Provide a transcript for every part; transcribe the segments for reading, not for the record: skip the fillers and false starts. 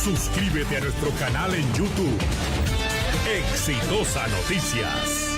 Suscríbete a nuestro canal en YouTube. Exitosa Noticias.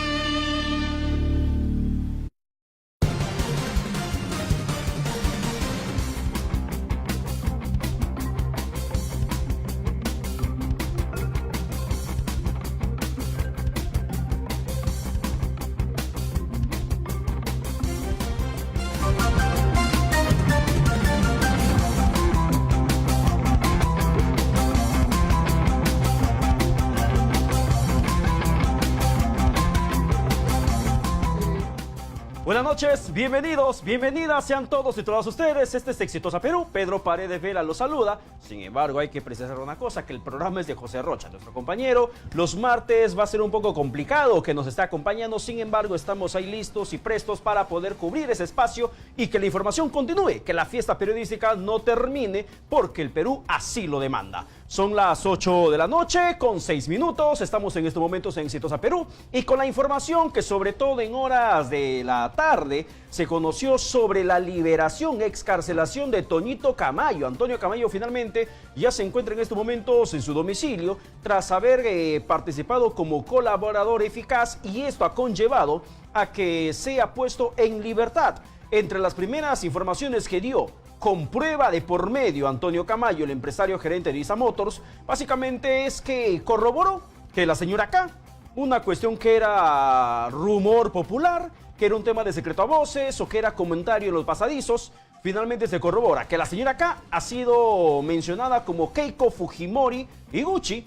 Buenas noches, bienvenidos, bienvenidas sean todos y todas ustedes. Este es Exitosa Perú, Pedro Paredes Vela los saluda. Sin embargo, hay que precisar una cosa, que el programa es de José Rocha, nuestro compañero. Los martes va a ser un poco complicado que nos esté acompañando, sin embargo, estamos ahí listos y prestos para poder cubrir ese espacio y que la información continúe, que la fiesta periodística no termine, porque el Perú así lo demanda. Son las 8 de la noche con 6 minutos, estamos en estos momentos en Exitosa Perú y con la información que sobre todo en horas de la tarde se conoció sobre la liberación, excarcelación de Toñito Camayo. Antonio Camayo finalmente ya se encuentra en estos momentos en su domicilio tras haber participado como colaborador eficaz, y esto ha conllevado a que sea puesto en libertad. Entre las primeras informaciones que dio con prueba de por medio Antonio Camayo, el empresario gerente de ISA Motors, básicamente es que corroboró que la señora K, una cuestión que era rumor popular, que era un tema de secreto a voces o que era comentario en los pasadizos, finalmente se corrobora que la señora K ha sido mencionada como Keiko Fujimori Iguchi,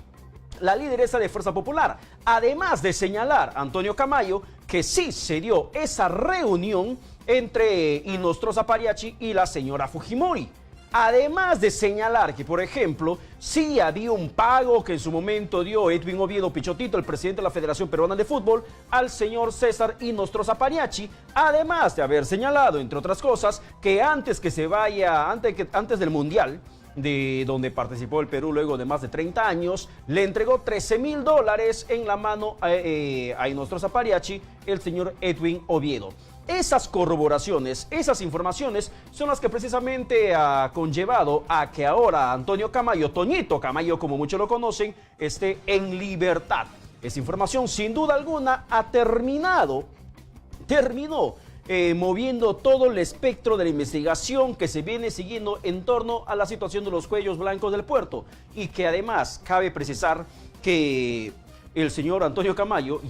la lideresa de Fuerza Popular. Además de señalar a Antonio Camayo que sí se dio esa reunión entre Inostroza Pariachi y la señora Fujimori. Además de señalar que, por ejemplo, sí había un pago que en su momento dio Edwin Oviedo Pichotito, el presidente de la Federación Peruana de Fútbol, al señor César Inostroza Pariachi, además de haber señalado, entre otras cosas, que antes que se vaya, antes del Mundial, de donde participó el Perú luego de más de 30 años, le entregó $13,000 en la mano a Inostroza Pariachi, el señor Edwin Oviedo. Esas corroboraciones, esas informaciones son las que precisamente ha conllevado a que ahora Antonio Camayo, Toñito Camayo como muchos lo conocen, esté en libertad. Esa información sin duda alguna terminó moviendo todo el espectro de la investigación que se viene siguiendo en torno a la situación de los cuellos blancos del puerto, y que además cabe precisar que el señor Antonio Camayo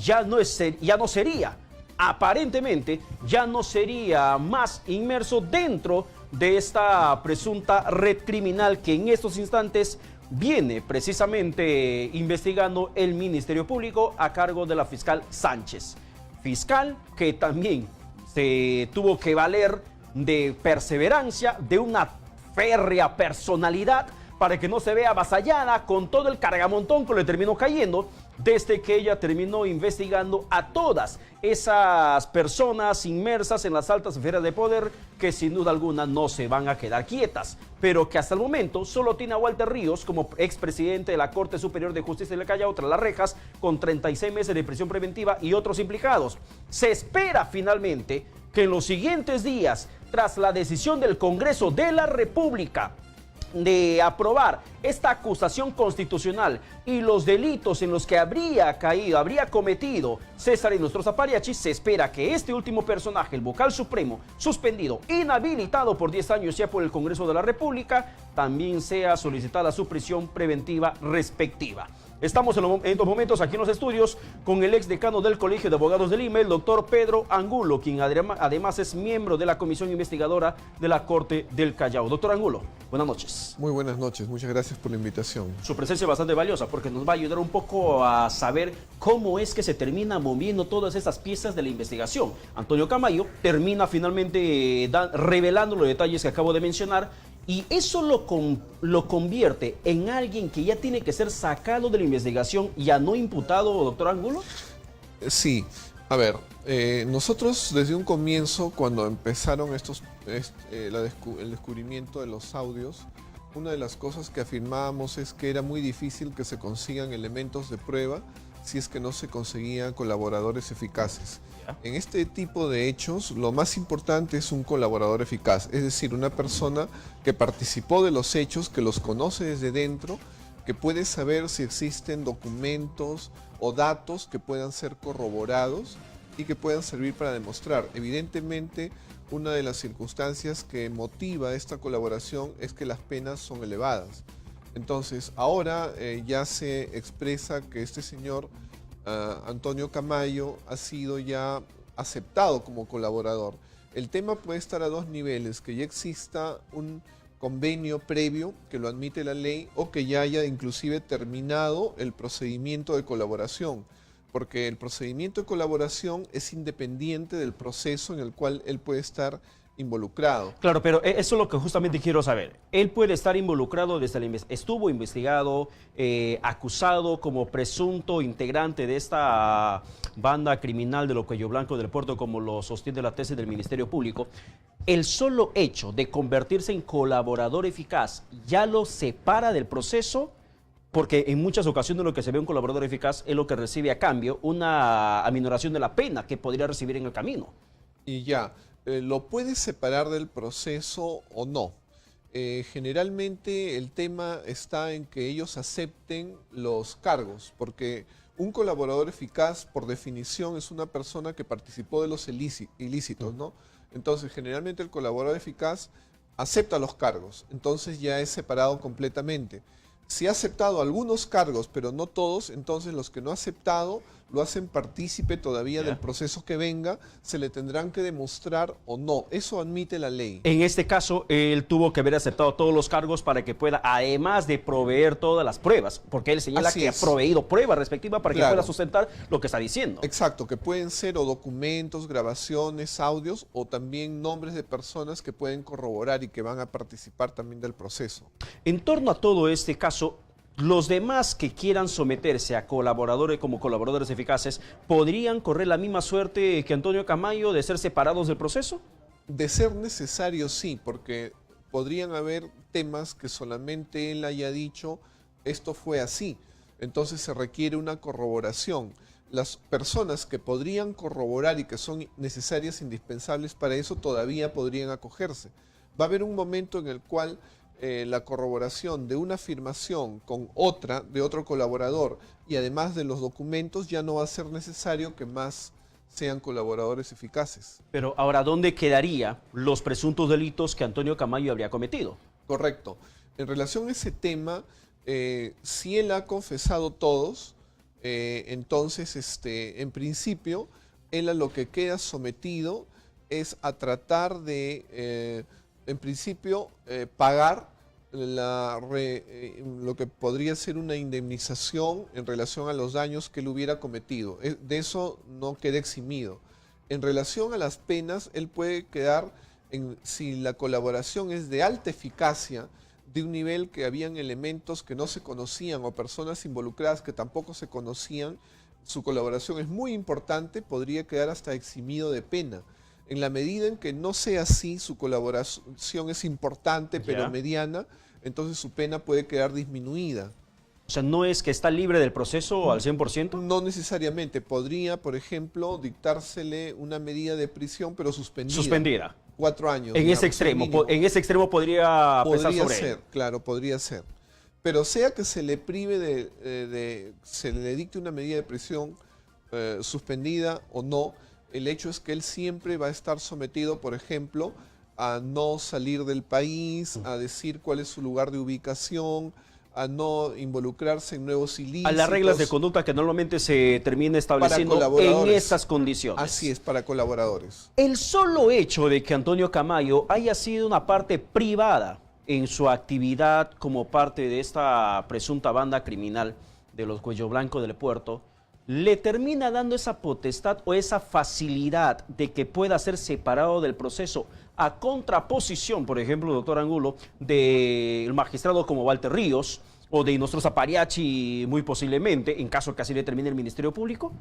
aparentemente ya no sería más inmerso dentro de esta presunta red criminal que en estos instantes viene precisamente investigando el Ministerio Público a cargo de la fiscal Sánchez. Fiscal que también se tuvo que valer de perseverancia, de una férrea personalidad, para que no se vea avasallada con todo el cargamontón que le terminó cayendo desde que ella terminó investigando a todas esas personas inmersas en las altas esferas de poder, que sin duda alguna no se van a quedar quietas, pero que hasta el momento solo tiene a Walter Ríos como expresidente de la Corte Superior de Justicia del Callao tras las rejas, con 36 meses de prisión preventiva y otros implicados. Se espera finalmente que en los siguientes días, tras la decisión del Congreso de la República de aprobar esta acusación constitucional y los delitos en los que habría cometido César Inostroza Pariachi, se espera que este último personaje, el vocal supremo, suspendido, inhabilitado por 10 años ya por el Congreso de la República, también sea solicitada su prisión preventiva respectiva. Estamos en estos momentos aquí en los estudios con el ex decano del Colegio de Abogados de Lima, el doctor Pedro Angulo, quien además es miembro de la Comisión Investigadora de la Corte del Callao. Doctor Angulo, buenas noches. Muy buenas noches, muchas gracias por la invitación. Su presencia es bastante valiosa porque nos va a ayudar un poco a saber cómo es que se termina moviendo todas estas piezas de la investigación. Antonio Camayo termina finalmente revelando los detalles que acabo de mencionar, y eso lo convierte en alguien que ya tiene que ser sacado de la investigación, ya no imputado, doctor Angulo. Sí, a ver, nosotros desde un comienzo, cuando empezaron el descubrimiento de los audios, una de las cosas que afirmábamos es que era muy difícil que se consigan elementos de prueba si es que no se conseguían colaboradores eficaces. En este tipo de hechos, lo más importante es un colaborador eficaz, es decir, una persona que participó de los hechos, que los conoce desde dentro que puede saber si existen documentos o datos que puedan ser corroborados y que puedan servir para demostrar. Evidentemente, una de las circunstancias que motiva esta colaboración es que las penas son elevadas. Entonces, ahora ya se expresa que este señor Antonio Camayo ha sido ya aceptado como colaborador. El tema puede estar a dos niveles: que ya exista un convenio previo que lo admite la ley, o que ya haya inclusive terminado el procedimiento de colaboración, porque el procedimiento de colaboración es independiente del proceso en el cual él puede estar involucrado. Claro, pero eso es lo que justamente quiero saber. Él puede estar involucrado estuvo investigado, acusado como presunto integrante de esta banda criminal de los Cuello Blanco del Puerto, como lo sostiene la tesis del Ministerio Público. El solo hecho de convertirse en colaborador eficaz ya lo separa del proceso, porque en muchas ocasiones lo que se ve un colaborador eficaz es lo que recibe a cambio una aminoración de la pena que podría recibir en el camino. Y ya, ¿lo puedes separar del proceso o no? Generalmente el tema está en que ellos acepten los cargos, porque un colaborador eficaz, por definición, es una persona que participó de los ilícitos, ¿no? Entonces, generalmente el colaborador eficaz acepta los cargos, entonces ya es separado completamente. Si ha aceptado algunos cargos, pero no todos, entonces los que no ha aceptado lo hacen partícipe todavía del proceso que venga, se le tendrán que demostrar o no. Eso admite la ley. En este caso, él tuvo que haber aceptado todos los cargos para que pueda, además de proveer todas las pruebas, porque él señala Así que es. ha proveído pruebas respectivas para que Claro. pueda sustentar lo que está diciendo. Exacto, que pueden ser o documentos, grabaciones, audios, o también nombres de personas que pueden corroborar y que van a participar también del proceso. En torno a todo este caso, los demás que quieran someterse a colaboradores como colaboradores eficaces, ¿podrían correr la misma suerte que Antonio Camayo de ser separados del proceso? De ser necesario, sí, porque podrían haber temas que solamente él haya dicho, esto fue así. Entonces se requiere una corroboración. Las personas que podrían corroborar y que son necesarias, indispensables para eso, todavía podrían acogerse. Va a haber un momento en el cual la corroboración de una afirmación con otra, de otro colaborador, y además de los documentos, ya no va a ser necesario que más sean colaboradores eficaces. Pero ahora, ¿dónde quedarían los presuntos delitos que Antonio Camayo habría cometido? Correcto. En relación a ese tema, si él ha confesado todos, entonces, en principio, él a lo que queda sometido es a tratar de, en principio, pagar lo que podría ser una indemnización en relación a los daños que él hubiera cometido. De eso no queda eximido. En relación a las penas, él puede quedar, si la colaboración es de alta eficacia, de un nivel que habían elementos que no se conocían o personas involucradas que tampoco se conocían, su colaboración es muy importante, podría quedar hasta eximido de pena. En la medida en que no sea así, su colaboración es importante pero mediana, entonces su pena puede quedar disminuida. O sea, ¿no es que está libre del proceso al 100%? No necesariamente. Podría, por ejemplo, dictársele una medida de prisión, pero suspendida. Suspendida. 4 años. En ese extremo podría pesar sobre ser, él. claro, podría ser. Pero sea que se le prive se le dicte una medida de prisión suspendida o no, el hecho es que él siempre va a estar sometido, por ejemplo, a no salir del país, a decir cuál es su lugar de ubicación, a no involucrarse en nuevos ilícitos. A las reglas de conducta que normalmente se termina estableciendo en estas condiciones. Así es, para colaboradores. El solo hecho de que Antonio Camayo haya sido una parte privada en su actividad como parte de esta presunta banda criminal de los Cuello Blanco del Puerto, le termina dando esa potestad o esa facilidad de que pueda ser separado del proceso, a contraposición, por ejemplo, doctor Angulo, del magistrado como Walter Ríos o de nuestro Zapariachi, muy posiblemente, en caso que así le termine el Ministerio Público.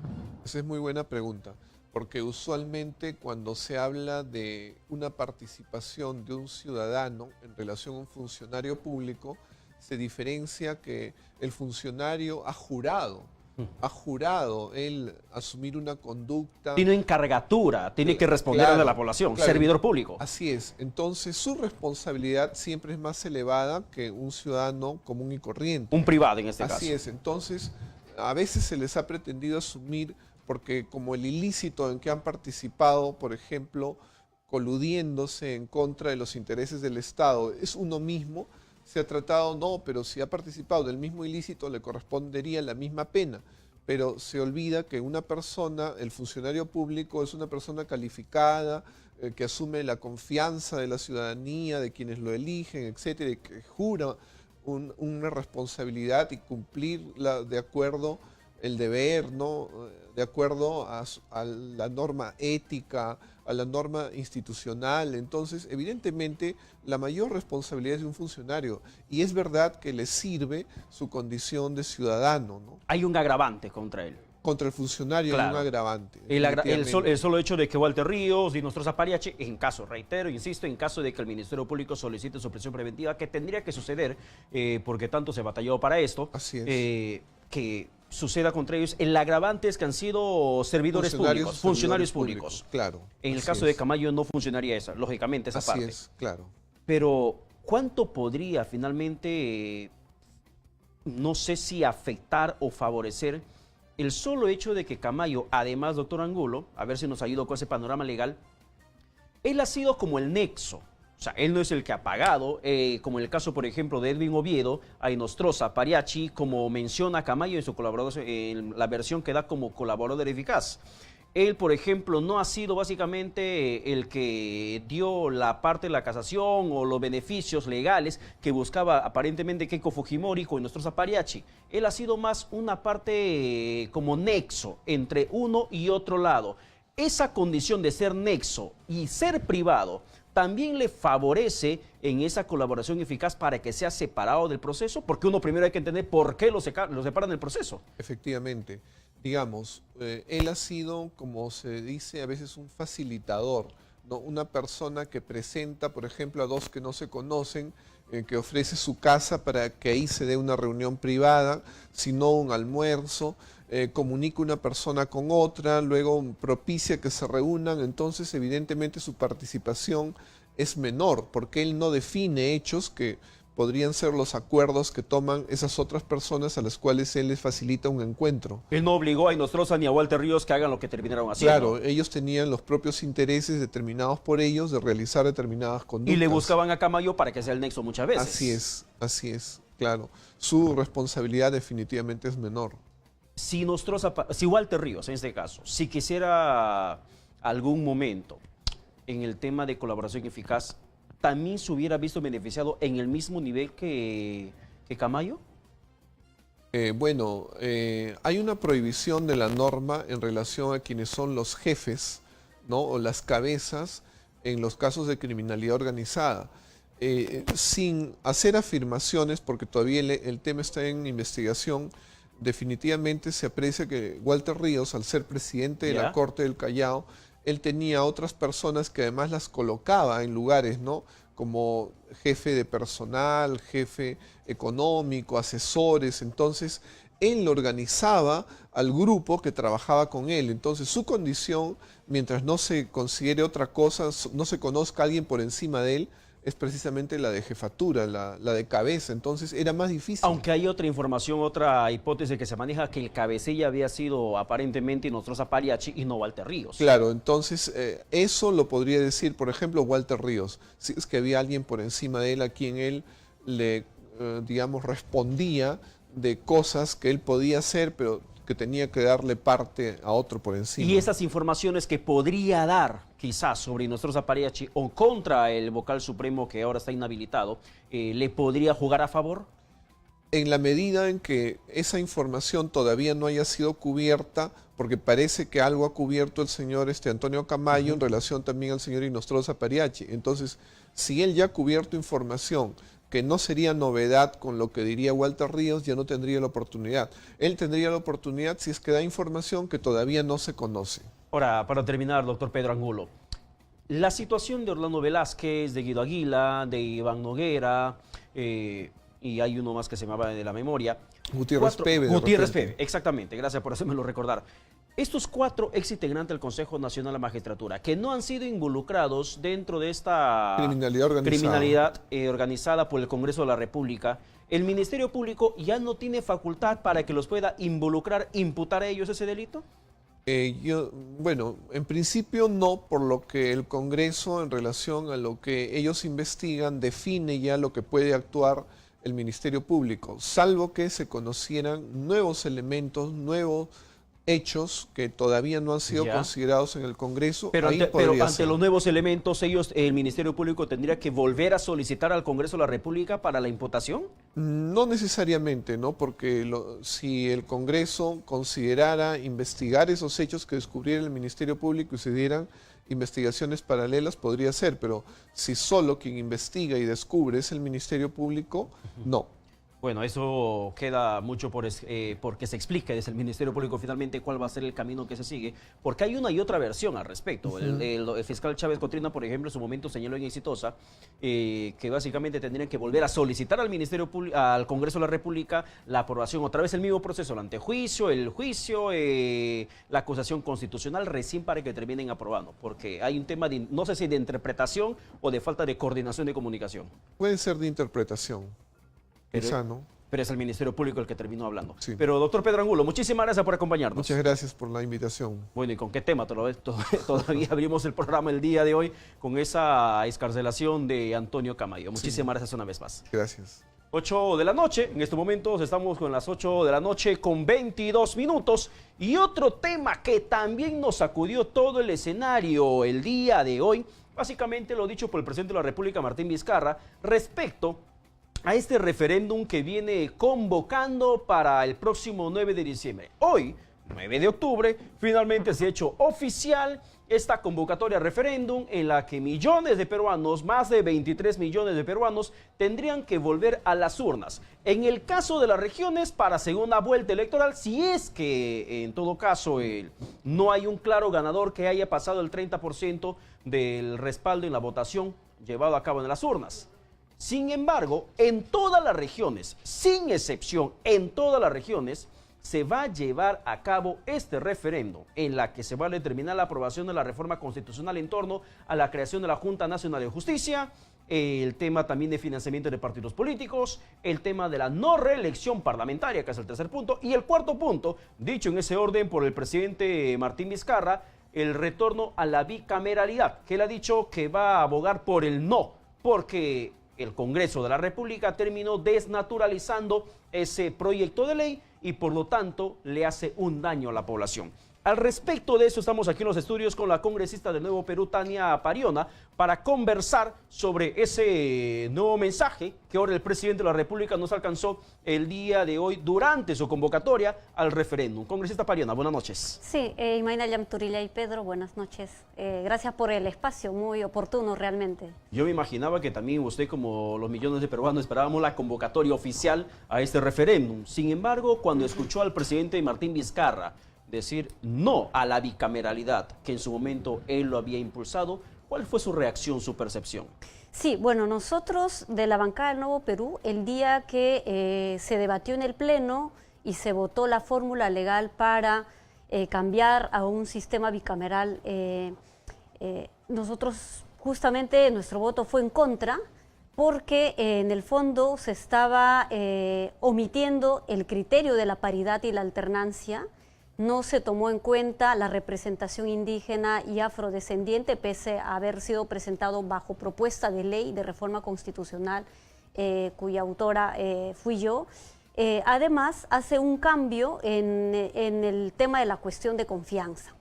Esa es muy buena pregunta, porque usualmente cuando se habla de una participación de un ciudadano en relación a un funcionario público, se diferencia que el funcionario ha jurado ha jurado él asumir una conducta. Tiene encargatura, tiene que responder a la población, claro, servidor público. Así es. Entonces su responsabilidad siempre es más elevada que un ciudadano común y corriente. Un privado en este caso. Así es. Entonces, a veces se les ha pretendido asumir, porque como el ilícito en que han participado, por ejemplo, coludiéndose en contra de los intereses del Estado, es uno mismo, se ha tratado, no, pero si ha participado del mismo ilícito le correspondería la misma pena. Pero se olvida que una persona, el funcionario público, es una persona calificada, que asume la confianza de la ciudadanía, de quienes lo eligen, etcétera, y que jura una responsabilidad y cumplirla de acuerdo el deber, ¿no? De acuerdo a la norma ética, a la norma institucional. Entonces, evidentemente, la mayor responsabilidad es de un funcionario. Y es verdad que le sirve su condición de ciudadano, ¿no? Hay un agravante contra él. Contra el funcionario Claro. hay un agravante. El solo hecho de que Walter Ríos y Nostroza Pariachi, en caso, reitero, insisto, en caso de que el Ministerio Público solicite su prisión preventiva, que tendría que suceder, porque tanto se batalló para esto, Así es. que suceda contra ellos. El agravante es que han sido servidores públicos, funcionarios públicos. Claro. En el así caso es. de Camayo no funcionaría esa, lógicamente, esa Así parte. es, claro. Pero, ¿cuánto podría finalmente, no sé si afectar o favorecer el solo hecho de que Camayo, además, doctor Angulo, a ver si nos ayuda con ese panorama legal, él ha sido como el nexo? O sea, él no es el que ha pagado, como en el caso, por ejemplo, de Edwin Oviedo, a Nostroza Pariachi, como menciona Camayo en su colaborador, en la versión que da como colaborador eficaz. Él, por ejemplo, no ha sido básicamente el que dio la parte de la casación o los beneficios legales que buscaba aparentemente Keiko Fujimori con Nostroza Pariachi. Él ha sido más una parte como nexo entre uno y otro lado. Esa condición de ser nexo y ser privado también le favorece en esa colaboración eficaz para que sea separado del proceso, porque uno primero hay que entender por qué lo separan del proceso. Efectivamente. Digamos, él ha sido, como se dice a veces, un facilitador, ¿no? Una persona que presenta, por ejemplo, a dos que no se conocen, que ofrece su casa para que ahí se dé una reunión privada, sino un almuerzo, comunica una persona con otra, luego propicia que se reúnan. Entonces evidentemente su participación es menor, porque él no define hechos que podrían ser los acuerdos que toman esas otras personas a las cuales él les facilita un encuentro. Él no obligó a Nostroza ni a Walter Ríos que hagan lo que terminaron haciendo. Claro, ellos tenían los propios intereses determinados por ellos de realizar determinadas conductas. Y le buscaban a Camayo para que sea el nexo muchas veces. Así es, claro. Su responsabilidad definitivamente es menor. Si Walter Ríos, en este caso, si quisiera algún momento en el tema de colaboración eficaz, ¿también se hubiera visto beneficiado en el mismo nivel que Camayo? Hay una prohibición de la norma en relación a quienes son los jefes, ¿no? O las cabezas en los casos de criminalidad organizada. Sin hacer afirmaciones, porque todavía el tema está en investigación, definitivamente se aprecia que Walter Ríos, al ser presidente de la Corte del Callao, él tenía otras personas que además las colocaba en lugares, ¿no? Como jefe de personal, jefe económico, asesores. Entonces, él organizaba al grupo que trabajaba con él. Entonces, su condición, mientras no se considere otra cosa, no se conozca a alguien por encima de él, es precisamente la de jefatura, la de cabeza. Entonces era más difícil. Aunque hay otra información, otra hipótesis que se maneja, que el cabecilla había sido aparentemente Nostroza Pariachi y no Walter Ríos. Claro, entonces eso lo podría decir, por ejemplo, Walter Ríos. Si es que había alguien por encima de él a quien él le, digamos, respondía de cosas que él podía hacer, pero que tenía que darle parte a otro por encima. Y esas informaciones que podría dar quizás sobre Nostroza Pariachi o contra el vocal supremo que ahora está inhabilitado, ¿le podría jugar a favor? En la medida en que esa información todavía no haya sido cubierta, porque parece que algo ha cubierto el señor Antonio Camayo en relación también al señor Nostroza Pariachi. Entonces, si él ya ha cubierto información que no sería novedad con lo que diría Walter Ríos, ya no tendría la oportunidad. Él tendría la oportunidad si es que da información que todavía no se conoce. Ahora, para terminar, doctor Pedro Angulo, la situación de Orlando Velázquez, de Guido Aguila, de Iván Noguera, y hay uno más que se me va de la memoria. Gutiérrez Peve. Gutiérrez Peve, exactamente, gracias por hacérmelo recordar. Estos 4 ex integrantes del Consejo Nacional de la Magistratura que no han sido involucrados dentro de esta criminalidad organizada por el Congreso de la República, ¿el Ministerio Público ya no tiene facultad para que los pueda involucrar, imputar a ellos ese delito? Bueno, en principio no, por lo que el Congreso, en relación a lo que ellos investigan, define ya lo que puede actuar el Ministerio Público, salvo que se conocieran nuevos elementos, nuevos hechos que todavía no han sido considerados en el Congreso. Pero ante los nuevos elementos, el Ministerio Público tendría que volver a solicitar al Congreso de la República para la imputación. No necesariamente, ¿no? Porque si el Congreso considerara investigar esos hechos que descubriera el Ministerio Público y se dieran investigaciones paralelas, podría ser, pero si solo quien investiga y descubre es el Ministerio Público, no. Bueno, eso queda mucho porque se explique desde el Ministerio Público finalmente cuál va a ser el camino que se sigue, porque hay una y otra versión al respecto. El fiscal Chávez Cotrina, por ejemplo, en su momento señaló en Exitosa que básicamente tendrían que volver a solicitar al Ministerio Público, al Congreso de la República, la aprobación, otra vez el mismo proceso, el antejuicio, el juicio, la acusación constitucional, recién para que terminen aprobando, porque hay un tema, no sé si de interpretación o de falta de coordinación de comunicación. Puede ser de interpretación. Pero es el Ministerio Público el que terminó hablando. Sí. Pero, doctor Pedro Angulo, muchísimas gracias por acompañarnos. Muchas gracias por la invitación. Bueno, ¿y con qué tema? Todavía abrimos el programa el día de hoy con esa excarcelación de Antonio Camayo. Muchísimas gracias una vez más. Gracias. 8 de la noche, en estos momentos estamos con las 8 de la noche con 22 minutos. Y otro tema que también nos sacudió todo el escenario el día de hoy, básicamente lo dicho por el presidente de la República, Martín Vizcarra, respecto a este referéndum que viene convocando para el próximo 9 de diciembre. Hoy, 9 de octubre, finalmente se ha hecho oficial esta convocatoria a referéndum en la que millones de peruanos, más de 23 millones de peruanos, tendrían que volver a las urnas. En el caso de las regiones, para segunda vuelta electoral, si es que en todo caso no hay un claro ganador que haya pasado el 30% del respaldo en la votación llevado a cabo en las urnas. Sin embargo, en todas las regiones, sin excepción, en todas las regiones, se va a llevar a cabo este referéndum en la que se va a determinar la aprobación de la reforma constitucional en torno a la creación de la Junta Nacional de Justicia, el tema también de financiamiento de partidos políticos, el tema de la no reelección parlamentaria, que es el tercer punto, y el cuarto punto, dicho en ese orden por el presidente Martín Vizcarra, el retorno a la bicameralidad, que él ha dicho que va a abogar por el no, porque el Congreso de la República terminó desnaturalizando ese proyecto de ley y por lo tanto le hace un daño a la población. Al respecto de eso estamos aquí en los estudios con la congresista del Nuevo Perú, Tania Pariona, para conversar sobre ese nuevo mensaje que ahora el presidente de la República nos alcanzó el día de hoy durante su convocatoria al referéndum. Congresista Pariona, buenas noches. Sí, Imaina Yamturilla y Pedro, buenas noches. Gracias por el espacio, muy oportuno realmente. Yo me imaginaba que también usted, como los millones de peruanos, esperábamos la convocatoria oficial a este referéndum. Sin embargo, cuando escuchó al presidente Martín Vizcarra decir no a la bicameralidad, que en su momento él lo había impulsado, ¿cuál fue su reacción, su percepción? Sí, bueno, nosotros de la bancada del Nuevo Perú, el día que se debatió en el Pleno y se votó la fórmula legal para cambiar a un sistema bicameral, nosotros justamente nuestro voto fue en contra, porque en el fondo se estaba omitiendo el criterio de la paridad y la alternancia. No se tomó en cuenta la representación indígena y afrodescendiente, pese a haber sido presentado bajo propuesta de ley de reforma constitucional, cuya autora fui yo. Además, hace un cambio en el tema de la cuestión de confianza.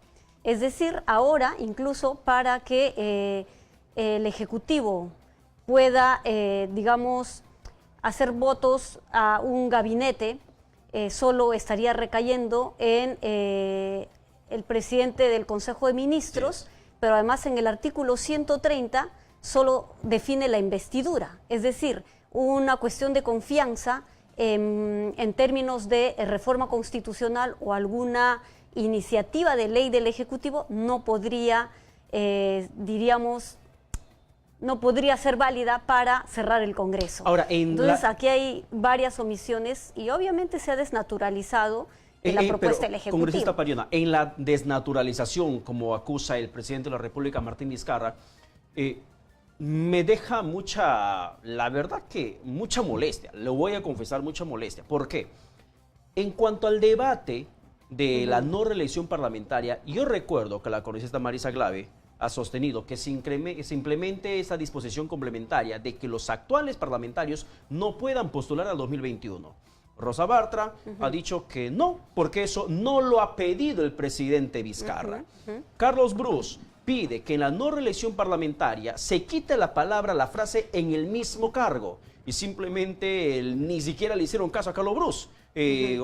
Es decir, ahora, incluso para que el Ejecutivo pueda, digamos, hacer votos a un gabinete, solo estaría recayendo en el presidente del Consejo de Ministros, pero además en el artículo 130 solo define la investidura, es decir, una cuestión de confianza en términos de reforma constitucional o alguna iniciativa de ley del Ejecutivo no podría, diríamos, no podría ser válida para cerrar el Congreso. Ahora, entonces aquí hay varias omisiones y obviamente se ha desnaturalizado la propuesta del Ejecutivo. Congresista Pariona, en la desnaturalización, como acusa el presidente de la República, Martín Vizcarra, me deja la verdad que mucha molestia, lo voy a confesar, mucha molestia. ¿Por qué? En cuanto al debate de la no reelección parlamentaria, yo recuerdo que la congresista Marisa Glave ha sostenido que se implemente esa disposición complementaria de que los actuales parlamentarios no puedan postular al 2021. Rosa Bartra ha dicho que no, porque eso no lo ha pedido el presidente Vizcarra. Carlos Brus pide que en la no reelección parlamentaria se quite la frase en el mismo cargo, y simplemente ni siquiera le hicieron caso a Carlos Brus,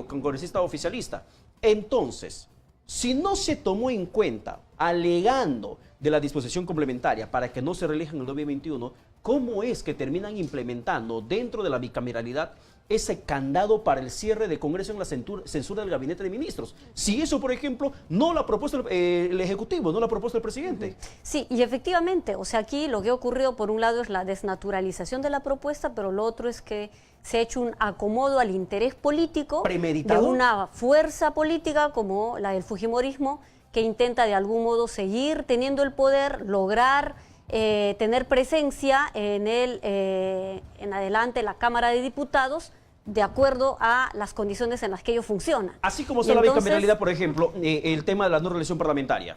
congresista oficialista. Entonces, si no se tomó en cuenta, alegando de la disposición complementaria para que no se reelija en el 2021, ¿cómo es que terminan implementando dentro de la bicameralidad ese candado para el cierre de Congreso en la censura del Gabinete de Ministros? Si eso, por ejemplo, no lo ha propuesto el Ejecutivo, no lo ha propuesto el presidente. Sí, y efectivamente, o sea, aquí lo que ha ocurrido por un lado es la desnaturalización de la propuesta, pero lo otro es que se ha hecho un acomodo al interés político premeditado de una fuerza política como la del fujimorismo, que intenta de algún modo seguir teniendo el poder, lograr tener presencia en adelante la Cámara de Diputados de acuerdo a las condiciones en las que ellos funcionan. Así como está la bicameralidad, por ejemplo, el tema de la no reelección parlamentaria.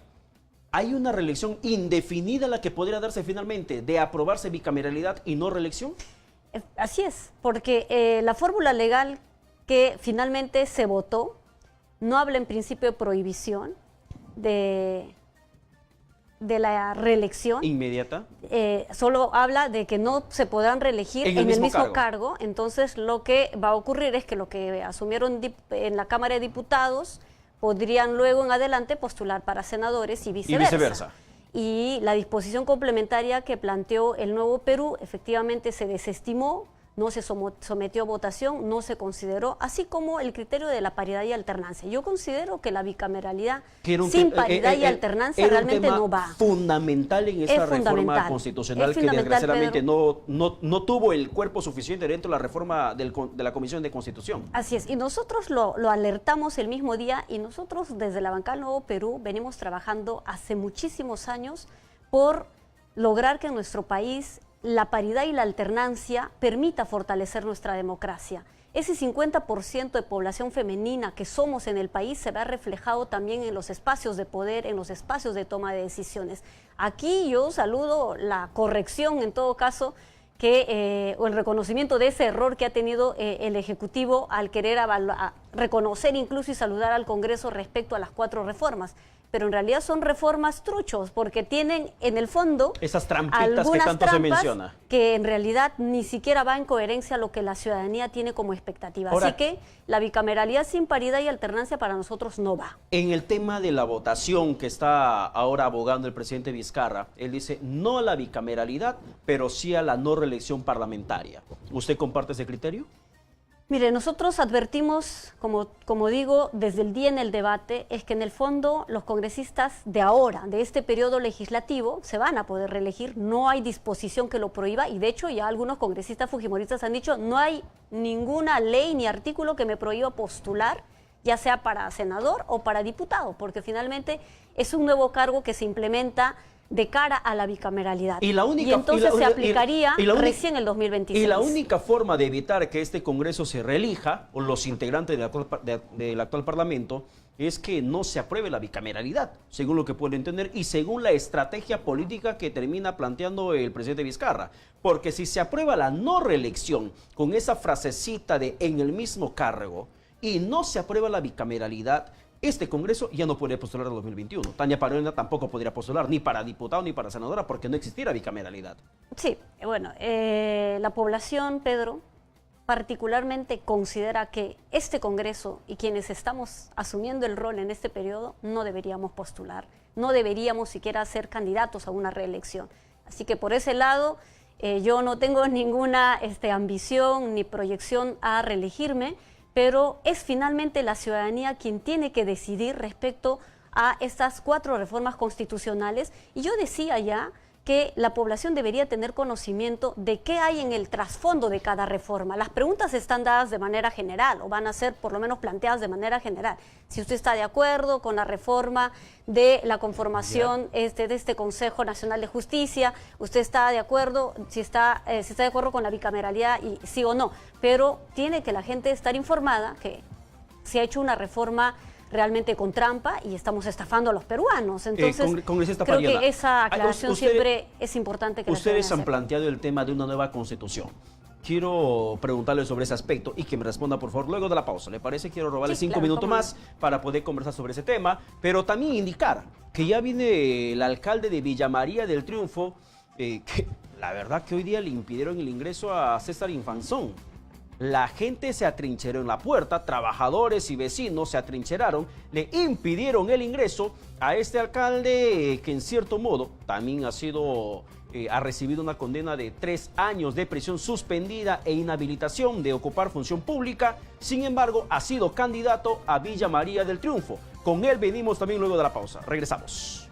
¿Hay una reelección indefinida la que podría darse finalmente de aprobarse bicameralidad y no reelección? Así es, porque la fórmula legal que finalmente se votó no habla en principio de prohibición de la reelección. ¿Inmediata? Solo habla de que no se podrán reelegir en el mismo cargo. Entonces lo que va a ocurrir es que lo que asumieron en la Cámara de Diputados podrían luego en adelante postular para senadores y viceversa. Y la disposición complementaria que planteó el Nuevo Perú efectivamente se desestimó, no se sometió a votación, no se consideró, así como el criterio de la paridad y alternancia. Yo considero que la bicameralidad sin paridad y alternancia realmente no va. Fundamental en esa reforma constitucional que desgraciadamente no tuvo el cuerpo suficiente dentro de la reforma de la Comisión de Constitución. Así es, y nosotros lo alertamos el mismo día, y nosotros desde la bancada del Nuevo Perú venimos trabajando hace muchísimos años por lograr que en nuestro país la paridad y la alternancia permita fortalecer nuestra democracia. Ese 50% de población femenina que somos en el país se ve reflejado también en los espacios de poder, en los espacios de toma de decisiones. Aquí yo saludo la corrección, en todo caso, o el reconocimiento de ese error que ha tenido el Ejecutivo al querer reconocer incluso y saludar al Congreso respecto a las 4 reformas. Pero en realidad son reformas truchos, porque tienen en el fondo esas trampitas que tanto se menciona, que en realidad ni siquiera va en coherencia a lo que la ciudadanía tiene como expectativa. Ahora, así que la bicameralidad sin paridad y alternancia para nosotros no va. En el tema de la votación que está ahora abogando el presidente Vizcarra, él dice no a la bicameralidad, pero sí a la no reelección parlamentaria. ¿Usted comparte ese criterio? Mire, nosotros advertimos, como digo, desde el día en el debate, es que en el fondo los congresistas de ahora, de este periodo legislativo, se van a poder reelegir, no hay disposición que lo prohíba, y de hecho ya algunos congresistas fujimoristas han dicho no hay ninguna ley ni artículo que me prohíba postular, ya sea para senador o para diputado, porque finalmente es un nuevo cargo que se implementa de cara a la bicameralidad. Y entonces se aplicaría recién el 2026. Y la única forma de evitar que este Congreso se reelija, o los integrantes del actual Parlamento, es que no se apruebe la bicameralidad, según lo que puedo entender, y según la estrategia política que termina planteando el presidente Vizcarra. Porque si se aprueba la no reelección, con esa frasecita de en el mismo cargo, y no se aprueba la bicameralidad, este Congreso ya no puede postular en 2021. Tania Pariona tampoco podría postular ni para diputado ni para senadora porque no existiera bicameralidad. Sí, bueno, la población, Pedro, particularmente considera que este Congreso y quienes estamos asumiendo el rol en este periodo no deberíamos postular, no deberíamos siquiera ser candidatos a una reelección. Así que por ese lado yo no tengo ninguna ambición ni proyección a reelegirme, pero es finalmente la ciudadanía quien tiene que decidir respecto a estas 4 reformas constitucionales. Y yo decía ya que la población debería tener conocimiento de qué hay en el trasfondo de cada reforma. Las preguntas están dadas de manera general o van a ser por lo menos planteadas de manera general. Si usted está de acuerdo con la reforma de la conformación de este Consejo Nacional de Justicia, usted está de acuerdo, si está de acuerdo con la bicameralidad y sí o no, pero tiene que la gente estar informada que se ha hecho una reforma realmente con trampa y estamos estafando a los peruanos. Entonces, creo que esa aclaración siempre es importante que ustedes han planteado el tema de una nueva constitución. Quiero preguntarle sobre ese aspecto y que me responda, por favor, luego de la pausa. ¿Le parece? Quiero robarle 5 minutos más para poder conversar sobre ese tema, pero también indicar que ya viene el alcalde de Villa María del Triunfo, que la verdad que hoy día le impidieron el ingreso a César Infanzón. La gente se atrincheró en la puerta, trabajadores y vecinos se atrincheraron, le impidieron el ingreso a este alcalde que en cierto modo también ha recibido una condena de 3 años de prisión suspendida e inhabilitación de ocupar función pública. Sin embargo, ha sido candidato a Villa María del Triunfo. Con él venimos también luego de la pausa. Regresamos.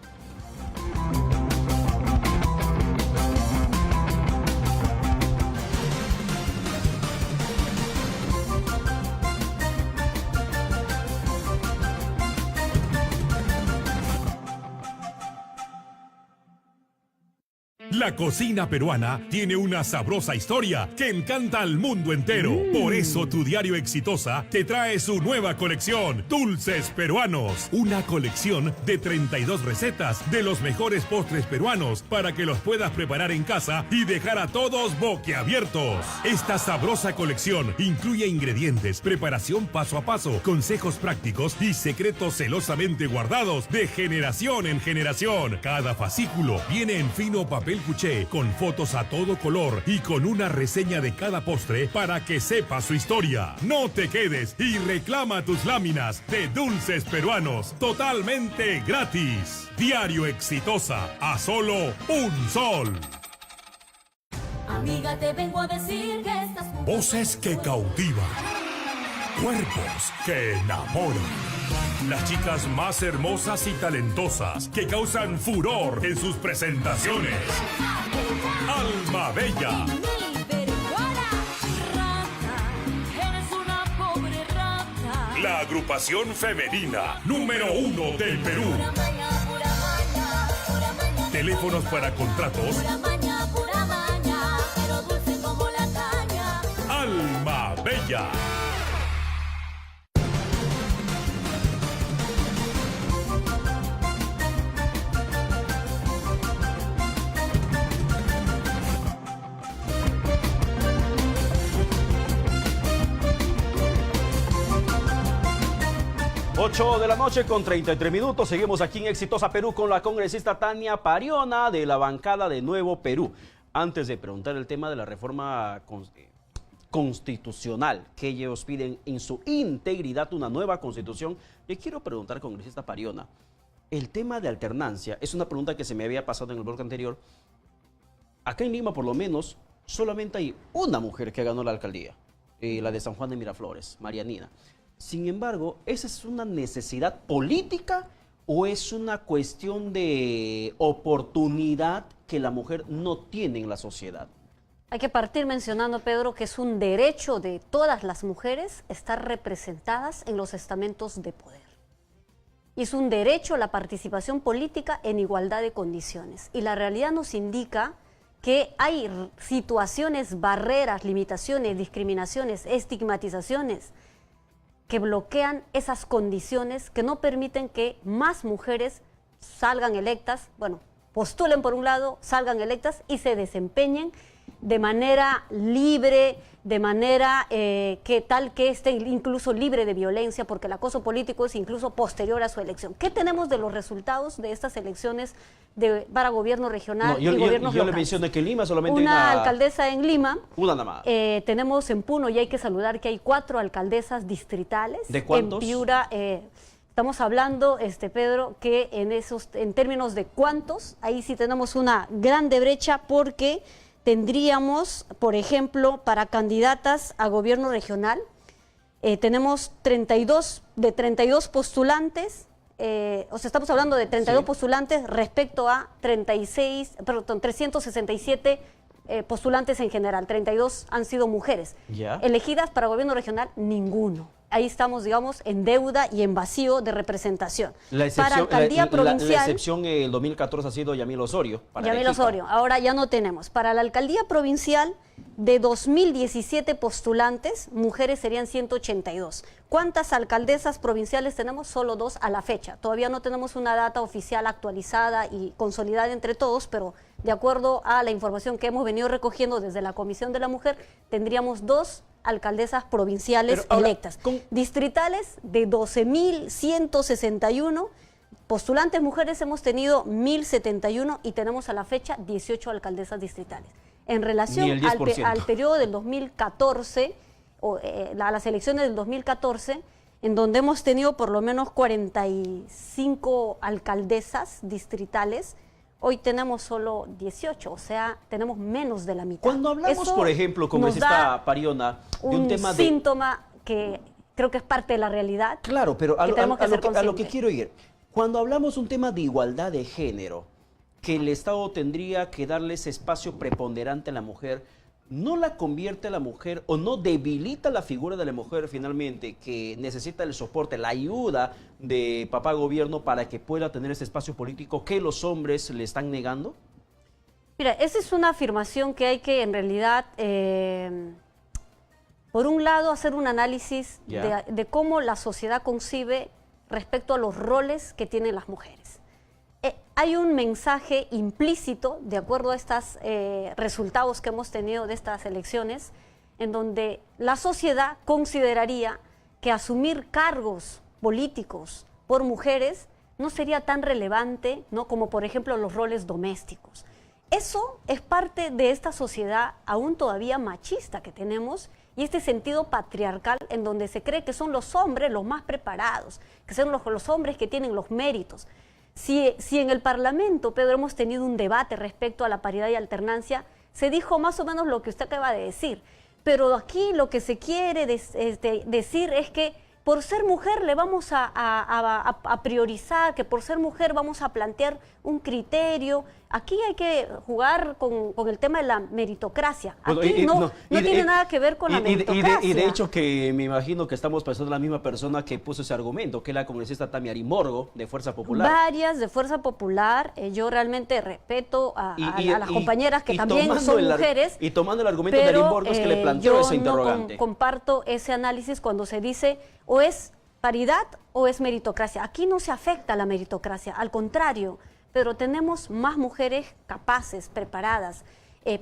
La cocina peruana tiene una sabrosa historia que encanta al mundo entero. Por eso tu diario Exitosa te trae su nueva colección, Dulces Peruanos. Una colección de 32 recetas de los mejores postres peruanos para que los puedas preparar en casa y dejar a todos boquiabiertos. Esta sabrosa colección incluye ingredientes, preparación paso a paso, consejos prácticos y secretos celosamente guardados de generación en generación. Cada fascículo viene en fino papel cuché, con fotos a todo color y con una reseña de cada postre para que sepas su historia. No te quedes y reclama tus láminas de Dulces Peruanos totalmente gratis. Diario Exitosa, a solo un sol. Amiga, te vengo a decir que estás... Voces que cautivan, cuerpos que enamoran. Las chicas más hermosas y talentosas que causan furor en sus presentaciones. Alma Bella. La agrupación femenina número 1 del Perú. Teléfonos para contratos. Alma Bella. Ocho de la noche con 33 minutos. Seguimos aquí en Exitosa Perú con la congresista Tania Pariona de la bancada de Nuevo Perú. Antes de preguntar el tema de la reforma constitucional que ellos piden en su integridad una nueva constitución, le quiero preguntar, congresista Pariona, el tema de alternancia es una pregunta que se me había pasado en el bloque anterior. Acá en Lima, por lo menos, solamente hay una mujer que ganó la alcaldía, la de San Juan de Miraflores, Marianina. Sin embargo, ¿esa es una necesidad política o es una cuestión de oportunidad que la mujer no tiene en la sociedad? Hay que partir mencionando, Pedro, que es un derecho de todas las mujeres estar representadas en los estamentos de poder. Y es un derecho a la participación política en igualdad de condiciones. Y la realidad nos indica que hay situaciones, barreras, limitaciones, discriminaciones, estigmatizaciones que bloquean esas condiciones que no permiten que más mujeres salgan electas, bueno, postulen por un lado, salgan electas y se desempeñen de manera libre, de manera que esté incluso libre de violencia, porque el acoso político es incluso posterior a su elección. ¿Qué tenemos de los resultados de estas elecciones para gobierno regional y gobiernos locales? Yo le mencioné que en Lima solamente una alcaldesa en Lima. Una nada más. Tenemos en Puno, y hay que saludar que hay 4 alcaldesas distritales. ¿De cuántos? En Piura, estamos hablando, Pedro, que en términos de cuántos, ahí sí tenemos una grande brecha, porque tendríamos, por ejemplo, para candidatas a gobierno regional, tenemos 32 postulantes, o sea, estamos hablando de 32 Sí. postulantes respecto a 367 postulantes en general, 32 han sido mujeres. Ya. Elegidas para gobierno regional, ninguno. Ahí estamos, digamos, en deuda y en vacío de representación. La excepción, para alcaldía provincial, la excepción en el 2014 ha sido Yamil Osorio. Yamil Osorio, ahora ya no tenemos. Para la alcaldía provincial, de 2017 postulantes, mujeres serían 182. ¿Cuántas alcaldesas provinciales tenemos? Solo 2 a la fecha. Todavía no tenemos una data oficial actualizada y consolidada entre todos, pero de acuerdo a la información que hemos venido recogiendo desde la Comisión de la Mujer, tendríamos 2 alcaldesas provinciales Pero ahora, electas. Distritales de 12.161. Postulantes mujeres hemos tenido 1.071 y tenemos a la fecha 18 alcaldesas distritales. En relación Ni el 10%. al periodo del 2014, a las elecciones del 2014, en donde hemos tenido por lo menos 45 alcaldesas distritales, hoy tenemos solo 18, o sea, tenemos menos de la mitad. Cuando hablamos, Eso por ejemplo, nos congresista da Pariona, de un tema de... síntoma que creo que es parte de la realidad. Claro, pero que tenemos que ser a lo que conscientes. quiero ir, cuando hablamos un tema de igualdad de género, que el Estado tendría que darle ese espacio preponderante a la mujer, ¿no la convierte a la mujer o no debilita la figura de la mujer finalmente, que necesita el soporte, la ayuda de papá gobierno para que pueda tener ese espacio político que los hombres le están negando? Mira, esa es una afirmación que hay que en realidad, por un lado, hacer un análisis Ya. de cómo la sociedad concibe respecto a los roles que tienen las mujeres. Hay un mensaje implícito, de acuerdo a estos resultados que hemos tenido de estas elecciones, en donde la sociedad consideraría que asumir cargos políticos por mujeres no sería tan relevante, ¿no?, como por ejemplo los roles domésticos. Eso es parte de esta sociedad aún todavía machista que tenemos y este sentido patriarcal en donde se cree que son los hombres los más preparados, que son los hombres que tienen los méritos. Si en el Parlamento, Pedro, hemos tenido un debate respecto a la paridad y alternancia, se dijo más o menos lo que usted acaba de decir, pero aquí lo que se quiere decir es que por ser mujer le vamos a priorizar, que por ser mujer vamos a plantear un criterio. Aquí hay que jugar con el tema de la meritocracia. Bueno, Aquí no tiene nada que ver con la meritocracia. Y de hecho que me imagino que estamos pensando en la misma persona que puso ese argumento, que es la congresista Tamia Arimorgo, de Fuerza Popular. Varias de Fuerza Popular. Yo realmente respeto a las compañeras que también son mujeres. Y tomando el argumento de Arimorgo es que le planteó esa interrogante. Yo no comparto ese análisis cuando se dice o es paridad o es meritocracia. Aquí no se afecta la meritocracia, al contrario, pero tenemos más mujeres capaces, preparadas,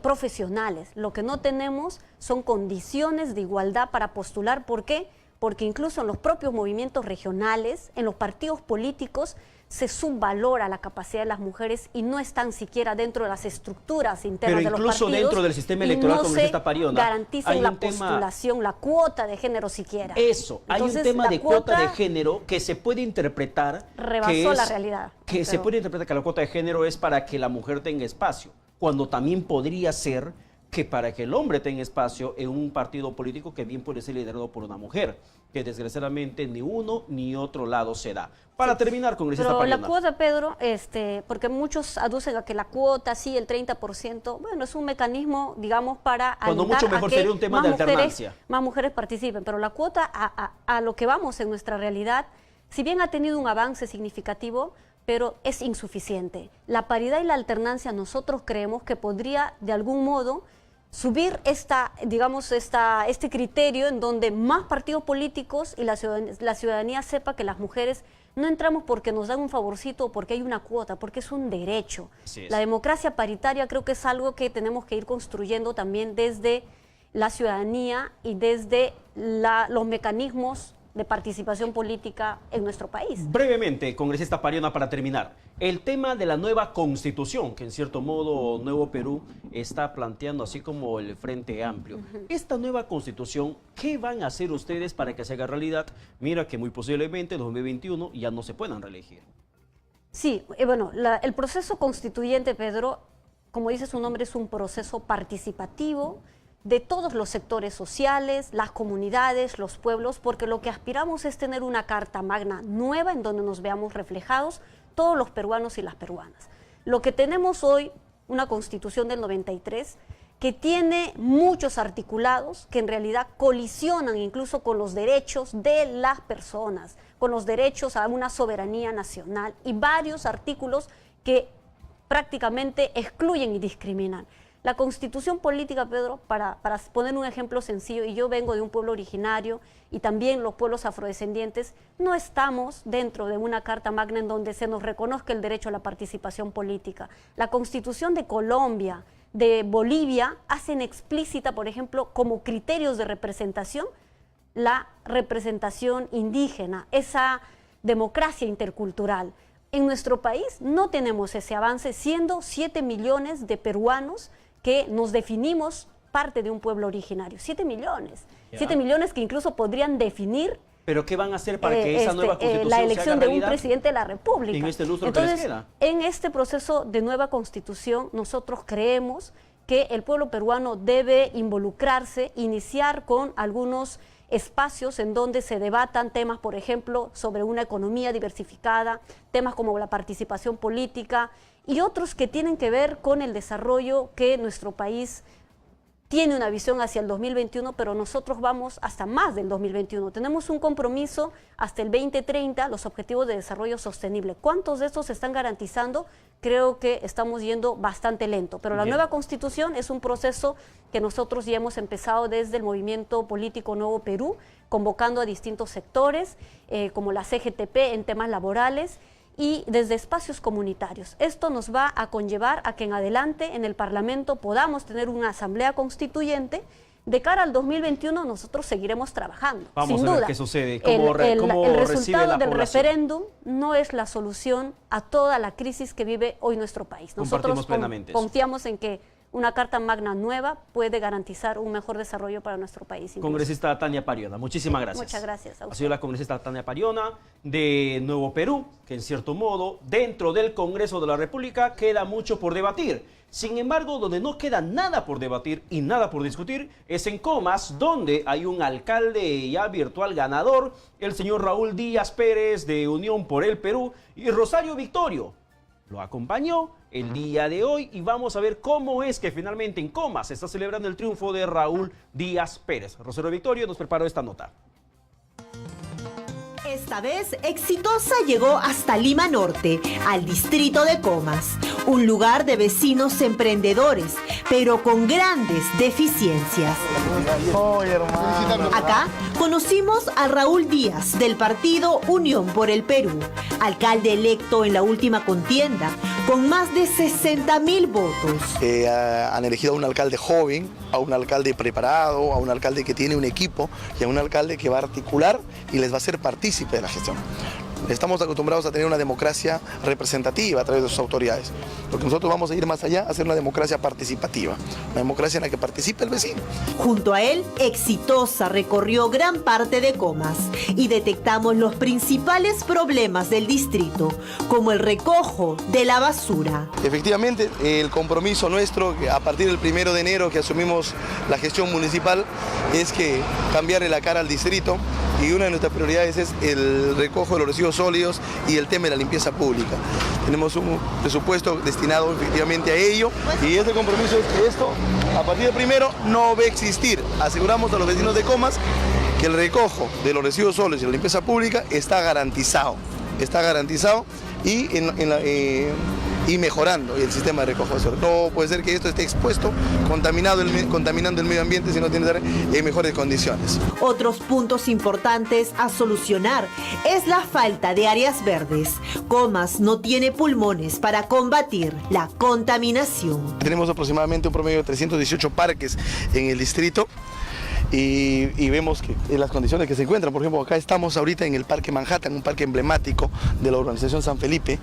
profesionales. Lo que no tenemos son condiciones de igualdad para postular. ¿Por qué? Porque incluso en los propios movimientos regionales, en los partidos políticos, se subvalora la capacidad de las mujeres y no están siquiera dentro de las estructuras internas de los partidos. Pero incluso dentro del sistema electoral, congresista Pariona, garantizan la postulación, la cuota de género siquiera. Eso, Entonces, hay un tema de cuota de cuota género que se puede interpretar rebasó la realidad. Que se puede interpretar que la cuota de género es para que la mujer tenga espacio, cuando también podría ser que para que el hombre tenga espacio en un partido político que bien puede ser liderado por una mujer, que desgraciadamente ni uno ni otro lado se da. Para terminar, congresista Pero Pariona. la cuota, Pedro, porque muchos aducen a que la cuota, sí, el 30%, bueno, es un mecanismo, digamos, para Cuando alentar mucho mejor a que sería un tema de alternancia. más mujeres participen, pero la cuota, a lo que vamos en nuestra realidad, si bien ha tenido un avance significativo, pero es insuficiente. La paridad y la alternancia nosotros creemos que podría, de algún modo, subir este criterio en donde más partidos políticos y la ciudadanía sepa que las mujeres no entramos porque nos dan un favorcito o porque hay una cuota, porque es un derecho. La democracia paritaria creo que es algo que tenemos que ir construyendo también desde la ciudadanía y desde los mecanismos de participación política en nuestro país. Brevemente, congresista Pariona, para terminar, el tema de la nueva constitución, que en cierto modo Nuevo Perú está planteando, así como el Frente Amplio. Esta nueva constitución, ¿qué van a hacer ustedes para que se haga realidad? Mira que muy posiblemente en 2021 ya no se puedan reelegir. Sí, bueno, el proceso constituyente, Pedro, como dice su nombre, es un proceso participativo, de todos los sectores sociales, las comunidades, los pueblos, porque lo que aspiramos es tener una Carta Magna nueva en donde nos veamos reflejados todos los peruanos y las peruanas. Lo que tenemos hoy, una Constitución del 93, que tiene muchos articulados que en realidad colisionan incluso con los derechos de las personas, con los derechos a una soberanía nacional y varios artículos que prácticamente excluyen y discriminan. La Constitución política, Pedro, para poner un ejemplo sencillo, y yo vengo de un pueblo originario y también los pueblos afrodescendientes, no estamos dentro de una Carta Magna en donde se nos reconozca el derecho a la participación política. La Constitución de Colombia, de Bolivia, hacen explícita, por ejemplo, como criterios de representación, la representación indígena, esa democracia intercultural. En nuestro país no tenemos ese avance, siendo 7 millones de peruanos que nos definimos parte de un pueblo originario. 7 millones. Ya. 7 millones que incluso podrían definir ¿Pero qué van a hacer para que esa nueva Constitución la se elección haga de un realidad presidente de la República? en este lustro que les queda? En este proceso de nueva Constitución, nosotros creemos que el pueblo peruano debe involucrarse, iniciar con algunos espacios en donde se debatan temas, por ejemplo, sobre una economía diversificada, temas como la participación política y otros que tienen que ver con el desarrollo que nuestro país tiene una visión hacia el 2021, pero nosotros vamos hasta más del 2021. Tenemos un compromiso hasta el 2030, los objetivos de desarrollo sostenible. ¿Cuántos de estos se están garantizando? Creo que estamos yendo bastante lento, pero la nueva Constitución es un proceso que nosotros ya hemos empezado desde el movimiento político Nuevo Perú, convocando a distintos sectores, como la CGTP en temas laborales, y desde espacios comunitarios. Esto nos va a conllevar a que en adelante en el Parlamento podamos tener una asamblea constituyente. De cara al 2021 nosotros seguiremos trabajando. Vamos sin a ver duda. qué sucede, El recibe resultado la del población. referéndum no es la solución a toda la crisis que vive hoy nuestro país. Compartimos Nosotros plenamente eso. confiamos en que una Carta Magna nueva puede garantizar un mejor desarrollo para nuestro país. incluso. Congresista Tania Pariona, muchísimas gracias. Muchas gracias a Ha usted. sido la congresista Tania Pariona de Nuevo Perú, que en cierto modo, dentro del Congreso de la República, queda mucho por debatir. Sin embargo, donde no queda nada por debatir y nada por discutir es en Comas, donde hay un alcalde ya virtual ganador, el señor Raúl Díaz Pérez de Unión por el Perú, y Rosario Victorio lo acompañó el día de hoy y vamos a ver cómo es que finalmente en Comas se está celebrando el triunfo de Raúl Díaz Pérez. Rosario Victorio nos preparó esta nota. Esta vez, Exitosa llegó hasta Lima Norte, al distrito de Comas, un lugar de vecinos emprendedores, pero con grandes deficiencias. Acá conocimos a Raúl Díaz, del partido Unión por el Perú, alcalde electo en la última contienda, con más de 60.000 votos. Han elegido a un alcalde joven, a un alcalde preparado, a un alcalde que tiene un equipo y a un alcalde que va a articular y les va a hacer partícipe de la gestión. Estamos acostumbrados a tener una democracia representativa a través de sus autoridades. Lo que nosotros vamos a ir más allá, a hacer una democracia participativa, una democracia en la que participe el vecino. Junto a él, Exitosa recorrió gran parte de Comas y detectamos los principales problemas del distrito, como el recojo de la basura. Efectivamente, el compromiso nuestro, que a partir del 1 de enero que asumimos la gestión municipal, es que cambiarle la cara al distrito, y una de nuestras prioridades es el recojo de los residuos sólidos y el tema de la limpieza pública. Tenemos un presupuesto destinado efectivamente a ello y este compromiso es que esto, a partir del 1 no va a existir. Aseguramos a los vecinos de Comas que el recojo de los residuos sólidos y la limpieza pública está garantizado y mejorando el sistema de recojo de basura. No puede ser que esto esté expuesto, contaminando el medio ambiente, si no tiene que estar en mejores condiciones. Otros puntos importantes a solucionar es la falta de áreas verdes. Comas no tiene pulmones para combatir la contaminación. Tenemos aproximadamente un promedio de 318 parques en el distrito. Y vemos que en las condiciones que se encuentran, por ejemplo, acá estamos ahorita en el Parque Manhattan, un parque emblemático de la urbanización San Felipe.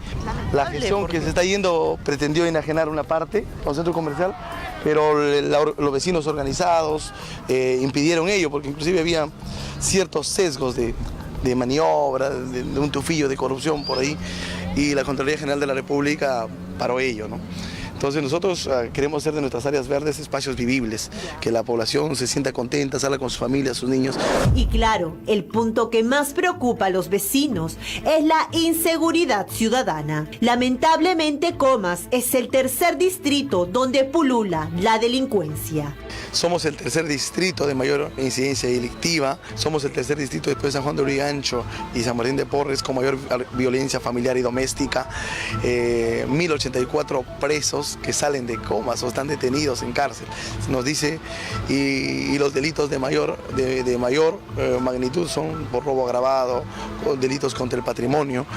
La gestión que se está yendo pretendió enajenar una parte, un centro comercial, pero los vecinos organizados impidieron ello, porque inclusive había ciertos sesgos de maniobra, de un tufillo de corrupción por ahí, y la Contraloría General de la República paró ello, ¿no? Entonces nosotros queremos hacer de nuestras áreas verdes espacios vivibles, que la población se sienta contenta, salga con su familia, sus niños. Y claro, el punto que más preocupa a los vecinos es la inseguridad ciudadana. Lamentablemente, Comas es el tercer distrito donde pulula la delincuencia. Somos el tercer distrito de mayor incidencia delictiva, somos el tercer distrito después de San Juan de Urigancho y San Martín de Porres con mayor violencia familiar y doméstica. 1084 presos que salen de Comas o están detenidos en cárcel, nos dice, y los delitos de mayor magnitud son por robo agravado, delitos contra el patrimonio,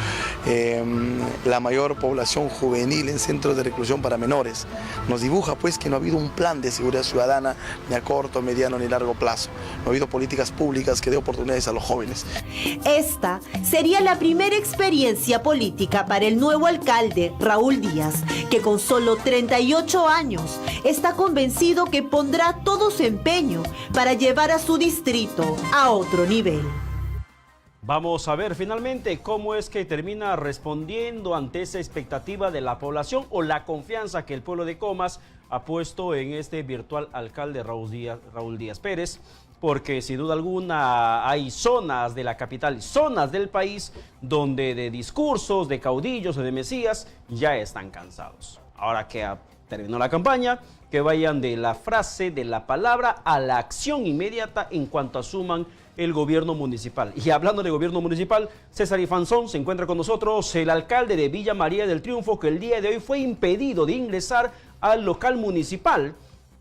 la mayor población juvenil en centros de reclusión para menores. Nos dibuja pues que no ha habido un plan de seguridad ciudadana ni a corto, mediano ni largo plazo. No ha habido políticas públicas que dé oportunidades a los jóvenes. Esta sería la primera experiencia política para el nuevo alcalde, Raúl Díaz, que con solo 38 años está convencido que pondrá todo su empeño para llevar a su distrito a otro nivel. Vamos a ver finalmente cómo es que termina respondiendo ante esa expectativa de la población o la confianza que el pueblo de Comas ha puesto en este virtual alcalde Raúl Díaz Pérez, porque sin duda alguna hay zonas de la capital, zonas del país donde de discursos, de caudillos o de mesías ya están cansados. Ahora que terminó la campaña, que vayan de la frase, de la palabra a la acción inmediata en cuanto asuman el gobierno municipal. Y hablando de gobierno municipal, César Ifanzón se encuentra con nosotros, el alcalde de Villa María del Triunfo, que el día de hoy fue impedido de ingresar al local municipal.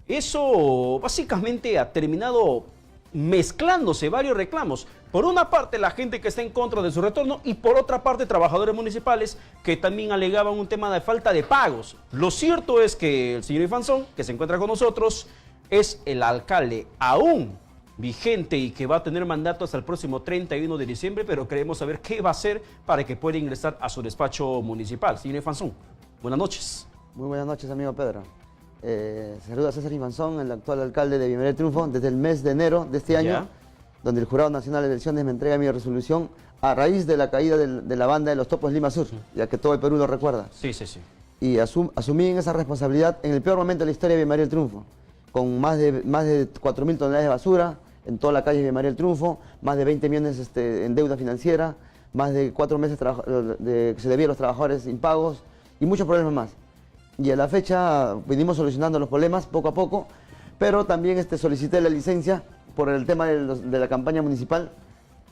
Eso básicamente ha terminado mezclándose varios reclamos. Por una parte, la gente que está en contra de su retorno y por otra parte, trabajadores municipales que también alegaban un tema de falta de pagos. Lo cierto es que el señor Ifanzón, que se encuentra con nosotros, es el alcalde aún vigente y que va a tener mandato hasta el próximo 31 de diciembre, pero queremos saber qué va a hacer para que pueda ingresar a su despacho municipal. Señor Ifanzón, buenas noches. Muy buenas noches, amigo Pedro. Saluda a César Ifanzón, el actual alcalde de Villa María del Triunfo, desde el mes de enero de este año, donde el Jurado Nacional de Elecciones me entrega mi resolución a raíz de la caída de la banda de los Topos Lima Sur, ya que todo el Perú lo recuerda. Sí, sí, sí. Y asumí en esa responsabilidad en el peor momento de la historia de Villa María del Triunfo, con más de 4.000 toneladas de basura en toda la calle de Villa María del Triunfo, más de 20 millones en deuda financiera, más de 4 meses que se debía a los trabajadores impagos y muchos problemas más. Y a la fecha venimos solucionando los problemas poco a poco, pero también solicité la licencia por el tema de la campaña municipal,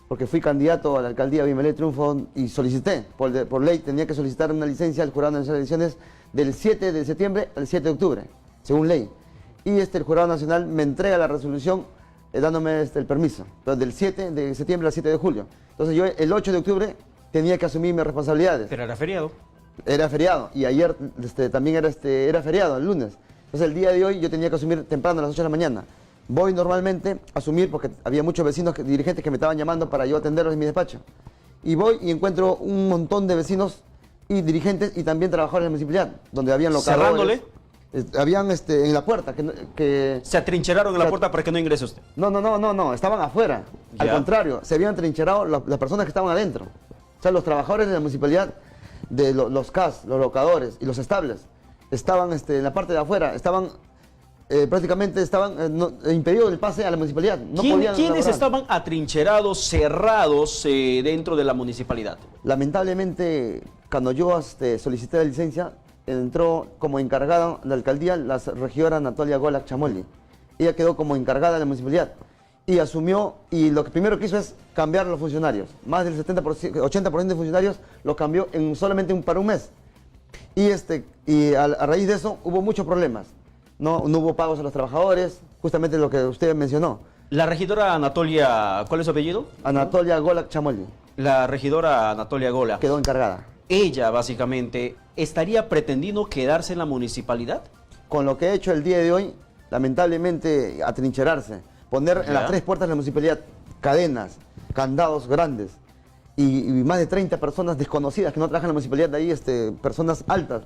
porque fui candidato a la alcaldía de Villa María del Triunfo y solicité, por ley tenía que solicitar una licencia al Jurado Nacional de Elecciones del 7 de septiembre al 7 de octubre, según ley. Y el Jurado Nacional me entrega la resolución dándome el permiso, del 7 de septiembre al 7 de julio. Entonces yo el 8 de octubre tenía que asumir mis responsabilidades. Pero era feriado. Era feriado, y ayer también era feriado, el lunes. Entonces el día de hoy yo tenía que asumir temprano a las 8 de la mañana. Voy normalmente a asumir porque había muchos vecinos, dirigentes que me estaban llamando para yo atenderlos en mi despacho. Y voy y encuentro un montón de vecinos y dirigentes y también trabajadores de la municipalidad, donde habían locadores. ¿Cerrándole? Habían en la puerta que Se atrincheraron en la puerta para que no ingrese usted. No, estaban afuera. Ya. Al contrario, se habían atrincherado las personas que estaban adentro. O sea, los trabajadores de la municipalidad, de los CAS, los locadores y los estables, estaban en la parte de afuera, estaban prácticamente impedido el pase a la municipalidad. No podían ¿Quiénes laborar. estaban atrincherados, cerrados dentro de la municipalidad? Lamentablemente, cuando yo solicité la licencia, entró como encargada de la alcaldía la regidora Natalia Golac Chamolli. Ella quedó como encargada de la municipalidad y asumió, y lo que primero que hizo es cambiar a los funcionarios. Más del 80% de funcionarios los cambió solamente para un mes. Y a raíz de eso hubo muchos problemas. No hubo pagos a los trabajadores, justamente lo que usted mencionó. La regidora Anatolia, ¿cuál es su apellido? Anatolia Golac Chamolli La regidora Anatolia Gola. quedó encargada. Ella, básicamente, ¿estaría pretendiendo quedarse en la municipalidad? Con lo que he hecho el día de hoy, lamentablemente atrincherarse, poner en las 3 puertas de la municipalidad cadenas, candados grandes y más de 30 personas desconocidas que no trabajan en la municipalidad de ahí, personas altas,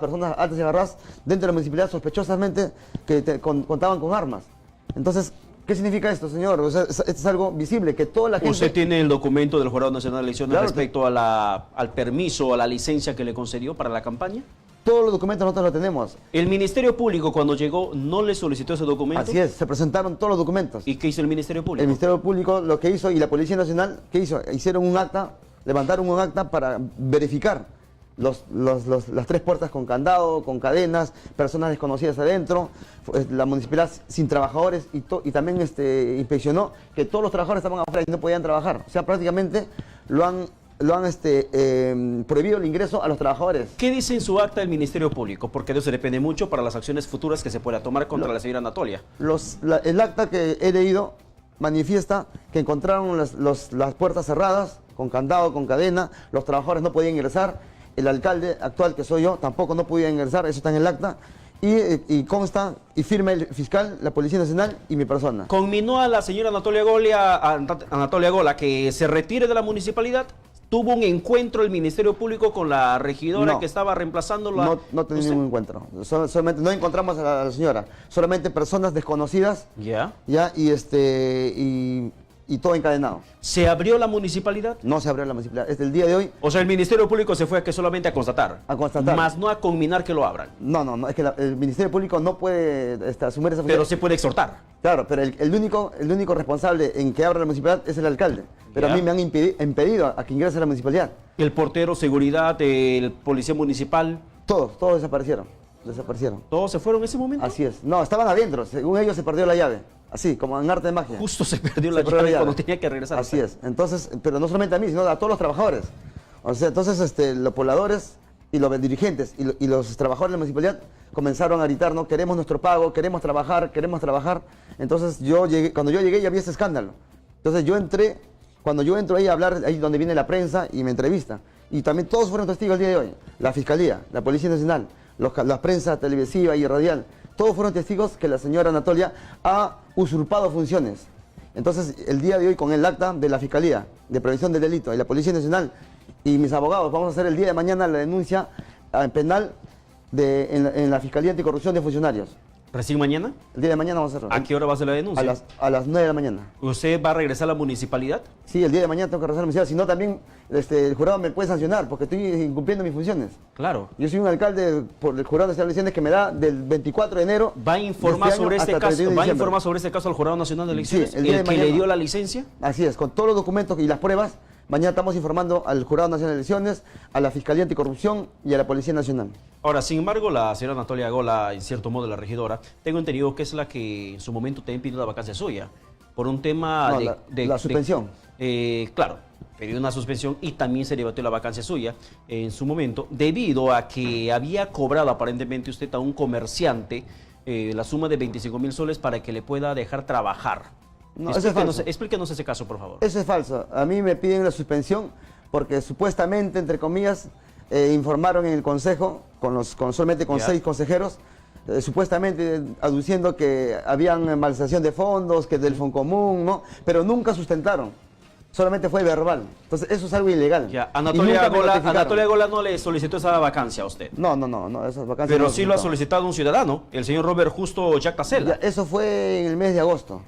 personas altas y agarradas dentro de la municipalidad sospechosamente que contaban con armas. Entonces, ¿qué significa esto, señor? O sea, esto es algo visible, que toda la gente... ¿Usted tiene el documento del Jurado Nacional de Elecciones Claro, respecto al permiso, a la licencia que le concedió para la campaña? Todos los documentos nosotros los tenemos. El Ministerio Público cuando llegó no le solicitó ese documento. Así es, se presentaron todos los documentos. ¿Y qué hizo el Ministerio Público? El Ministerio Público lo que hizo y la Policía Nacional, ¿qué hizo? Hicieron un acta, levantaron un acta para verificar las 3 puertas con candado, con cadenas, personas desconocidas adentro, la municipalidad sin trabajadores y también inspeccionó que todos los trabajadores estaban afuera y no podían trabajar. O sea, prácticamente lo han prohibido el ingreso a los trabajadores. ¿Qué dice en su acta el Ministerio Público? Porque de eso depende mucho para las acciones futuras que se pueda tomar contra la señora Anatolia. El acta que he leído manifiesta que encontraron las puertas cerradas, con candado, con cadena, los trabajadores no podían ingresar, el alcalde actual, que soy yo, tampoco no podía ingresar, eso está en el acta, y consta y firma el fiscal, la Policía Nacional y mi persona. ¿Conminó a la señora Anatolia Gola que se retire de la municipalidad? ¿Tuvo un encuentro el Ministerio Público con la regidora que estaba reemplazándola? No tenía ningún encuentro. Solamente no encontramos a la señora. Solamente personas desconocidas. Ya. Y todo encadenado. ¿Se abrió la municipalidad? No se abrió la municipalidad. Desde el día de hoy. O sea, el Ministerio Público se fue solamente a constatar. A constatar. Más no a conminar que lo abran. No. Es que el Ministerio Público no puede asumir esa función. Pero se puede exhortar. Claro, pero el único responsable en que abra la municipalidad es el alcalde. Pero a mí me han impedido a que ingrese a la municipalidad. El portero, seguridad, el policía municipal. Todos desaparecieron. ¿Todos se fueron en ese momento? Así es. No, estaban adentro. Según ellos se perdió la llave. Así, como en arte de magia. Justo se perdió la llave cuando tenía que regresar. Así es. Entonces, pero no solamente a mí, sino a todos los trabajadores. O sea, entonces los pobladores y los dirigentes y los trabajadores de la municipalidad comenzaron a gritar, no, queremos nuestro pago, queremos trabajar. Entonces cuando yo llegué ya había ese escándalo. Entonces cuando yo entro ahí a hablar, ahí donde viene la prensa y me entrevista. Y también todos fueron testigos el día de hoy. La Fiscalía, la Policía Nacional, la prensa televisiva y radial. Todos fueron testigos que la señora Anatolia ha usurpado funciones. Entonces, el día de hoy, con el acta de la Fiscalía de Prevención del Delito y la Policía Nacional y mis abogados, vamos a hacer el día de mañana la denuncia penal en la Fiscalía Anticorrupción de Funcionarios. ¿Recién mañana? El día de mañana vamos a hacerlo. ¿A qué hora va a ser la denuncia? A las 9 de la mañana. ¿Usted va a regresar a la municipalidad? Sí, el día de mañana tengo que regresar a la municipalidad, si no también el jurado me puede sancionar porque estoy incumpliendo mis funciones. Claro. Yo soy un alcalde por el jurado nacional de elecciones que me da del 24 de enero. ¿Va a informar sobre este caso al Jurado Nacional de Elecciones? Sí, el día de mañana. ¿Le dio la licencia? Así es, con todos los documentos y las pruebas. Mañana estamos informando al Jurado Nacional de Elecciones, a la Fiscalía Anticorrupción y a la Policía Nacional. Ahora, sin embargo, la señora Anatolia Gola, en cierto modo la regidora, tengo entendido que es la que en su momento también pidió la vacancia suya, por un tema la suspensión. Claro, pidió una suspensión y también se debatió la vacancia suya en su momento, debido a que había cobrado aparentemente usted a un comerciante la suma de 25.000 soles para que le pueda dejar trabajar. No, eso es falso. Explíquenos ese caso, por favor. Eso es falso. A mí me piden la suspensión porque supuestamente, entre comillas, informaron en el consejo, solamente con 6 consejeros, supuestamente aduciendo que habían malversación de fondos, que del Foncomún, ¿no? Pero nunca sustentaron. Solamente fue verbal. Entonces, eso es algo ilegal. Ya, Anatolia Gola no le solicitó esa vacancia a usted. No, esas vacancias. Pero sí lo ha solicitado un ciudadano, el señor Robert Justo Yactacela. Eso fue en el mes de agosto.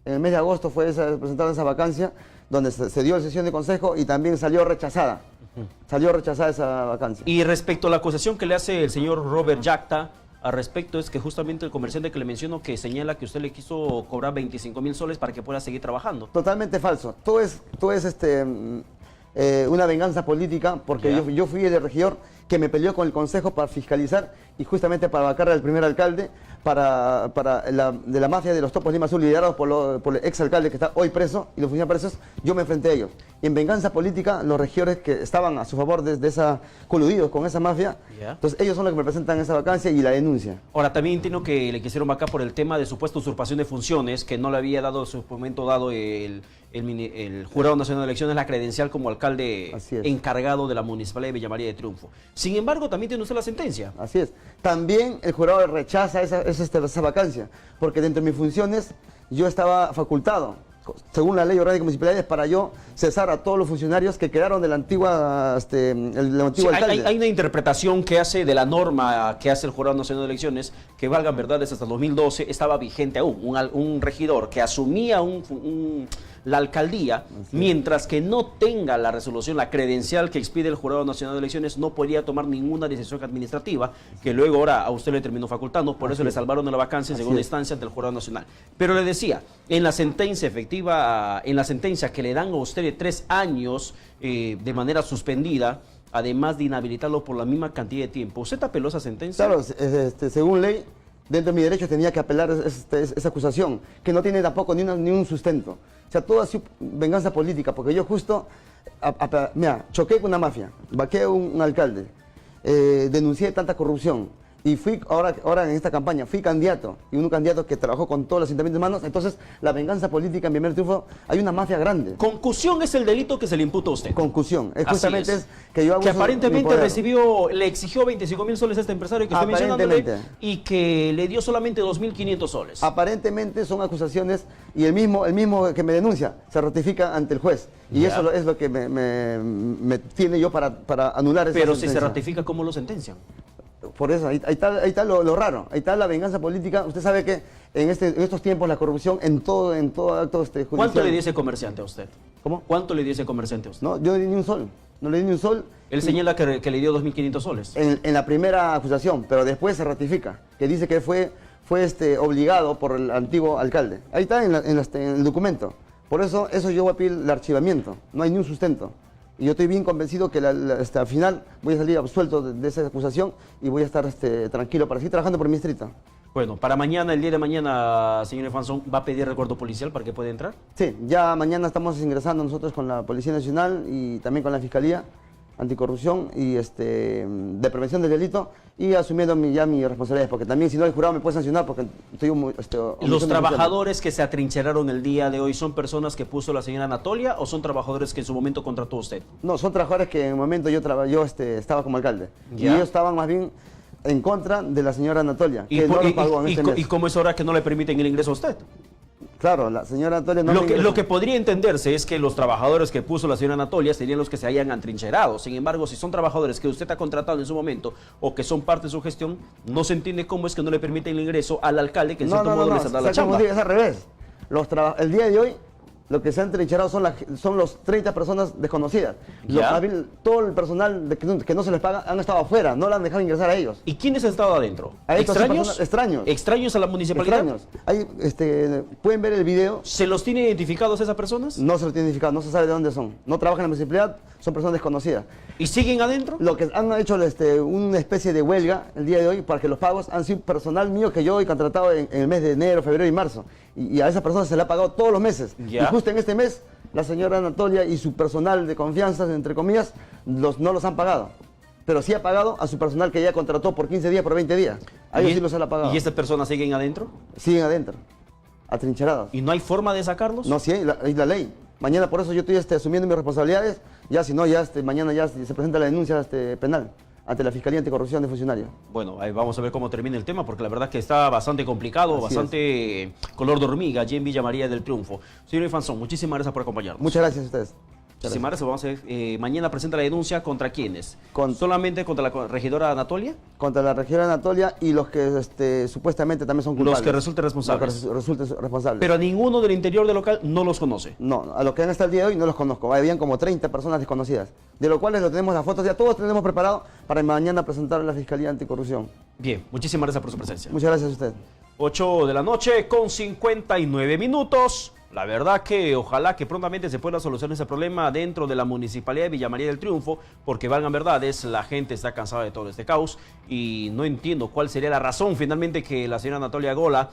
En el mes de agosto fue presentada esa vacancia, donde se dio la sesión de consejo y también salió rechazada. Salió rechazada esa vacancia. Y respecto a la acusación que le hace el señor Robert Yacta, al respecto es que justamente el comerciante que le menciono que señala que usted le quiso cobrar 25.000 soles para que pueda seguir trabajando. Totalmente falso. Todo es una venganza política porque yo fui el regidor que me peleó con el consejo para fiscalizar y justamente para vacar al primer alcalde de la mafia de los Topos Lima Azul liderados por el exalcalde que está hoy preso y los funcionarios presos. Yo me enfrenté a ellos. Y en venganza política, los regidores que estaban a su favor de esa coludidos con esa mafia, entonces ellos son los que me presentan esa vacancia y la denuncia. Ahora, también entiendo que le quisieron vacar por el tema de supuesta usurpación de funciones que no le había dado en su momento el Jurado Nacional de Elecciones la credencial como alcalde encargado de la Municipalidad de Villa María de Triunfo. Sin embargo, también tiene usted la sentencia. Así es. También el jurado rechaza esa vacancia, porque dentro de mis funciones yo estaba facultado, según la ley orgánica de municipalidades, para yo cesar a todos los funcionarios que quedaron del antiguo alcalde. Hay una interpretación que hace de la norma que hace el Jurado Nacional de Elecciones, que valgan verdades hasta el 2012, estaba vigente aún. Un regidor que asumía la alcaldía, mientras que no tenga la resolución, la credencial que expide el Jurado Nacional de Elecciones, no podría tomar ninguna decisión administrativa, que luego ahora a usted le terminó facultando, por eso le salvaron de la vacancia en segunda instancia ante el Jurado Nacional. Pero le decía, en la sentencia efectiva, en la sentencia que le dan a usted de 3 años de manera suspendida, además de inhabilitarlo por la misma cantidad de tiempo, ¿usted apeló esa sentencia? Claro, según ley, dentro de mi derecho tenía que apelar esa acusación, que no tiene tampoco ni un sustento. O sea, todo ha sido venganza política, porque yo justo, mira, choqué con una mafia, vaqué a un alcalde, denuncié tanta corrupción, y fui, ahora en esta campaña, fui candidato, y un candidato que trabajó con todos los asentamientos humanos. Entonces, la venganza política en Primer Triunfo, hay una mafia grande. Concusión es el delito que se le imputa a usted. Concusión, justamente es que yo hago que aparentemente le exigió 25.000 soles a este empresario que estoy mencionándole, y que le dio solamente 2.500 soles. Aparentemente son acusaciones, y el mismo que me denuncia se ratifica ante el juez. Y eso es lo que me tiene yo para anular esa Pero sentencia. si se ratifica, ¿cómo lo sentencian? Por eso, ahí está lo raro, ahí está la venganza política. Usted sabe que en estos tiempos la corrupción en todo acto judicial. ¿Cuánto le dio ese comerciante a usted? ¿Cómo? ¿Cuánto le dio ese comerciante a usted? No, yo no le di ni un sol, no le di ni un sol. Él señala que le dio 2.500 soles. En la primera acusación, pero después se ratifica, que dice que fue obligado por el antiguo alcalde. Ahí está en el documento. Por eso yo voy a pedir el archivamiento, no hay ni un sustento. Y yo estoy bien convencido que al final voy a salir absuelto de esa acusación y voy a estar tranquilo para seguir trabajando por mi distrito. Bueno, para mañana, el día de mañana, señor Efanson, ¿va a pedir recuerdo policial para que pueda entrar? Sí, ya mañana estamos ingresando nosotros con la Policía Nacional y también con la Fiscalía Anticorrupción y de prevención del delito, y asumiendo ya mi responsabilidad, porque también si no el jurado me puede sancionar porque estoy ¿Los trabajadores que se atrincheraron el día de hoy son personas que puso la señora Anatolia o son trabajadores que en su momento contrató usted? No, son trabajadores que en el momento yo estaba como alcalde. ¿Ya? Y ellos estaban más bien en contra de la señora Anatolia, que no los pagó en este mes. ¿Y cómo es ahora que no le permiten el ingreso a usted? Claro, la señora Anatolia no Lo que podría entenderse es que los trabajadores que puso la señora Anatolia serían los que se hayan atrincherado. Sin embargo, si son trabajadores que usted ha contratado en su momento o que son parte de su gestión, no se entiende cómo es que no le permiten el ingreso al alcalde que en cierto modo les ha dado la chamba. Es al revés. El día de hoy, lo que se han trincherado son los 30 personas desconocidas. Todo el personal que no se les paga han estado afuera, no le han dejado ingresar a ellos. ¿Y quiénes han estado adentro? ¿Extraños? ¿Extraños a la municipalidad? Extraños. Pueden ver el video. ¿Se los tiene identificados esas personas? No se los tiene identificado, no se sabe de dónde son. No trabajan en la municipalidad, son personas desconocidas. ¿Y siguen adentro? Lo que han hecho una especie de huelga el día de hoy para que los pagos han sido personal mío que yo he contratado en el mes de enero, febrero y marzo. Y a esas personas se le ha pagado todos los meses. ¿Ya? Y justo en este mes, la señora Anatolia y su personal de confianza, entre comillas, no los han pagado. Pero sí ha pagado a su personal que ya contrató por 15 días, por 20 días. A ellos sí los ha pagado. ¿Y estas personas siguen adentro? Siguen adentro, atrincherados. ¿Y no hay forma de sacarlos? No, sí, hay la ley. Mañana por eso yo estoy asumiendo mis responsabilidades. Ya si no, mañana ya se presenta la denuncia penal ante la Fiscalía Anticorrupción de Funcionarios. Bueno, ahí vamos a ver cómo termina el tema, porque la verdad que está bastante complicado, bastante color de hormiga allí en Villa María del Triunfo. Señor Efanson, muchísimas gracias por acompañarnos. Muchas gracias a ustedes. Muchísimas gracias. Vamos a ver, mañana presenta la denuncia ¿contra quiénes? ¿Solamente contra la regidora Anatolia? Contra la regidora Anatolia y los que supuestamente también son culpables. Los que resulten responsables. Los que resulten responsables. Pero a ninguno del interior del local no los conoce. No, a los que han hasta el día de hoy no los conozco. Habían como 30 personas desconocidas, de los cuales lo tenemos las fotos, ya todos tenemos preparado para mañana presentar a la Fiscalía Anticorrupción. Bien, muchísimas gracias por su presencia. Muchas gracias a usted. 8 de la noche con 59 minutos. La verdad que ojalá que prontamente se pueda solucionar ese problema dentro de la Municipalidad de Villa María del Triunfo, porque valgan verdades, la gente está cansada de todo este caos y no entiendo cuál sería la razón finalmente que la señora Anatolia Gola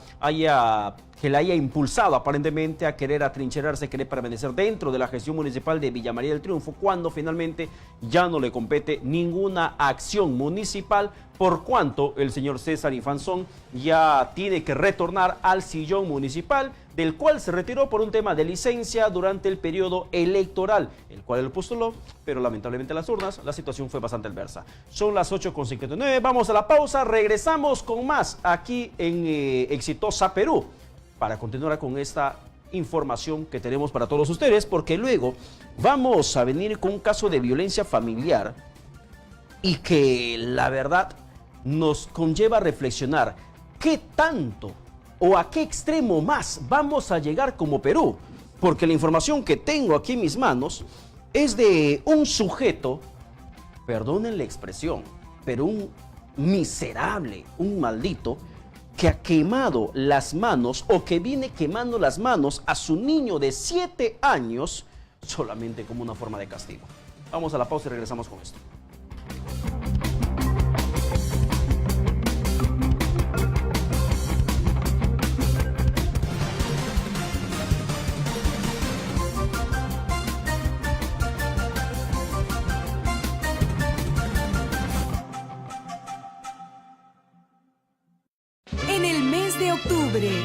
que la haya impulsado aparentemente a querer atrincherarse, querer permanecer dentro de la gestión municipal de Villa María del Triunfo, cuando finalmente ya no le compete ninguna acción municipal, por cuanto el señor César Efanson ya tiene que retornar al sillón municipal, del cual se retiró por un tema de licencia durante el periodo electoral, el cual él postuló, pero lamentablemente en las urnas la situación fue bastante adversa. Son las 8:59, vamos a la pausa, regresamos con más aquí en Exitosa Perú, para continuar con esta información que tenemos para todos ustedes, porque luego vamos a venir con un caso de violencia familiar y que la verdad nos conlleva a reflexionar qué tanto o a qué extremo más vamos a llegar como Perú porque la información que tengo aquí en mis manos es de un sujeto, perdonen la expresión, pero un miserable, un maldito, que ha quemado las manos o que viene quemando las manos a su niño de 7 años solamente como una forma de castigo. Vamos a la pausa y regresamos con esto.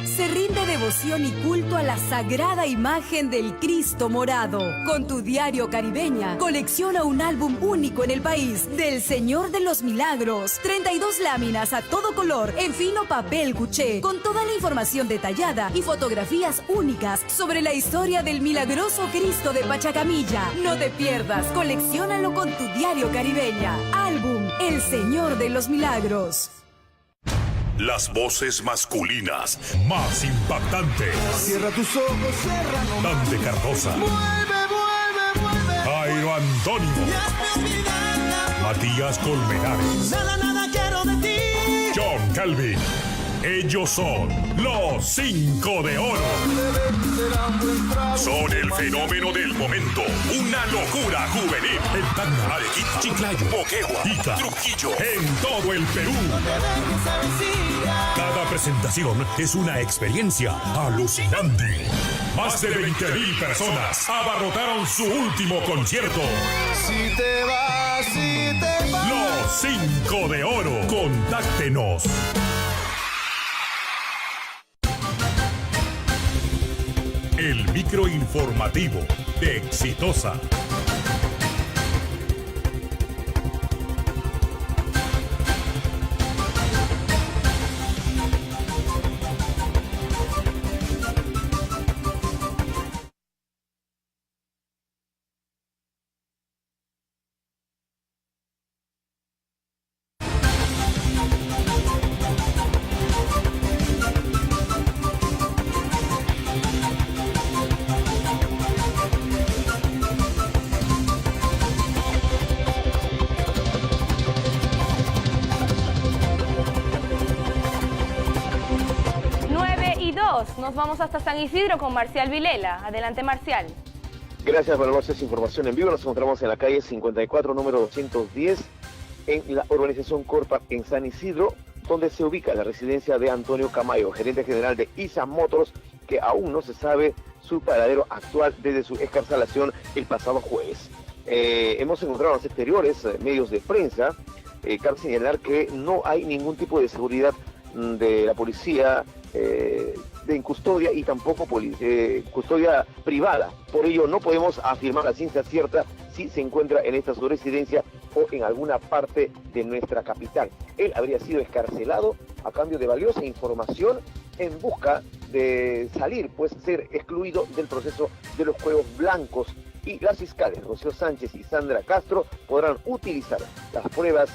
Se rinde devoción y culto a la sagrada imagen del Cristo morado. Con tu diario Caribeña, colecciona un álbum único en el país del Señor de los Milagros. 32 láminas a todo color en fino papel cuché, con toda la información detallada y fotografías únicas sobre la historia del milagroso Cristo de Pachacamilla. No te pierdas, colecciónalo con tu diario Caribeña. Álbum El Señor de los Milagros. Las voces masculinas más impactantes. Cierra tus ojos, cierra. Dante Cardosa. Vuelve. Jairo Antonio. Matías Colmenares. Nada quiero de ti. John Calvin. Ellos son los 5 de oro. Son el fenómeno del momento. Una locura juvenil. En Tacna, Arequipa, Chiclayo, Moquegua, Ica, Trujillo. En todo el Perú. Cada presentación es una experiencia alucinante. Más de 20,000 personas abarrotaron su último concierto. Si te vas. Los 5 de oro. Contáctenos. El microinformativo de Exitosa. Nos vamos hasta San Isidro con Marcial Vilela. Adelante, Marcial. Gracias por esa información en vivo. Nos encontramos en la calle 54, número 210, en la urbanización Corpa, en San Isidro, donde se ubica la residencia de Antonio Camayo, gerente general de ISA Motors, que aún no se sabe su paradero actual desde su excarcelación el pasado jueves. Hemos encontrado en los exteriores medios de prensa. Cabe señalar que no hay ningún tipo de seguridad de la policía en custodia y tampoco custodia privada. Por ello no podemos afirmar la ciencia cierta si se encuentra en esta su residencia o en alguna parte de nuestra capital. Él habría sido excarcelado a cambio de valiosa información en busca de salir, pues ser excluido del proceso de los Juegos Blancos, y las fiscales Rocío Sánchez y Sandra Castro podrán utilizar las pruebas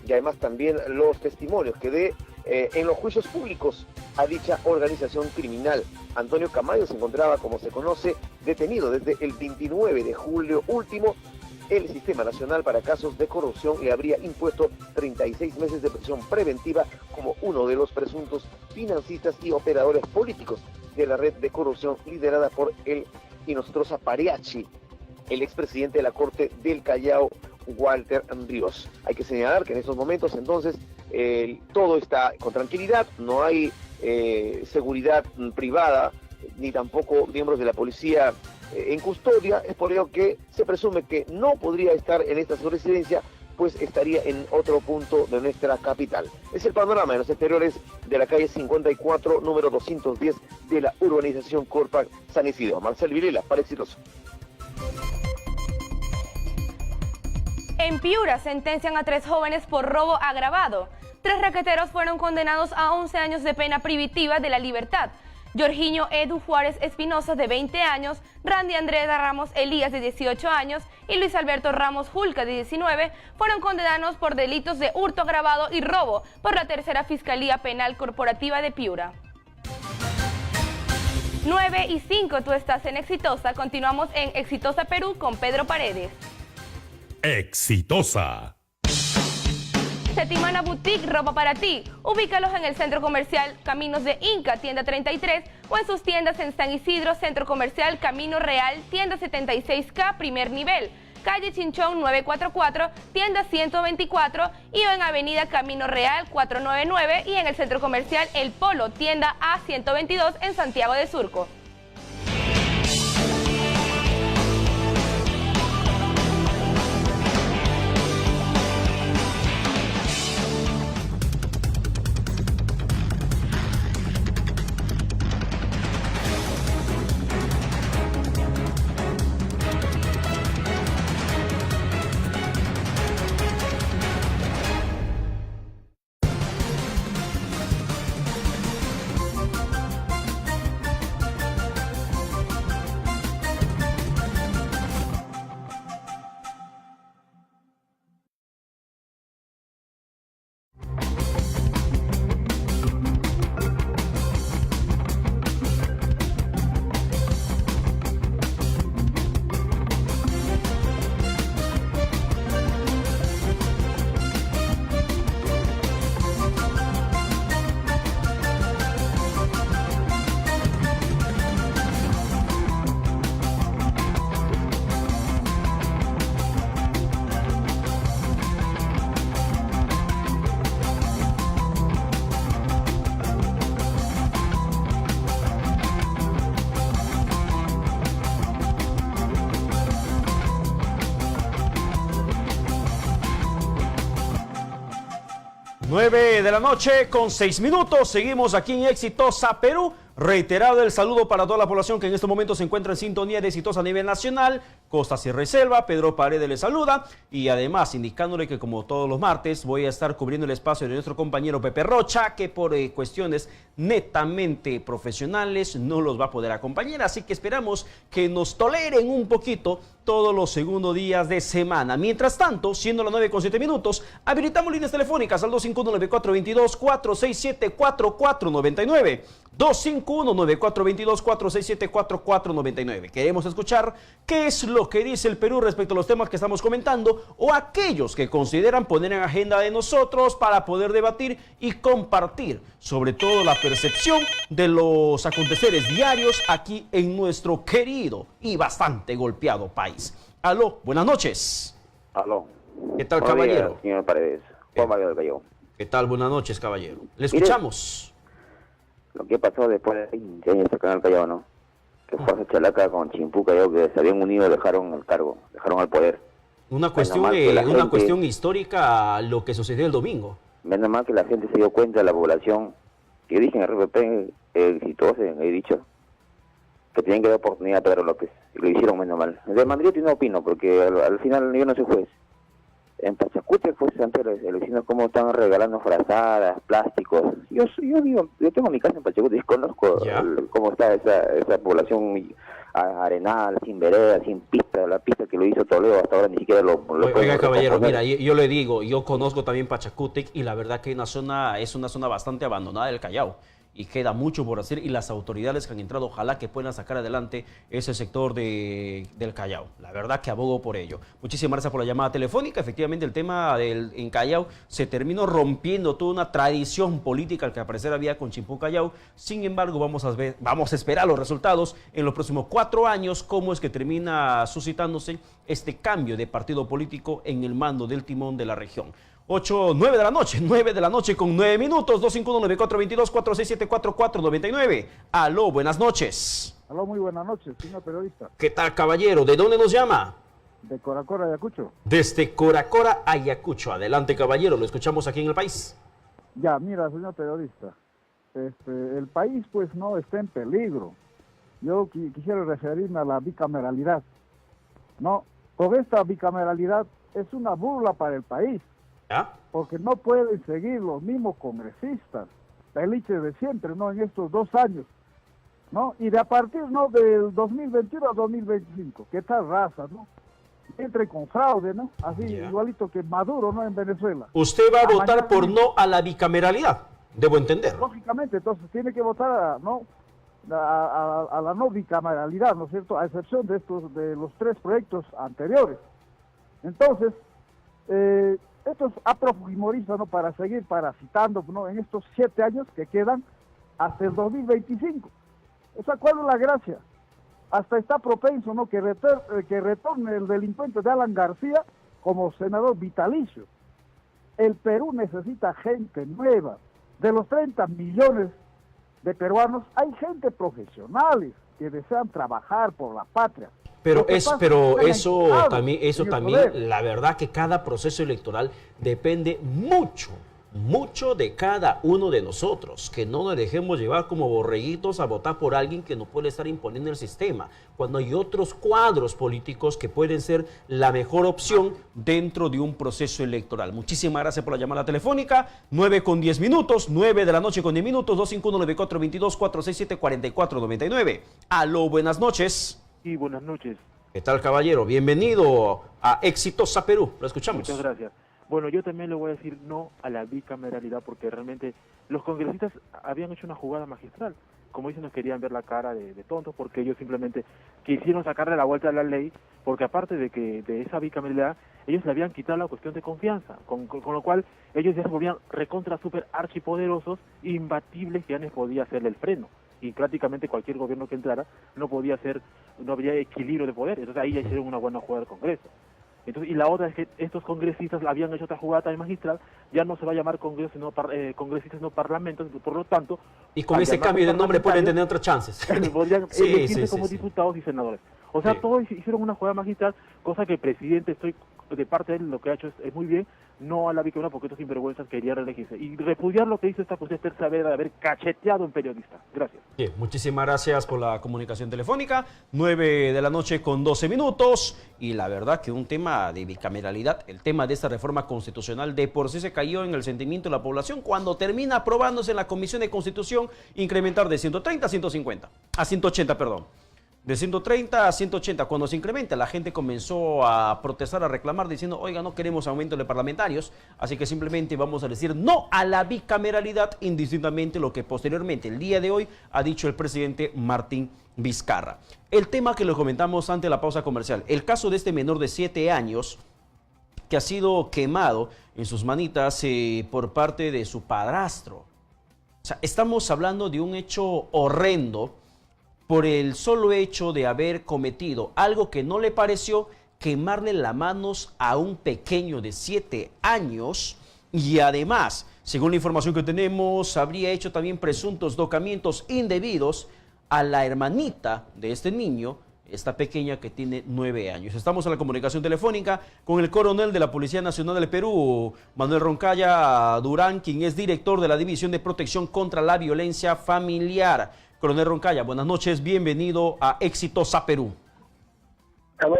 y además también los testimonios que dé en los juicios públicos a dicha organización criminal. Antonio Camayo se encontraba, como se conoce, detenido desde el 29 de julio último. El Sistema Nacional para Casos de Corrupción le habría impuesto 36 meses de prisión preventiva como uno de los presuntos financistas y operadores políticos de la red de corrupción liderada por el Inostroza Pareachi, el expresidente de la Corte del Callao, Walter Ríos. Hay que señalar que en estos momentos entonces todo está con tranquilidad, no hay seguridad privada ni tampoco miembros de la policía en custodia. Es por ello que se presume que no podría estar en esta su residencia, pues estaría en otro punto de nuestra capital. Es el panorama en los exteriores de la calle 54, número 210 de la urbanización Corpa, San Isidro. Marcel Vilela, para Exitoso. En Piura sentencian a 3 jóvenes por robo agravado. 3 raqueteros fueron condenados a 11 años de pena privativa de la libertad. Jorginho Edu Juárez Espinosa, de 20 años, Randy Andreda Ramos Elías, de 18 años, y Luis Alberto Ramos Julca, de 19, fueron condenados por delitos de hurto agravado y robo por la Tercera Fiscalía Penal Corporativa de Piura. 9:05, tú estás en Exitosa. Continuamos en Exitosa Perú con Pedro Paredes. Exitosa. Setimana Boutique, ropa para ti. Ubícalos en el Centro Comercial Caminos de Inca, tienda 33, o en sus tiendas en San Isidro, Centro Comercial Camino Real, tienda 76K, primer nivel. Calle Chinchón 944, tienda 124, y en Avenida Camino Real 499, y en el Centro Comercial El Polo, tienda A122 en Santiago de Surco. Nueve de la noche con 6 minutos. Seguimos aquí en Exitosa Perú. Reiterado el saludo para toda la población que en este momento se encuentra en sintonía de Exitosa a nivel nacional. Costa, Sierra y Selva. Pedro Paredes le saluda. Y además indicándole que como todos los martes voy a estar cubriendo el espacio de nuestro compañero Pepe Rocha, que por cuestiones netamente profesionales no los va a poder acompañar. Así que esperamos que nos toleren un poquito todos los segundos días de semana. Mientras tanto, siendo las 9:07 minutos, habilitamos líneas telefónicas al 251-9422-467-4499. 251-9422-467-4499. Queremos escuchar qué es lo que dice el Perú respecto a los temas que estamos comentando, o aquellos que consideran poner en agenda de nosotros para poder debatir y compartir sobre todo la percepción de los aconteceres diarios aquí en nuestro querido y bastante golpeado país. Aló, buenas noches. Aló. ¿Qué tal, Buenos caballero? días, señor Paredes. Juan Mario del Callao. ¿Qué tal? Buenas noches, caballero. Le escuchamos. Lo que pasó después de 20 años acá en el Callao, ¿no? Que fue hace Chalaca con Chimpú Callao, que se habían unido, dejaron el cargo, dejaron al poder. Una cuestión, cuestión histórica lo que sucedió el domingo. Menos mal que la gente se dio cuenta de la población. Yo dije en RPP, Exitosa, he dicho, que tienen que dar oportunidad a Pedro López. Y lo hicieron menos mal. De Madrid no opino, porque al final yo no soy juez. En Pachacútec fue antes elecciones como están regalando frazadas, plásticos. Yo tengo mi casa en Pachacútec y conozco cómo está esa población arenal, sin vereda, sin pista. La pista que lo hizo Toledo hasta ahora ni siquiera lo Oiga, caballero, mira, yo le digo, yo conozco también Pachacútec y la verdad que es una zona bastante abandonada del Callao. Y queda mucho por hacer, y las autoridades que han entrado, ojalá que puedan sacar adelante ese sector del Callao. La verdad que abogo por ello. Muchísimas gracias por la llamada telefónica. Efectivamente, el tema en Callao se terminó rompiendo toda una tradición política que al parecer había con Chimpú Callao. Sin embargo, vamos a esperar los resultados en los próximos 4 años, cómo es que termina suscitándose este cambio de partido político en el mando del timón de la región. 9 de la noche con 9 minutos, 251-9422-467-4499. Aló, buenas noches. Aló, muy buenas noches, señor periodista. ¿Qué tal, caballero? ¿De dónde nos llama? De Coracora, Ayacucho. Desde Coracora, Ayacucho. Adelante, caballero, lo escuchamos aquí en el país. Ya, mira, señor periodista, el país pues no está en peligro. Yo quisiera referirme a la bicameralidad. No, con esta bicameralidad es una burla para el país. Porque no pueden seguir los mismos congresistas, la élite de siempre, ¿no? En estos 2 años, ¿no? Y de a partir, ¿no? Del 2021 a 2025, que esta raza, ¿no? Entre con fraude, ¿no? Así, igualito que Maduro, ¿no? En Venezuela. ¿Usted va a votar por no a la bicameralidad? Debo entender. Lógicamente, entonces tiene que votar, ¿no? a la no bicameralidad, ¿no es cierto?, a excepción de los 3 proyectos anteriores. Entonces, esto es aprofujimorista, ¿no?, para seguir parasitando, ¿no?, en estos 7 años que quedan hasta el 2025. O sea, ¿cuál es la gracia? Hasta está propenso, ¿no?, que retorne el delincuente de Alan García como senador vitalicio. El Perú necesita gente nueva. De los 30 millones de peruanos, hay gente profesionales que desean trabajar por la patria. Pero eso también, poder. la verdad que cada proceso electoral depende mucho de cada uno de nosotros, que no nos dejemos llevar como borreguitos a votar por alguien que no puede estar imponiendo el sistema, cuando hay otros cuadros políticos que pueden ser la mejor opción dentro de un proceso electoral. Muchísimas gracias por la llamada telefónica, 9:10, 9 de la noche con 10 minutos, 251-9422-467-4499. Aló, buenas noches. Sí, buenas noches. ¿Qué tal, caballero? Bienvenido a Exitosa Perú, lo escuchamos. Muchas gracias. Bueno, yo también le voy a decir no a la bicameralidad porque realmente los congresistas habían hecho una jugada magistral. Como dicen, nos querían ver la cara de tontos porque ellos simplemente quisieron sacarle la vuelta a la ley, porque aparte de esa bicameralidad, ellos le habían quitado la cuestión de confianza, con lo cual ellos ya se volvían recontra super archipoderosos, imbatibles, que ya les podía hacerle el freno. Y prácticamente cualquier gobierno que entrara no habría equilibrio de poder. Entonces ahí ya hicieron una buena jugada del Congreso. Entonces, y la otra es que estos congresistas habían hecho otra jugada también magistral, ya no se va a llamar congresistas, no parlamentos, por lo tanto... Y con ese cambio de nombre pueden tener otras chances. Podrían elegirse como diputados y senadores. O sea, todos hicieron una jugada magistral, cosa que el presidente, de parte de él, lo que ha hecho es muy bien, no a la bicameralidad porque estos sinvergüenzas querían reelegirse. Y repudiar lo que hizo esta José Saavedra de haber cacheteado a un periodista. Gracias. Bien, muchísimas gracias por la comunicación telefónica. 9 de la noche con 12 minutos. Y la verdad que un tema de bicameralidad, el tema de esta reforma constitucional de por sí se cayó en el sentimiento de la población cuando termina aprobándose en la Comisión de Constitución incrementar de 130 a 150, a 180, perdón. De 130 a 180, cuando se incrementa, la gente comenzó a protestar, a reclamar, diciendo, oiga, no queremos aumento de parlamentarios, así que simplemente vamos a decir no a la bicameralidad, indistintamente lo que posteriormente, el día de hoy, ha dicho el presidente Martín Vizcarra. El tema que lo comentamos ante la pausa comercial, el caso de este menor de 7 años, que ha sido quemado en sus manitas por parte de su padrastro. O sea, estamos hablando de un hecho horrendo, por el solo hecho de haber cometido algo que no le pareció, quemarle las manos a un pequeño de 7 años y además, según la información que tenemos, habría hecho también presuntos tocamientos indebidos a la hermanita de este niño, esta pequeña que tiene 9 años. Estamos en la comunicación telefónica con el coronel de la Policía Nacional del Perú, Manuel Roncaya Durán, quien es director de la División de Protección contra la Violencia Familiar. Coronel Roncaya, buenas noches, bienvenido a Exitosa Perú.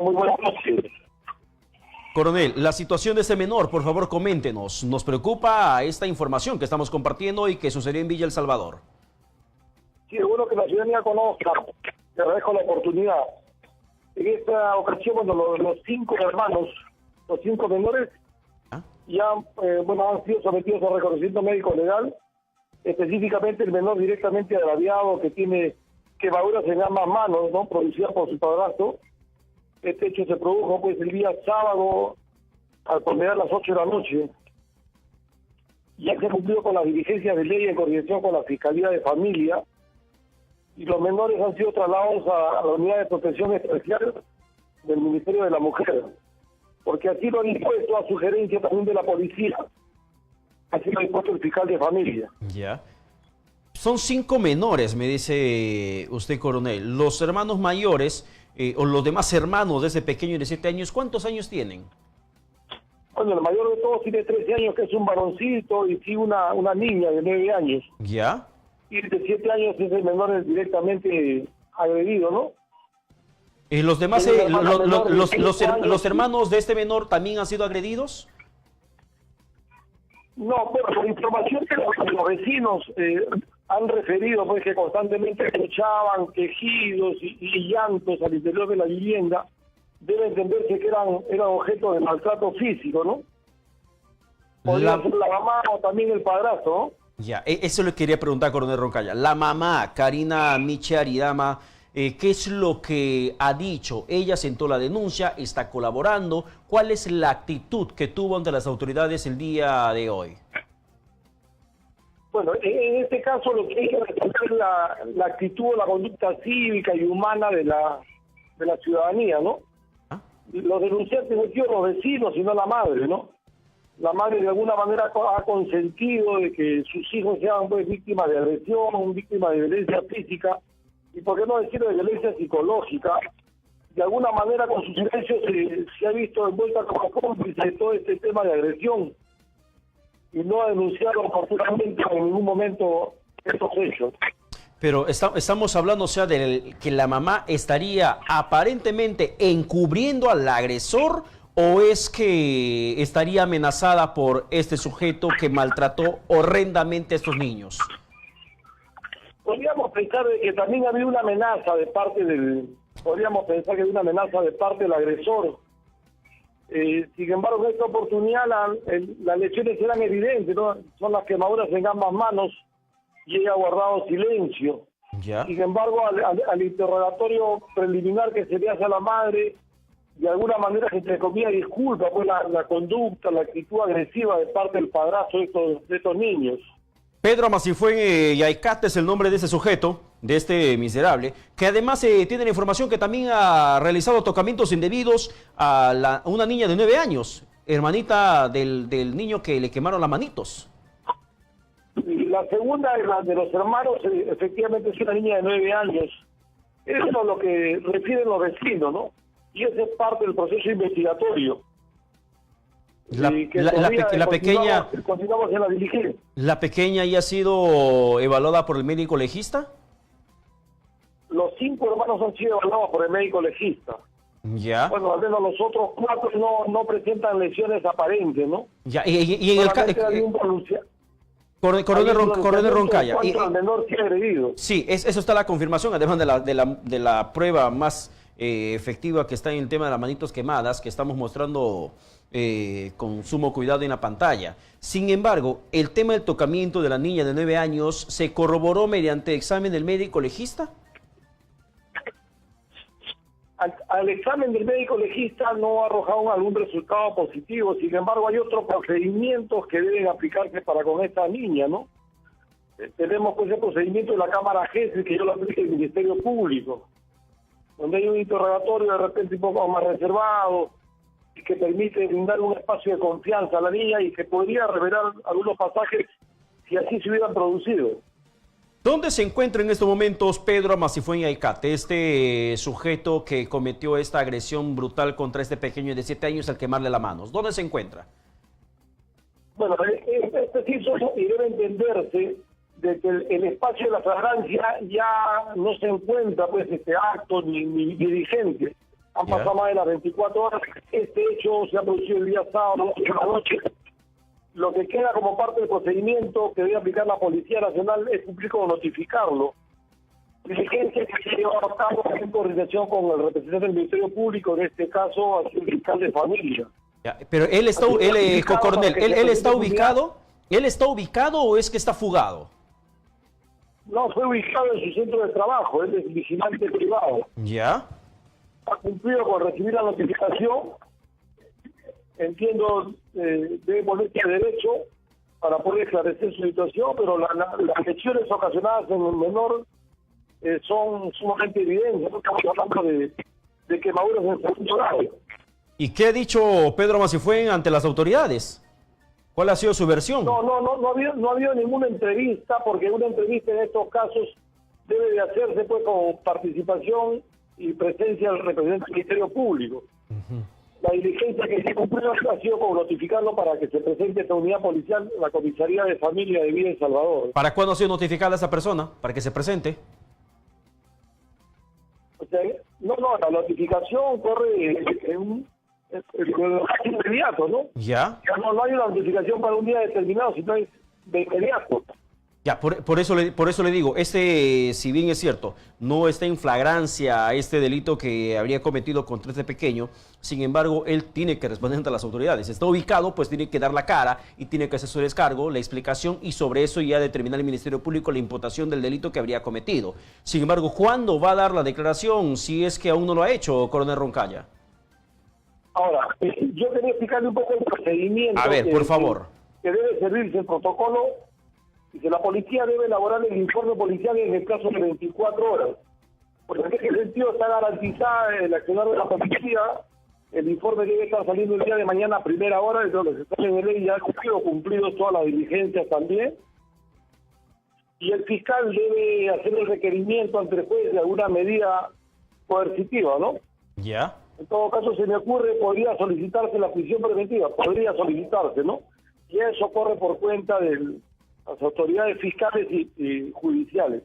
Muy buenas noches. Coronel, la situación de ese menor, por favor, coméntenos. Nos preocupa esta información que estamos compartiendo y que sucedió en Villa El Salvador. Sí, es bueno que la ciudadanía conozca. Te agradezco la oportunidad. En esta ocasión, bueno, los 5 hermanos, los 5 menores, ya han sido sometidos a reconocimiento médico legal. Específicamente el menor directamente agraviado que tiene quemaduras en ambas manos, ¿no?, producidas por su padrastro. Este hecho se produjo pues el día sábado al promediar las 8 de la noche. Ya se cumplió con las diligencias de ley en coordinación con la Fiscalía de Familia y los menores han sido trasladados a la Unidad de Protección Especial del Ministerio de la Mujer, porque así lo han impuesto a sugerencia también de la policía. Así lo ha impuesto el fiscal de familia. Ya. Son 5 menores, me dice usted, coronel. Los hermanos mayores o los demás hermanos de ese pequeño de 7 años, ¿cuántos años tienen? Bueno, el mayor de todos tiene 13 años, que es un varoncito, y sí una niña de 9 años. ¿Ya? Y el de 7 años es el menor directamente agredido, ¿no? ¿Y los demás, los hermanos de este menor también han sido agredidos? No, por información que los vecinos han referido, pues que constantemente escuchaban quejidos y llantos al interior de la vivienda, debe entenderse que eran objeto de maltrato físico, ¿no? Podría ser la mamá o también el padrastro, ¿no? Ya, eso le quería preguntar, coronel Roncaya. La mamá, Karina Miche Aridama, ¿qué es lo que ha dicho? Ella sentó la denuncia, está colaborando. ¿Cuál es la actitud que tuvo ante las autoridades el día de hoy? Bueno, en este caso lo que hay que reconocer es la actitud, la conducta cívica y humana de la ciudadanía, ¿no? Los denunciantes no son los vecinos, sino la madre, ¿no? La madre de alguna manera ha consentido de que sus hijos sean pues, víctimas de agresión, víctimas de violencia física, y por qué no decir de violencia psicológica. De alguna manera con su silencio se ha visto envuelta como cómplice de todo este tema de agresión, y no ha denunciado oportunamente en ningún momento estos hechos. Pero estamos hablando, o sea, de que la mamá estaría aparentemente encubriendo al agresor, o es que estaría amenazada por este sujeto que maltrató horrendamente a estos niños. Podríamos pensar de que también había una amenaza de parte del agresor. Sin embargo, en esta oportunidad las lesiones eran evidentes, ¿no? Son las quemaduras en ambas manos y ella ha guardado silencio. ¿Ya? Sin embargo, al interrogatorio preliminar que se le hace a la madre, de alguna manera se entre comillas disculpa pues la conducta, la actitud agresiva de parte del padrastro de estos niños. Pedro Amasifuen Yaicate es el nombre de ese sujeto, de este miserable, que además tiene la información que también ha realizado tocamientos indebidos a una niña de 9 años, hermanita del niño que le quemaron las manitos. La segunda de los hermanos, efectivamente es una niña de 9 años. Eso es lo que refieren los vecinos, ¿no? Y ese es parte del proceso investigatorio. La pequeña, continuamos en la diligencia. ¿La pequeña ya ha sido evaluada por el médico legista? Los 5 hermanos han sido evaluados por el médico legista. Ya. Bueno, al menos los otros 4 no presentan lesiones aparentes, ¿no? Ya, y en el caso... Coronel Roncaya. El menor sí agredido. Sí, eso está la confirmación, además de la prueba más efectiva que está en el tema de las manitos quemadas, que estamos mostrando con sumo cuidado en la pantalla. Sin embargo, el tema del tocamiento de la niña de 9 años, ¿se corroboró mediante examen del médico legista? Al examen del médico legista no ha arrojado algún resultado positivo. Sin embargo, hay otros procedimientos que deben aplicarse para con esta niña, ¿no? Tenemos pues el procedimiento de la Cámara GESI, que yo lo aplique el Ministerio Público, donde hay un interrogatorio de repente un poco más reservado y que permite brindar un espacio de confianza a la niña y que podría revelar algunos pasajes si así se hubieran producido. ¿Dónde se encuentra en estos momentos Pedro Amasifuen Yaicate, este sujeto que cometió esta agresión brutal contra este pequeño de 7 años al quemarle las manos? ¿Dónde se encuentra? Bueno, es preciso y debe entenderse de que el espacio de la flagrancia ya no se encuentra pues este acto ni vigente. Han pasado más de las 24 horas. Este hecho se ha producido el día sábado, en la noche. Lo que queda como parte del procedimiento que debe aplicar la Policía Nacional es cumplir con notificarlo. Diligencia que se lleva a cabo en coordinación con el representante del Ministerio Público, en este caso, al fiscal de familia. Ya, pero él está, coronel, él está ubicado, ¿él está ubicado o es que está fugado? No, fue ubicado en su centro de trabajo, él es vigilante privado. ¿Ya? Ha cumplido con recibir la notificación. Entiendo, debe ponerse a derecho para poder esclarecer su situación, pero las lesiones ocasionadas en el menor son sumamente evidentes. No estamos hablando de quemaduras en segundo grado. ¿Y qué ha dicho Pedro Amasifuen ante las autoridades? ¿Cuál ha sido su versión? No ha habido ninguna entrevista, porque una entrevista en estos casos debe de hacerse pues con participación y presencia del representante del Ministerio Público. La diligencia que se cumplió ha sido con notificarlo para que se presente esta unidad policial en la Comisaría de Familia de Vida en Salvador. ¿Para cuándo ha sido notificada esa persona? ¿Para que se presente? O sea, la notificación corre en inmediato, ¿no? ¿Ya? No hay una notificación para un día determinado, sino es de inmediato. Ya, por eso le digo, si bien es cierto, no está en flagrancia este delito que habría cometido contra este pequeño, sin embargo, él tiene que responder ante las autoridades. Está ubicado, pues tiene que dar la cara y tiene que hacer su descargo, la explicación, y sobre eso ya determinar el Ministerio Público la imputación del delito que habría cometido. Sin embargo, ¿cuándo va a dar la declaración si es que aún no lo ha hecho, coronel Roncaya? Ahora, yo quería explicarle un poco el procedimiento. A ver, por favor. Que debe servirse el protocolo. Dice, la policía debe elaborar el informe policial en el plazo de 24 horas. Porque en ese sentido está garantizada el accionar de la policía. El informe debe estar saliendo el día de mañana a primera hora, desde los estados de ley ya cumplidos todas las diligencias también. Y el fiscal debe hacer el requerimiento ante el juez de alguna medida coercitiva, ¿no? Ya. En todo caso, se me ocurre, podría solicitarse la prisión preventiva, podría solicitarse, ¿no? Y eso corre por cuenta de las autoridades fiscales y judiciales.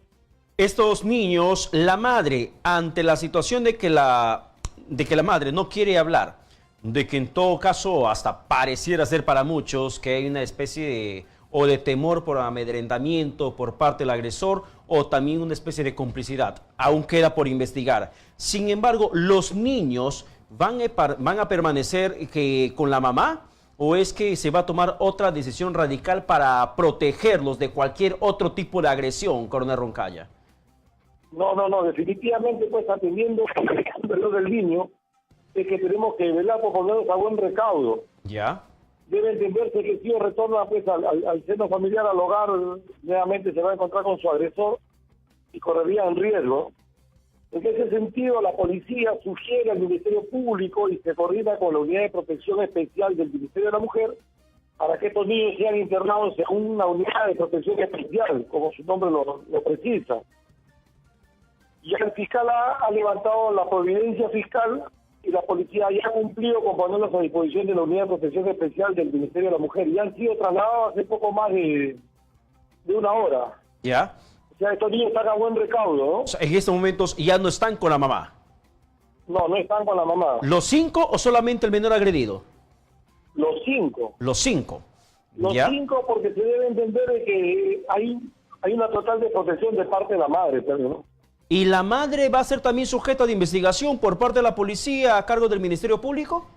Estos niños, la madre, ante la situación de que la madre no quiere hablar, de que en todo caso hasta pareciera ser para muchos que hay una especie de temor por amedrentamiento por parte del agresor, o también una especie de complicidad, aún queda por investigar. Sin embargo, ¿los niños van a permanecer con la mamá? ¿O es que se va a tomar otra decisión radical para protegerlos de cualquier otro tipo de agresión, coronel Roncaya? No, definitivamente, pues atendiendo lo del niño, es que tenemos que velar por ponerlos a buen recaudo. ¿Ya? Debe entenderse que si retorna pues al seno familiar, al hogar, nuevamente se va a encontrar con su agresor y correría en riesgo. En ese sentido, la policía sugiere al Ministerio Público y se coordina con la Unidad de Protección Especial del Ministerio de la Mujer para que estos niños sean internados en una unidad de protección especial, como su nombre lo precisa. Y el fiscal ha levantado la providencia fiscal y la policía ya ha cumplido con ponerlos a disposición de la Unidad de Protección Especial del Ministerio de la Mujer y han sido trasladados hace poco más de una hora. ¿Ya? O sea, estos niños están a buen recaudo, ¿no? O sea, en estos momentos ya no están con la mamá. No están con la mamá. ¿Los 5 o solamente el menor agredido? Los 5. Los 5. Los 5 porque se debe entender de que hay una total desprotección de parte de la madre, ¿no? ¿Y la madre va a ser también sujeta de investigación por parte de la policía a cargo del Ministerio Público?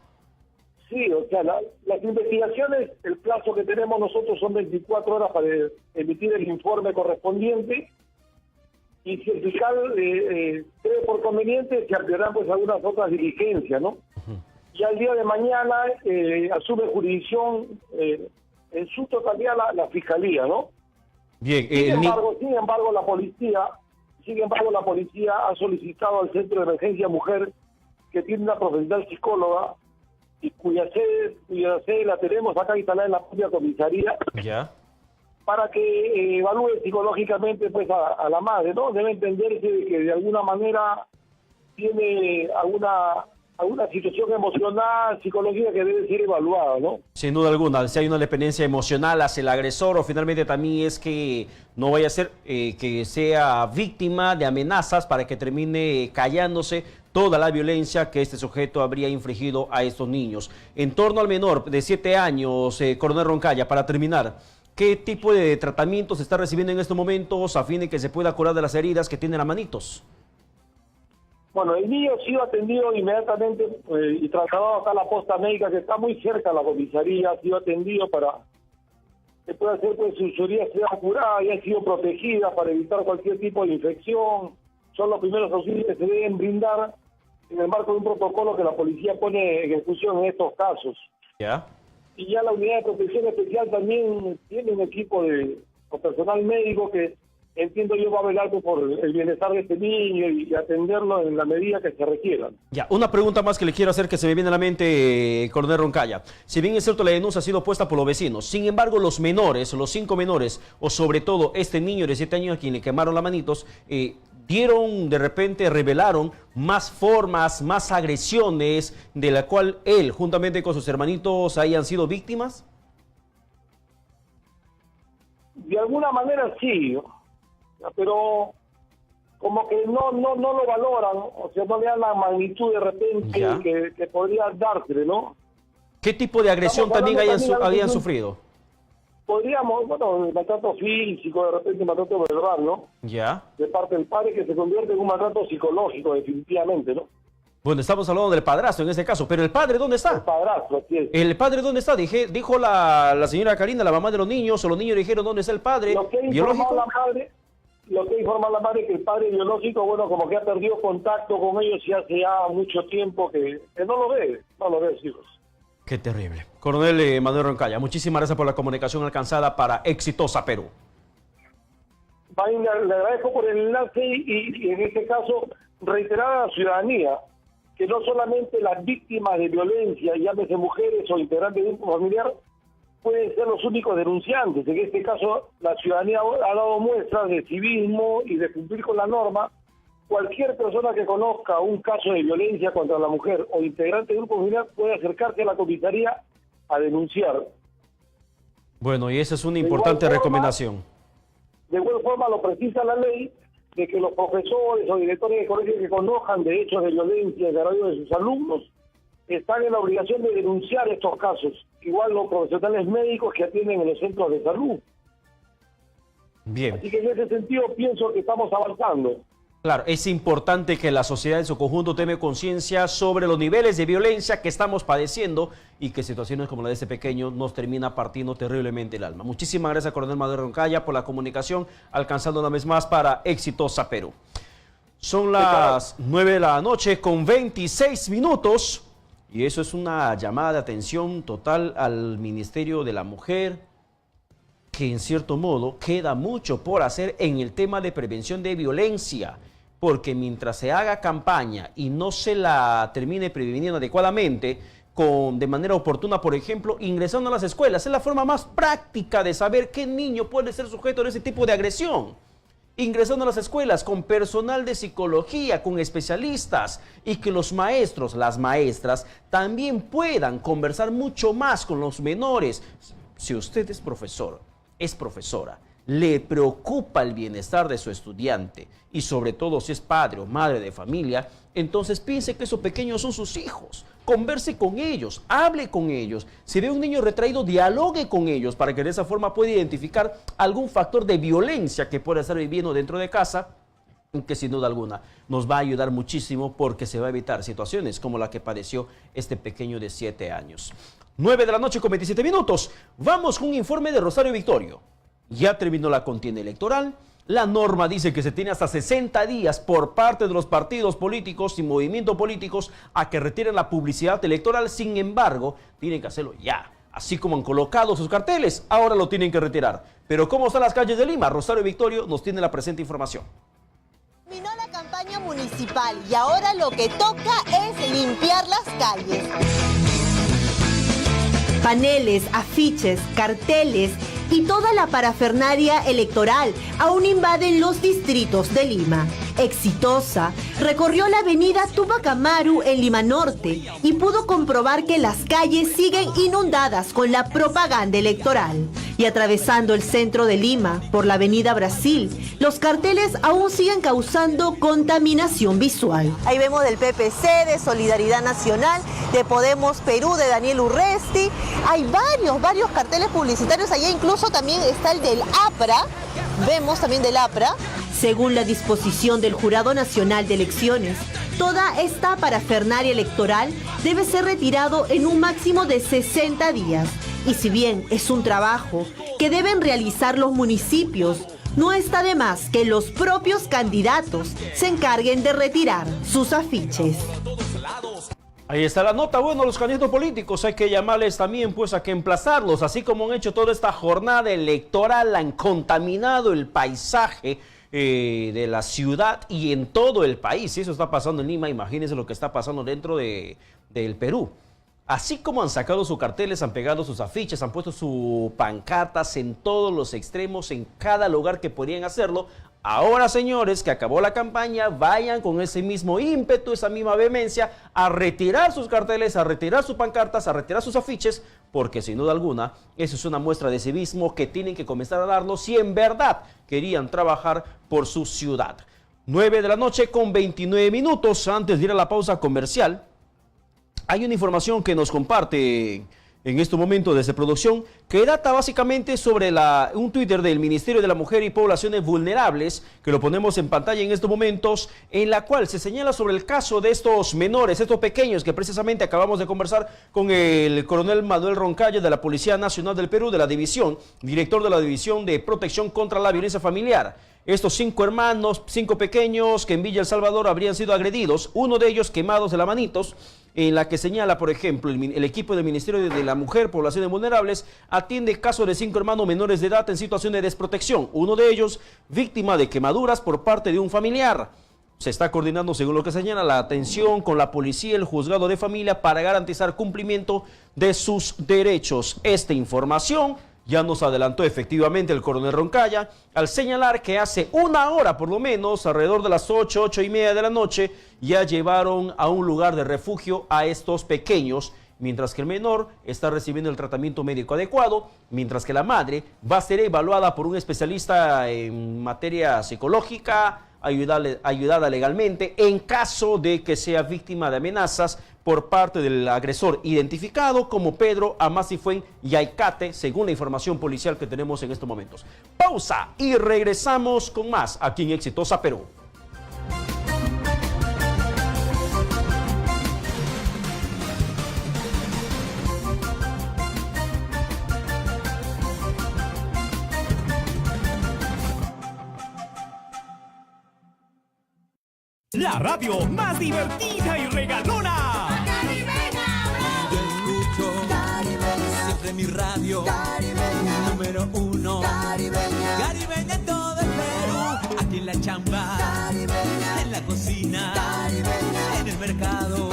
Sí, o sea, las investigaciones, el plazo que tenemos nosotros son 24 horas para emitir el informe correspondiente y si el fiscal cree por conveniente se ampliarán pues algunas otras diligencias, ¿no? Y al día de mañana asume jurisdicción en su totalidad la fiscalía, ¿no? Bien. Sin embargo, la policía ha solicitado al Centro de Emergencia Mujer, que tiene una profesional psicóloga, y cuya sede la tenemos acá instalada en la propia comisaría, ¿ya? Para que evalúe psicológicamente pues a la madre, ¿no? Debe entenderse que de alguna manera tiene alguna situación emocional, psicológica que debe ser evaluada, ¿no? Sin duda alguna, si hay una dependencia emocional hacia el agresor o finalmente también es que no vaya a ser que sea víctima de amenazas para que termine callándose toda la violencia que este sujeto habría infligido a estos niños. En torno al menor de 7 años, coronel Roncaya, para terminar, ¿qué tipo de tratamiento se está recibiendo en estos momentos a fin de que se pueda curar de las heridas que tiene las manitos? Bueno, el niño ha sido atendido inmediatamente y trasladado acá a la posta médica, que está muy cerca de la comisaría, ha sido atendido para que pueda hacer pues su herida sea curada y ha sido protegida para evitar cualquier tipo de infección. Son los primeros auxilios que se deben brindar en el marco de un protocolo que la policía pone en ejecución en estos casos. ¿Ya? Y ya la Unidad de Protección Especial también tiene un equipo de personal médico que entiendo yo va a velar por el bienestar de este niño y atenderlo en la medida que se requiera. Ya, una pregunta más que le quiero hacer que se me viene a la mente, coronel Roncaya. Si bien es cierto la denuncia ha sido puesta por los vecinos, sin embargo los menores, los 5 menores, o sobre todo este niño de 7 años a quien le quemaron las manitos, revelaron más formas, más agresiones de la cual él, juntamente con sus hermanitos, hayan sido víctimas. De alguna manera sí, pero como que no lo valoran, o sea, no le dan la magnitud de repente que podría dársele, ¿no? ¿Qué tipo de agresión también habían sufrido? podríamos, bueno, maltrato físico, de repente maltrato verbal, ¿no? Ya. De parte del padre, que se convierte en un maltrato psicológico, definitivamente, ¿no? Bueno, estamos hablando del padrastro en este caso, pero ¿el padre dónde está? El padrastro, así es. ¿El padre dónde está? Dijo la señora Karina, la mamá de los niños, o los niños dijeron dónde está el padre biológico. Lo que informa la madre es que el padre biológico, bueno, como que ha perdido contacto con ellos y hace ya mucho tiempo que no lo ve, hijos. Qué terrible. Coronel Manuel Roncaya, muchísimas gracias por la comunicación alcanzada para Exitosa Perú. Le agradezco por el enlace y en este caso reiterar a la ciudadanía que no solamente las víctimas de violencia, llámese mujeres o integrantes de un grupo familiar, pueden ser los únicos denunciantes. En este caso, la ciudadanía ha dado muestras de civismo y de cumplir con la norma. Cualquier persona que conozca un caso de violencia contra la mujer o integrante de un grupo familiar puede acercarse a la comisaría a denunciar. Bueno, y esa es una importante recomendación. De igual forma, lo precisa la ley, de que los profesores o directores de colegios que conozcan de hechos de violencia en agravio de sus alumnos están en la obligación de denunciar estos casos. Igual los profesionales médicos que atienden en los centros de salud. Bien. Así que en ese sentido pienso que estamos avanzando. Claro, es importante que la sociedad en su conjunto tome conciencia sobre los niveles de violencia que estamos padeciendo y que situaciones como la de este pequeño nos termina partiendo terriblemente el alma. Muchísimas gracias, Coronel Manuel Roncaya, por la comunicación, alcanzando una vez más para Exitosa Perú. Son las 9 de la noche con 26 minutos y eso es una llamada de atención total al Ministerio de la Mujer, que en cierto modo queda mucho por hacer en el tema de prevención de violencia, porque mientras se haga campaña y no se la termine previniendo adecuadamente, de manera oportuna, por ejemplo, ingresando a las escuelas, es la forma más práctica de saber qué niño puede ser sujeto de ese tipo de agresión. Ingresando a las escuelas con personal de psicología, con especialistas, y que los maestros, las maestras, también puedan conversar mucho más con los menores. Si usted es profesor, es profesora, le preocupa el bienestar de su estudiante y sobre todo si es padre o madre de familia, entonces piense que esos pequeños son sus hijos. Converse con ellos, hable con ellos. Si ve un niño retraído, dialogue con ellos para que de esa forma pueda identificar algún factor de violencia que pueda estar viviendo dentro de casa, que sin duda alguna nos va a ayudar muchísimo porque se va a evitar situaciones como la que padeció este pequeño de 7 años. 9 de la noche con 27 minutos. Vamos con un informe de Rosario Victorio. Ya terminó la contienda electoral. La norma dice que se tiene hasta 60 días por parte de los partidos políticos y movimientos políticos a que retiren la publicidad electoral. Sin embargo, tienen que hacerlo ya. Así como han colocado sus carteles, ahora lo tienen que retirar. Pero ¿cómo están las calles de Lima? Rosario Victorio nos tiene la presente información. Terminó la campaña municipal y ahora lo que toca es limpiar las calles. Paneles, afiches, carteles y toda la parafernalia electoral aún invaden los distritos de Lima. Exitosa recorrió la avenida Tupac Amaru en Lima Norte y pudo comprobar que las calles siguen inundadas con la propaganda electoral. Y atravesando el centro de Lima por la avenida Brasil, los carteles aún siguen causando contaminación visual. Ahí vemos del PPC, de Solidaridad Nacional, de Podemos Perú, de Daniel Urresti. Hay varios carteles publicitarios. Allá incluso también está el del APRA. Vemos también del APRA. Según la disposición del Jurado Nacional de Elecciones, toda esta parafernalia electoral debe ser retirado en un máximo de 60 días. Y si bien es un trabajo que deben realizar los municipios, no está de más que los propios candidatos se encarguen de retirar sus afiches. Ahí está la nota. Bueno, los candidatos políticos hay que llamarles también, pues, a que emplazarlos, así como han hecho toda esta jornada electoral, han contaminado el paisaje de la ciudad y en todo el país. Si eso está pasando en Lima, imagínense lo que está pasando dentro del Perú. Así como han sacado sus carteles, han pegado sus afiches, han puesto sus pancartas en todos los extremos, en cada lugar que podrían hacerlo. Ahora, señores, que acabó la campaña, vayan con ese mismo ímpetu, esa misma vehemencia, a retirar sus carteles, a retirar sus pancartas, a retirar sus afiches, porque sin duda alguna, eso es una muestra de civismo que tienen que comenzar a darlo si en verdad querían trabajar por su ciudad. 9 de la noche con 29 minutos, antes de ir a la pausa comercial, hay una información que nos comparte en este momento desde producción, que data básicamente sobre un Twitter del Ministerio de la Mujer y Poblaciones Vulnerables, que lo ponemos en pantalla en estos momentos, en la cual se señala sobre el caso de estos menores, estos pequeños, que precisamente acabamos de conversar con el coronel Manuel Roncallo de la Policía Nacional del Perú, de la División, director de la División de Protección contra la Violencia Familiar. Estos 5 hermanos, 5 pequeños que en Villa El Salvador habrían sido agredidos, uno de ellos quemados de las manitos, en la que señala, por ejemplo, el equipo del Ministerio de la Mujer, Poblaciones Vulnerables, atiende casos de 5 hermanos menores de edad en situación de desprotección, uno de ellos víctima de quemaduras por parte de un familiar. Se está coordinando, según lo que señala, la atención con la policía y el juzgado de familia para garantizar cumplimiento de sus derechos. Esta información ya nos adelantó efectivamente el coronel Roncalla al señalar que hace una hora por lo menos, alrededor de las 8:30 de la noche, ya llevaron a un lugar de refugio a estos pequeños, mientras que el menor está recibiendo el tratamiento médico adecuado, mientras que la madre va a ser evaluada por un especialista en materia psicológica, ayudada legalmente en caso de que sea víctima de amenazas por parte del agresor identificado como Pedro Amasifuen Yaicate, según la información policial que tenemos en estos momentos. Pausa y regresamos con más aquí en Exitosa Perú. La radio más divertida y regalona. Yo escucho siempre mi radio. Número 1. Caribeña en todo el Perú. Aquí en la chamba. En la cocina. En el mercado.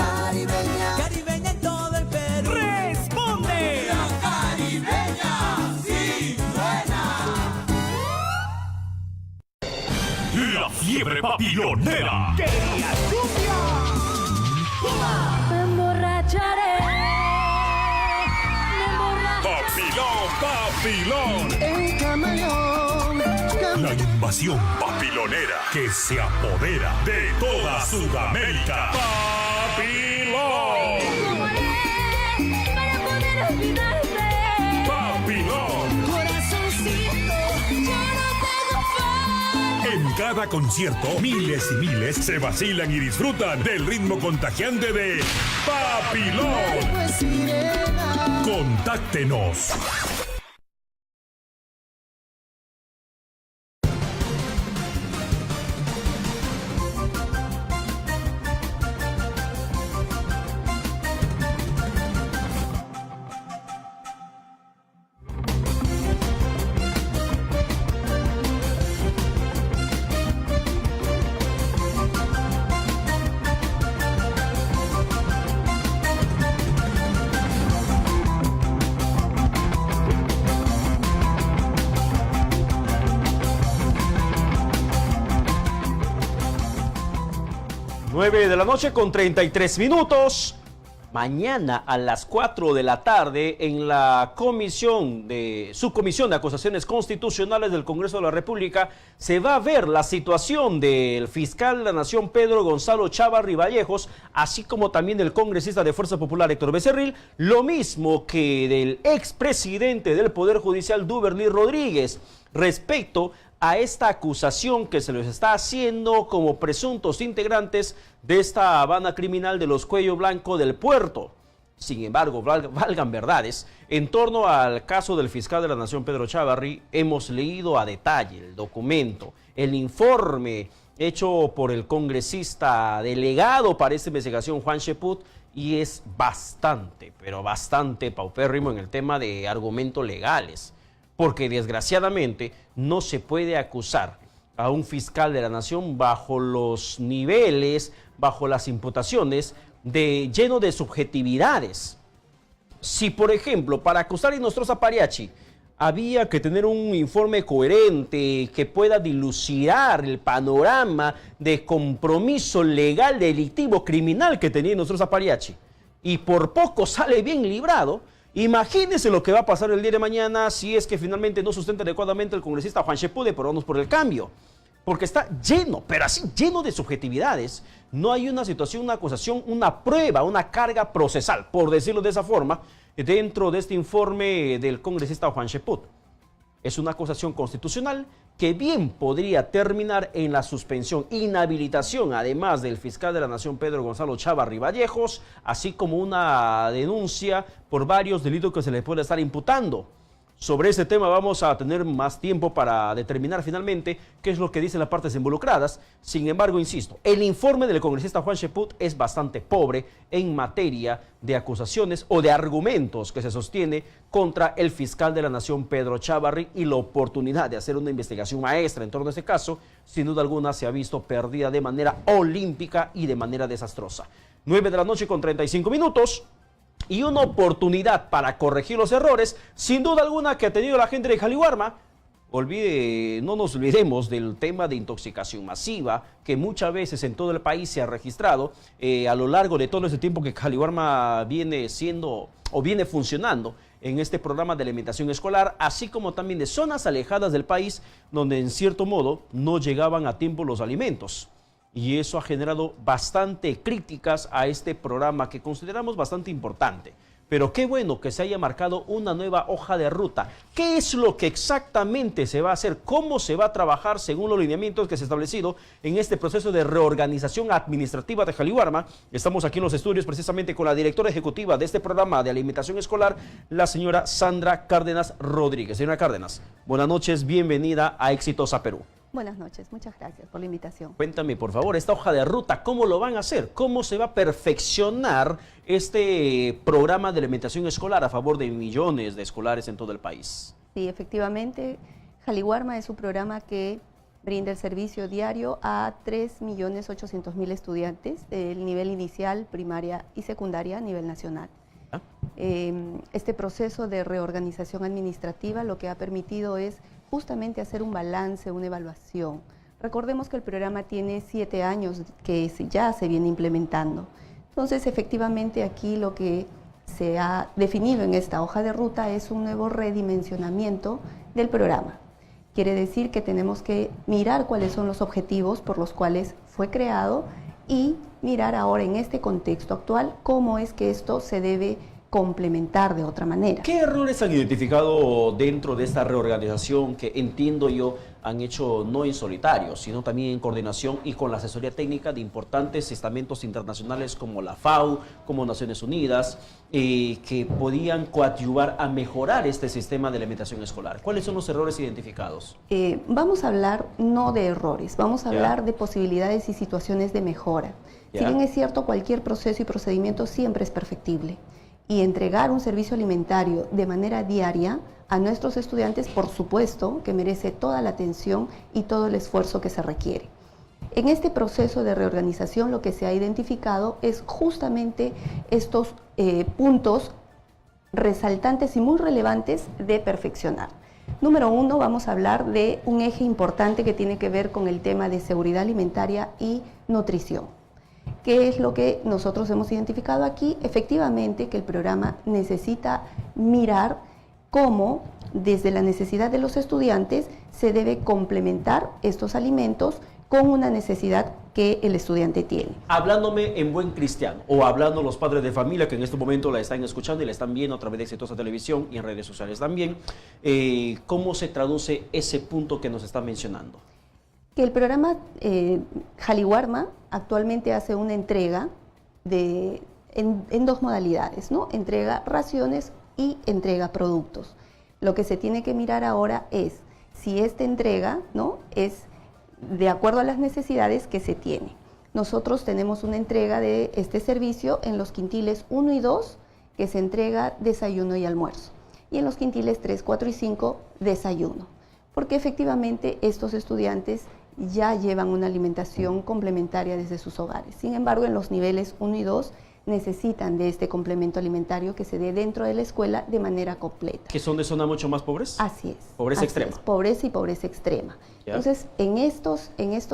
Caribeña en todo el Perú. ¡Responde! La caribeña sí suena. La fiebre papilonera. ¡Quería cumbia! Me emborracharé. Papilón, papilón. El camaleón. La invasión papilonera que se apodera de toda Sudamérica. Papilón. Para poder olvidarte. Papilón. Corazoncito, yo no tengo fe. En cada concierto, miles y miles se vacilan y disfrutan del ritmo contagiante de Papilón. Contáctenos. De la noche con 33 minutos. Mañana a las 4 de la tarde en la subcomisión de acusaciones constitucionales del Congreso de la República se va a ver la situación del fiscal de la Nación Pedro Gonzalo Chávarri Vallejos, así como también del congresista de Fuerza Popular Héctor Becerril, lo mismo que del expresidente del Poder Judicial Duberly Rodríguez, respecto a esta acusación que se les está haciendo como presuntos integrantes de esta banda criminal de los Cuello Blanco del Puerto. Sin embargo, valgan verdades, en torno al caso del fiscal de la Nación Pedro Chávarri, hemos leído a detalle el documento, el informe hecho por el congresista delegado para esta investigación, Juan Cheput, y es bastante, pero bastante paupérrimo en el tema de argumentos legales. Porque desgraciadamente no se puede acusar a un fiscal de la nación bajo los niveles, bajo las imputaciones lleno de subjetividades. Si, por ejemplo, para acusar a Inostroza Pariachi había que tener un informe coherente que pueda dilucidar el panorama de compromiso legal, delictivo, criminal que tenía Inostroza Pariachi, y por poco sale bien librado, imagínense lo que va a pasar el día de mañana si es que finalmente no sustenta adecuadamente el congresista Juan Cheput de Peruanos por el Cambio. porque está lleno, pero así lleno de subjetividades. No hay una situación, una acusación, una prueba, una carga procesal, por decirlo de esa forma, dentro de este informe del congresista Juan Cheput. Es una acusación constitucional que bien podría terminar en la suspensión, inhabilitación, además del fiscal de la Nación, Pedro Gonzalo Chávarri Vallejos, así como una denuncia por varios delitos que se le puede estar imputando. Sobre ese tema vamos a tener más tiempo para determinar finalmente qué es lo que dicen las partes involucradas. Sin embargo, insisto, el informe del congresista Juan Cheput es bastante pobre en materia de acusaciones o de argumentos que se sostiene contra el fiscal de la Nación, Pedro Chávarri, y la oportunidad de hacer una investigación maestra en torno a este caso, sin duda alguna se ha visto perdida de manera olímpica y de manera desastrosa. 9 de la noche con 35 minutos. Y una oportunidad para corregir los errores, sin duda alguna, que ha tenido la gente de Jaliwarma. No nos olvidemos del tema de intoxicación masiva, que muchas veces en todo el país se ha registrado a lo largo de todo ese tiempo que Jaliwarma viene siendo o viene funcionando en este programa de alimentación escolar, así como también de zonas alejadas del país donde en cierto modo no llegaban a tiempo los alimentos. Y eso ha generado bastante críticas a este programa que consideramos bastante importante. Pero qué bueno que se haya marcado una nueva hoja de ruta. ¿Qué es lo que exactamente se va a hacer? ¿Cómo se va a trabajar según los lineamientos que se ha establecido en este proceso de reorganización administrativa de Jaliwarma? Estamos aquí en los estudios precisamente con la directora ejecutiva de este programa de alimentación escolar, la señora Sandra Cárdenas Rodríguez. Señora Cárdenas, buenas noches, bienvenida a Exitosa Perú. Buenas noches, muchas gracias por la invitación. Cuéntame, por favor, esta hoja de ruta, ¿cómo lo van a hacer? ¿Cómo se va a perfeccionar este programa de alimentación escolar a favor de millones de escolares en todo el país? Sí, efectivamente, Jaliwarma es un programa que brinda el servicio diario a 3.800.000 estudiantes del nivel inicial, primaria y secundaria a nivel nacional. Este proceso de reorganización administrativa lo que ha permitido es justamente hacer un balance, una evaluación. Recordemos que el programa tiene 7 años que ya se viene implementando. Entonces, efectivamente, aquí lo que se ha definido en esta hoja de ruta es un nuevo redimensionamiento del programa. Quiere decir que tenemos que mirar cuáles son los objetivos por los cuales fue creado y mirar ahora en este contexto actual cómo es que esto se debe complementar de otra manera. ¿Qué errores han identificado dentro de esta reorganización que entiendo yo han hecho no en solitario, sino también en coordinación y con la asesoría técnica de importantes estamentos internacionales como la FAO, como Naciones Unidas, que podían coadyuvar a mejorar este sistema de alimentación escolar? ¿Cuáles son los errores identificados? Vamos a hablar no de errores, vamos a hablar de posibilidades y situaciones de mejora. Si bien es cierto, cualquier proceso y procedimiento siempre es perfectible. Y entregar un servicio alimentario de manera diaria a nuestros estudiantes, por supuesto, que merece toda la atención y todo el esfuerzo que se requiere. En este proceso de reorganización lo que se ha identificado es justamente estos puntos resaltantes y muy relevantes de perfeccionar. Número 1, vamos a hablar de un eje importante que tiene que ver con el tema de seguridad alimentaria y nutrición. ¿Qué es lo que nosotros hemos identificado aquí? Efectivamente, que el programa necesita mirar cómo, desde la necesidad de los estudiantes, se debe complementar estos alimentos con una necesidad que el estudiante tiene. Hablándome en buen cristiano, o hablando los padres de familia que en este momento la están escuchando y la están viendo a través de Exitosa Televisión y en redes sociales también, ¿cómo se traduce ese punto que nos está mencionando? Que el programa Jaliwarma actualmente hace una entrega en 2 modalidades, ¿no? Entrega raciones y entrega productos. Lo que se tiene que mirar ahora es si esta entrega, ¿no?, es de acuerdo a las necesidades que se tiene. Nosotros tenemos una entrega de este servicio en los quintiles 1 y 2, que se entrega desayuno y almuerzo, y en los quintiles 3, 4 y 5, desayuno, porque efectivamente estos estudiantes ya llevan una alimentación complementaria desde sus hogares. Sin embargo, en los niveles 1 y 2 necesitan de este complemento alimentario que se dé dentro de la escuela de manera completa. ¿Que son de zona mucho más pobres? Así es. Pobreza extrema. Pobreza y pobreza extrema. ¿Ya? Entonces, en estos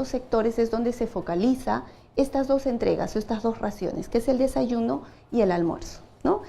sectores es donde se focaliza estas 2 entregas, o estas 2 raciones, que es el desayuno y el almuerzo, ¿no?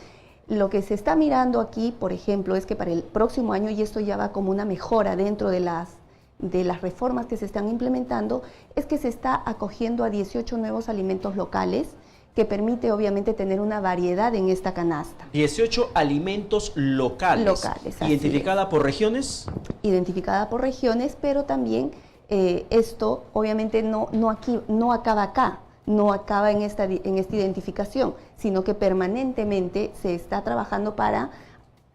Lo que se está mirando aquí, por ejemplo, es que para el próximo año, y esto ya va como una mejora dentro de las de las reformas que se están implementando es que se está acogiendo a 18 nuevos alimentos locales, que permite obviamente tener una variedad en esta canasta. 18 alimentos locales. Locales, así ¿Identificada por regiones? Identificada por regiones, pero también esto obviamente no acaba acá, no acaba en esta identificación, sino que permanentemente se está trabajando para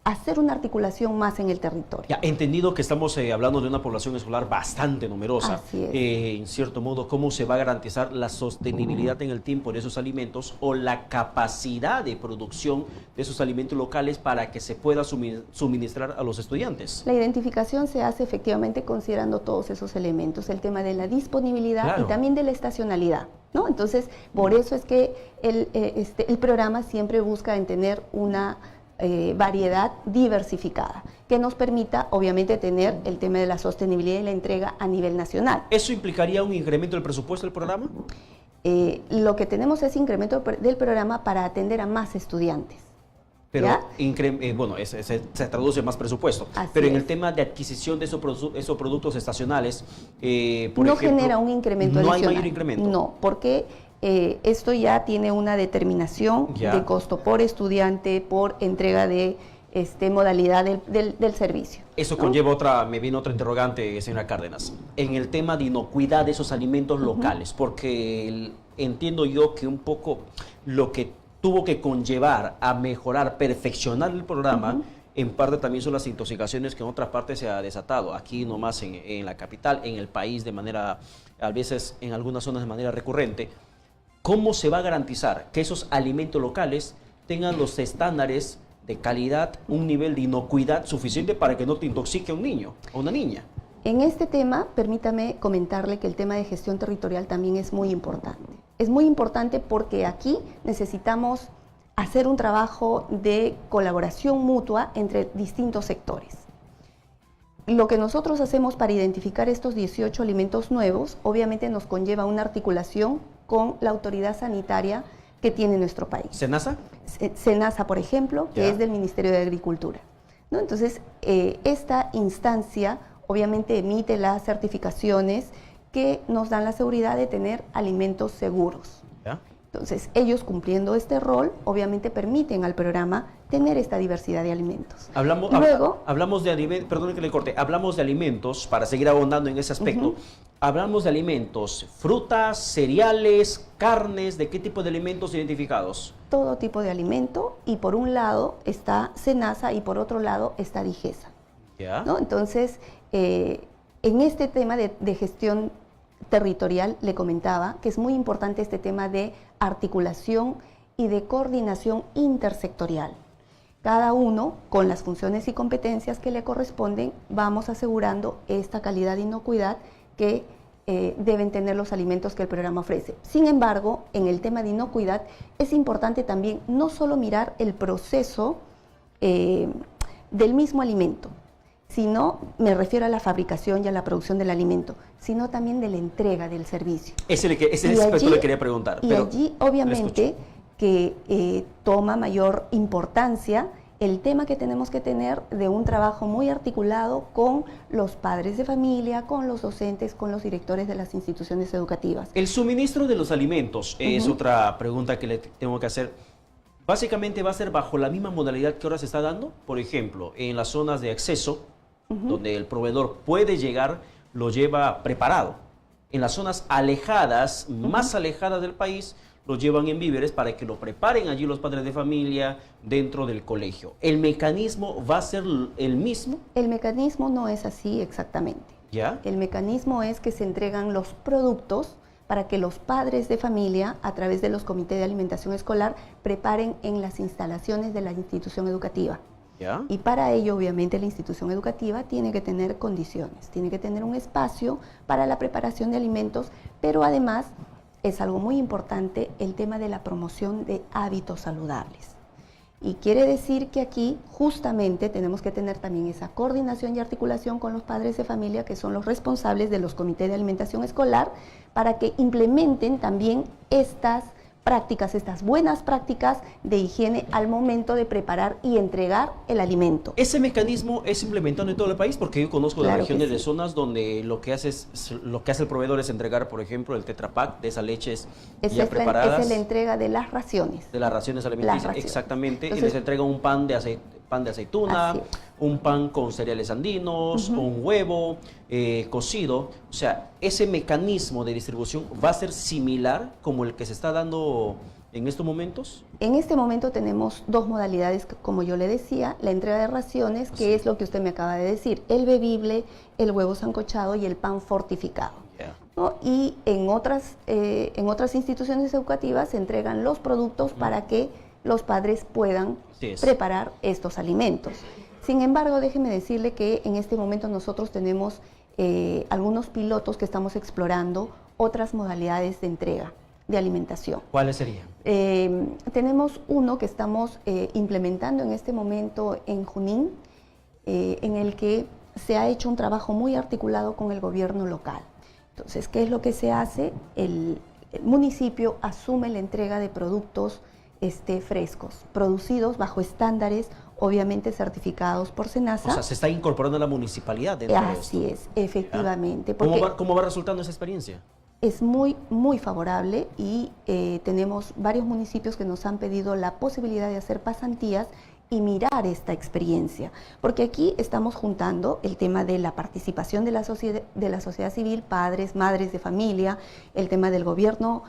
hacer una articulación más en el territorio. Ya, entendido que estamos hablando de una población escolar bastante numerosa. Así es. En cierto modo, ¿cómo se va a garantizar la sostenibilidad en el tiempo de esos alimentos o la capacidad de producción de esos alimentos locales para que se pueda suministrar a los estudiantes? La identificación se hace efectivamente considerando todos esos elementos, el tema de la disponibilidad, claro, y también de la estacionalidad, ¿no? Entonces, por eso es que el programa siempre busca en tener una variedad diversificada, que nos permita obviamente tener el tema de la sostenibilidad y la entrega a nivel nacional. ¿Eso implicaría un incremento del presupuesto del programa? Lo que tenemos es incremento del programa para atender a más estudiantes. Pero, bueno, se traduce en más presupuesto. Así pero en es. el tema de adquisición de esos productos estacionales, por no ejemplo, genera un incremento no adicional. hay mayor incremento. No, porque esto ya tiene una determinación de costo por estudiante, por entrega de modalidad del servicio. Eso ¿no? conlleva me viene otra interrogante, señora Cárdenas, en el tema de inocuidad de esos alimentos locales, porque entiendo yo que un poco lo que tuvo que conllevar a mejorar, perfeccionar el programa, en parte también son las intoxicaciones que en otras partes se ha desatado, aquí nomás en la capital, en el país de manera, a veces en algunas zonas de manera recurrente. ¿Cómo se va a garantizar que esos alimentos locales tengan los estándares de calidad, un nivel de inocuidad suficiente para que no te intoxique un niño o una niña? En este tema, permítame comentarle que el tema de gestión territorial también es muy importante. Es muy importante porque aquí necesitamos hacer un trabajo de colaboración mutua entre distintos sectores. Lo que nosotros hacemos para identificar estos 18 alimentos nuevos, obviamente nos conlleva una articulación con la autoridad sanitaria que tiene nuestro país. ¿SENASA? SENASA, por ejemplo, que es del Ministerio de Agricultura, ¿no? Entonces, esta instancia obviamente emite las certificaciones que nos dan la seguridad de tener alimentos seguros. ¿Ya? Entonces, ellos cumpliendo este rol, obviamente permiten al programa tener esta diversidad de alimentos. Hablamos de alimentos, perdón que le corte, hablamos de alimentos, para seguir abondando en ese aspecto, hablamos de alimentos, frutas, cereales, carnes, ¿de qué tipo de alimentos identificados? Todo tipo de alimento, y por un lado está SENASA y por otro lado está DIGESA. ¿Ya? ¿No? Entonces, en este tema de gestión territorial le comentaba que es muy importante este tema de articulación y de coordinación intersectorial. Cada uno, con las funciones y competencias que le corresponden, vamos asegurando esta calidad de inocuidad que deben tener los alimentos que el programa ofrece. Sin embargo, en el tema de inocuidad es importante también no solo mirar el proceso del mismo alimento, sino, me refiero a la fabricación y a la producción del alimento, sino también de la entrega del servicio. Ese aspecto le quería preguntar. Y allí, obviamente, que toma mayor importancia el tema que tenemos que tener de un trabajo muy articulado con los padres de familia, con los docentes, con los directores de las instituciones educativas. El suministro de los alimentos es otra pregunta que le tengo que hacer. Básicamente va a ser bajo la misma modalidad que ahora se está dando. Por ejemplo, en las zonas de acceso, donde el proveedor puede llegar, lo lleva preparado. En las zonas alejadas, más alejadas del país, lo llevan en víveres para que lo preparen allí los padres de familia dentro del colegio. ¿El mecanismo va a ser el mismo? El mecanismo no es así exactamente. ¿Ya? El mecanismo es que se entregan los productos para que los padres de familia, a través de los comités de alimentación escolar, preparen en las instalaciones de la institución educativa. ¿Ya? Y para ello, obviamente, la institución educativa tiene que tener condiciones, tiene que tener un espacio para la preparación de alimentos, pero además es algo muy importante el tema de la promoción de hábitos saludables. Y quiere decir que aquí justamente tenemos que tener también esa coordinación y articulación con los padres de familia, que son los responsables de los comités de alimentación escolar, para que implementen también estas prácticas, estas buenas prácticas de higiene al momento de preparar y entregar el alimento. ¿Ese mecanismo es implementado en todo el país? Porque yo conozco de Claro regiones, que de sí. zonas donde lo que hace el proveedor es entregar, por ejemplo, el Tetra Pak de esas leches ya preparadas. Esa es la entrega de las raciones. De las raciones alimenticias, raciones. exactamente. Entonces, y les entrega un pan de aceituna, Así un pan con cereales andinos, un huevo cocido. O sea, ese mecanismo de distribución va a ser similar como el que se está dando en estos momentos. En este momento tenemos dos modalidades, como yo le decía, la entrega de raciones, que es lo que usted me acaba de decir, el bebible, el huevo sancochado y el pan fortificado. ¿No? Y en otras instituciones educativas se entregan los productos para que los padres puedan preparar estos alimentos. Sin embargo, déjeme decirle que en este momento nosotros tenemos algunos pilotos que estamos explorando otras modalidades de entrega de alimentación. ¿Cuáles serían? Tenemos uno que estamos implementando en este momento en Junín, en el que se ha hecho un trabajo muy articulado con el gobierno local. Entonces, ¿qué es lo que se hace? El municipio asume la entrega de productos frescos, producidos bajo estándares, obviamente certificados por SENASA. O sea, se está incorporando a la municipalidad dentro de esto. Así es, efectivamente. ¿Cómo va resultando esa experiencia? Es muy favorable y tenemos varios municipios que nos han pedido la posibilidad de hacer pasantías y mirar esta experiencia, porque aquí estamos juntando el tema de la participación de la sociedad civil, padres, madres de familia, el tema del gobierno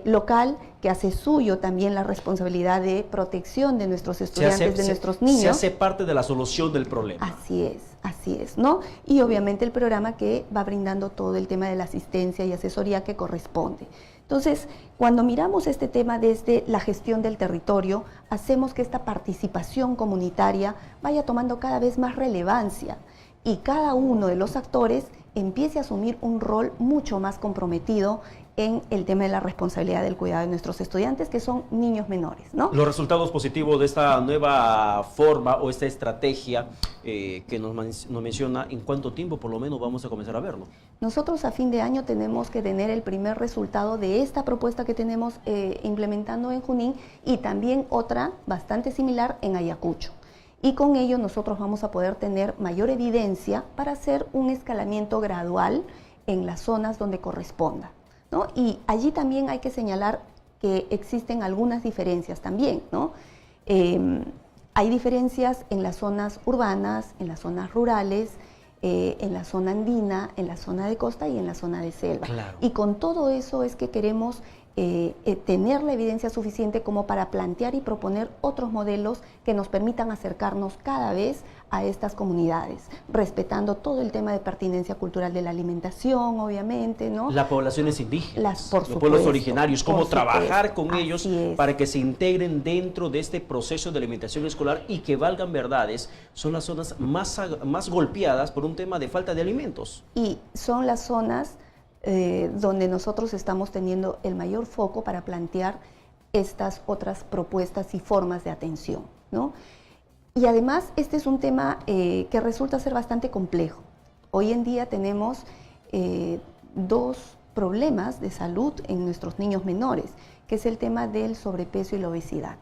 local, que hace suyo también la responsabilidad de protección de nuestros estudiantes, de nuestros niños. Se hace parte de la solución del problema. Así es, ¿no? Y obviamente el programa que va brindando todo el tema de la asistencia y asesoría que corresponde. Entonces, cuando miramos este tema desde la gestión del territorio, hacemos que esta participación comunitaria vaya tomando cada vez más relevancia y cada uno de los actores empiece a asumir un rol mucho más comprometido en el tema de la responsabilidad del cuidado de nuestros estudiantes, que son niños menores, ¿no? Los resultados positivos de esta nueva forma o esta estrategia que nos menciona, ¿en cuánto tiempo por lo menos vamos a comenzar a verlo? Nosotros a fin de año tenemos que tener el primer resultado de esta propuesta que tenemos implementando en Junín y también otra bastante similar en Ayacucho. Y con ello nosotros vamos a poder tener mayor evidencia para hacer un escalamiento gradual en las zonas donde corresponda, ¿no? Y allí también hay que señalar que existen algunas diferencias también, ¿no? Hay diferencias en las zonas urbanas, en las zonas rurales, en la zona andina, en la zona de costa y en la zona de selva. Claro. Y con todo eso es que queremos tener la evidencia suficiente como para plantear y proponer otros modelos que nos permitan acercarnos cada vez a estas comunidades, respetando todo el tema de pertinencia cultural de la alimentación, obviamente, ¿no? Las poblaciones indígenas, Por los pueblos supuesto, originarios, cómo por trabajar supuesto. con ellos para que se integren dentro de este proceso de alimentación escolar y que valgan verdades, son las zonas más golpeadas por un tema de falta de alimentos. Y son las zonas donde nosotros estamos teniendo el mayor foco para plantear estas otras propuestas y formas de atención, ¿no? Y además este es un tema que resulta ser bastante complejo. Hoy en día tenemos dos problemas de salud en nuestros niños menores, que es el tema del sobrepeso y la obesidad,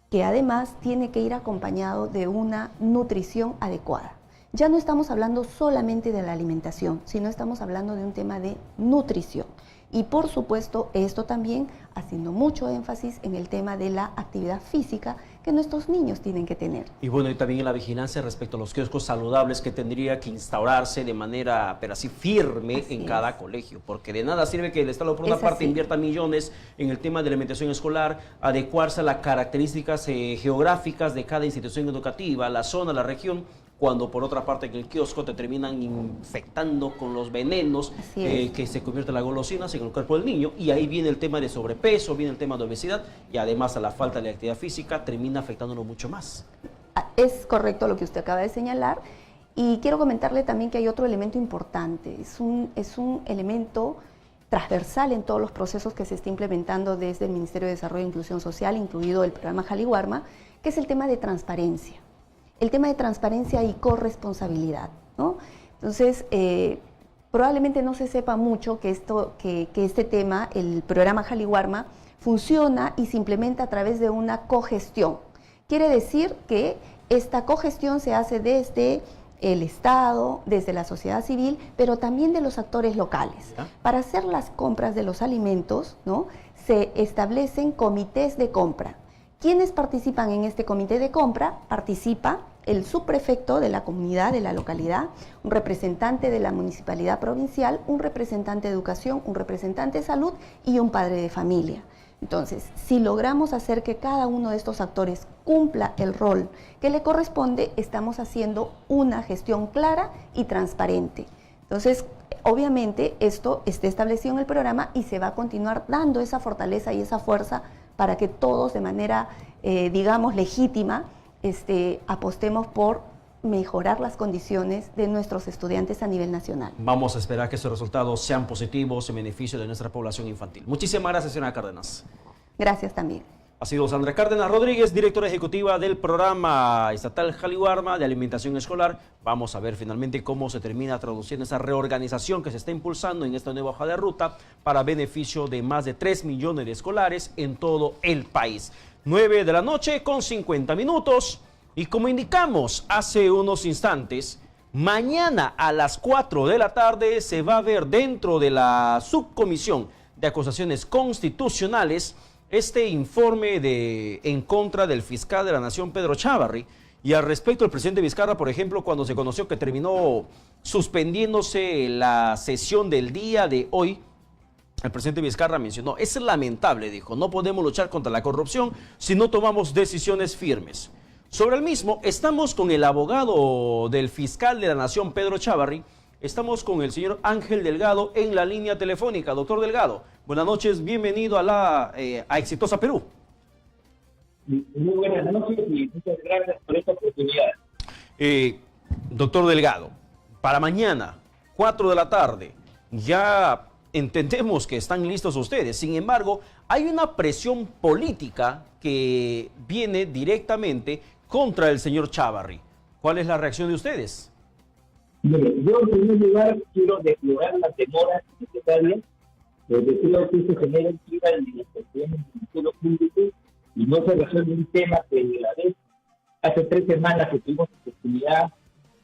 que además tiene que ir acompañado de una nutrición adecuada. Ya no estamos hablando solamente de la alimentación, sino estamos hablando de un tema de nutrición. Y por supuesto, esto también haciendo mucho énfasis en el tema de la actividad física que nuestros niños tienen que tener. Y bueno, y también en la vigilancia respecto a los kioscos saludables que tendría que instaurarse de manera, pero así firme en cada colegio, porque de nada sirve que el Estado por una parte invierta millones en el tema de la alimentación escolar, adecuarse a las características geográficas de cada institución educativa, la zona, la región, cuando por otra parte en el kiosco te terminan infectando con los venenos que se convierten en las golosinas en el cuerpo del niño, y ahí viene el tema de sobrepeso, viene el tema de obesidad, y además a la falta de actividad física termina afectándolo mucho más. Es correcto lo que usted acaba de señalar, y quiero comentarle también que hay otro elemento importante, es un elemento transversal en todos los procesos que se está implementando desde el Ministerio de Desarrollo e Inclusión Social, incluido el programa Jaliwarma, que es el tema de transparencia. El tema de transparencia y corresponsabilidad, ¿no? Entonces, probablemente no se sepa mucho que este tema, el programa Jaliwarma, funciona y se implementa a través de una cogestión. Quiere decir que esta cogestión se hace desde el Estado, desde la sociedad civil, pero también de los actores locales. Para hacer las compras de los alimentos, ¿no?, se establecen comités de compra. ¿Quiénes participan en este comité de compra? Participa el subprefecto de la comunidad, de la localidad, un representante de la municipalidad provincial, un representante de educación, un representante de salud y un padre de familia. Entonces, si logramos hacer que cada uno de estos actores cumpla el rol que le corresponde, estamos haciendo una gestión clara y transparente. Entonces, obviamente, esto está establecido en el programa y se va a continuar dando esa fortaleza y esa fuerza para que todos de manera, digamos, legítima, apostemos por mejorar las condiciones de nuestros estudiantes a nivel nacional. Vamos a esperar que esos resultados sean positivos en beneficio de nuestra población infantil. Muchísimas gracias, señora Cárdenas. Gracias también. Ha sido Sandra Cárdenas Rodríguez, directora ejecutiva del programa estatal Jaliwarma de alimentación escolar. Vamos a ver finalmente cómo se termina traduciendo esa reorganización que se está impulsando en esta nueva hoja de ruta para beneficio de más de 3 millones de escolares en todo el país. 9 de la noche con 50 minutos. Y como indicamos hace unos instantes, mañana a las 4 de la tarde se va a ver dentro de la subcomisión de acusaciones constitucionales este informe en contra del fiscal de la Nación, Pedro Chávarri. Y al respecto, el presidente Vizcarra, por ejemplo, cuando se conoció que terminó suspendiéndose la sesión del día de hoy, el presidente Vizcarra mencionó, es lamentable, dijo, no podemos luchar contra la corrupción si no tomamos decisiones firmes. Sobre el mismo, estamos con el abogado del fiscal de la Nación, Pedro Chávarri. Estamos con el señor Ángel Delgado en la línea telefónica. Doctor Delgado, buenas noches, bienvenido a Exitosa Perú. Muy buenas noches y muchas gracias por esta oportunidad. Doctor Delgado, para mañana, 4 de la tarde, ya entendemos que están listos ustedes. Sin embargo, hay una presión política que viene directamente contra el señor Chávarri. ¿Cuál es la reacción de ustedes? Mire, yo en primer lugar quiero deplorar las demoras necesarias, porque creo que se genera un clima de administración en el Ministerio Público y no se resuelve un tema que de la vez hace 3 semanas que tuvimos la oportunidad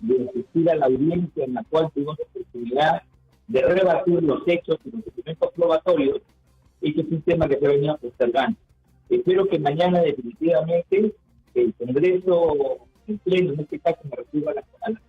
de asistir a la audiencia en la cual tuvimos la oportunidad de rebatir los hechos y los documentos probatorios, y que es un tema que se venía postergando. Espero que mañana definitivamente el Congreso, en pleno, en este caso me refiero a la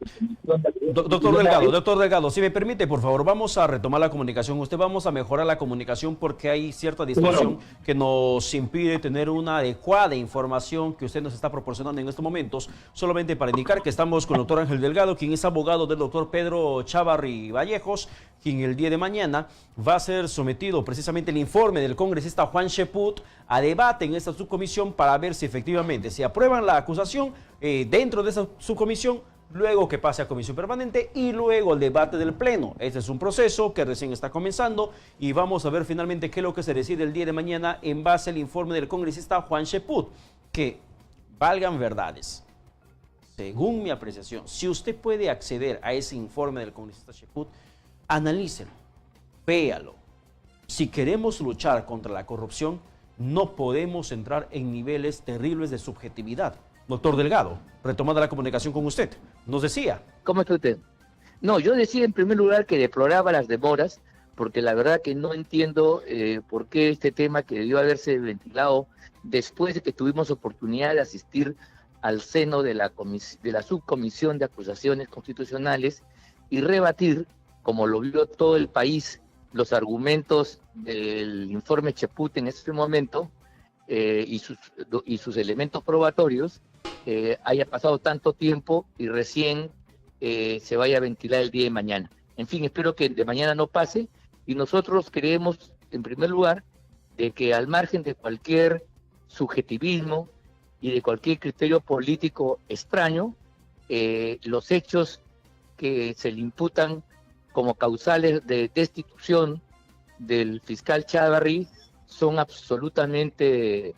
Comisión de... Doctor Delgado, si me permite, por favor, vamos a retomar la comunicación. Vamos a mejorar la comunicación porque hay cierta distorsión que nos impide tener una adecuada información que usted nos está proporcionando en estos momentos. Solamente para indicar que estamos con el doctor Ángel Delgado, quien es abogado del doctor Pedro Chávarri Vallejos, quien el día de mañana va a ser sometido precisamente el informe del congresista Juan Cheput a debate en esta subcomisión para ver si efectivamente se aprueban la acusación dentro de esa subcomisión, luego que pase a comisión permanente y luego el debate del pleno. Este es un proceso que recién está comenzando y vamos a ver finalmente qué es lo que se decide el día de mañana en base al informe del congresista Juan Cheput, que valgan verdades. Según mi apreciación, si usted puede acceder a ese informe del congresista Cheput, analícelo, véalo. Si queremos luchar contra la corrupción, no podemos entrar en niveles terribles de subjetividad. Doctor Delgado, retomada la comunicación con usted, nos decía. ¿Cómo está usted? No, yo decía en primer lugar que deploraba las demoras, porque la verdad que no entiendo por qué este tema que debió haberse ventilado después de que tuvimos oportunidad de asistir al seno de la subcomisión de acusaciones constitucionales y rebatir, como lo vio todo el país, los argumentos del informe Cheput en ese momento y sus elementos probatorios, haya pasado tanto tiempo y recién se vaya a ventilar el día de mañana. En fin, espero que de mañana no pase y nosotros creemos, en primer lugar, de que al margen de cualquier subjetivismo y de cualquier criterio político extraño, los hechos que se le imputan como causales de destitución del fiscal Chávarri son absolutamente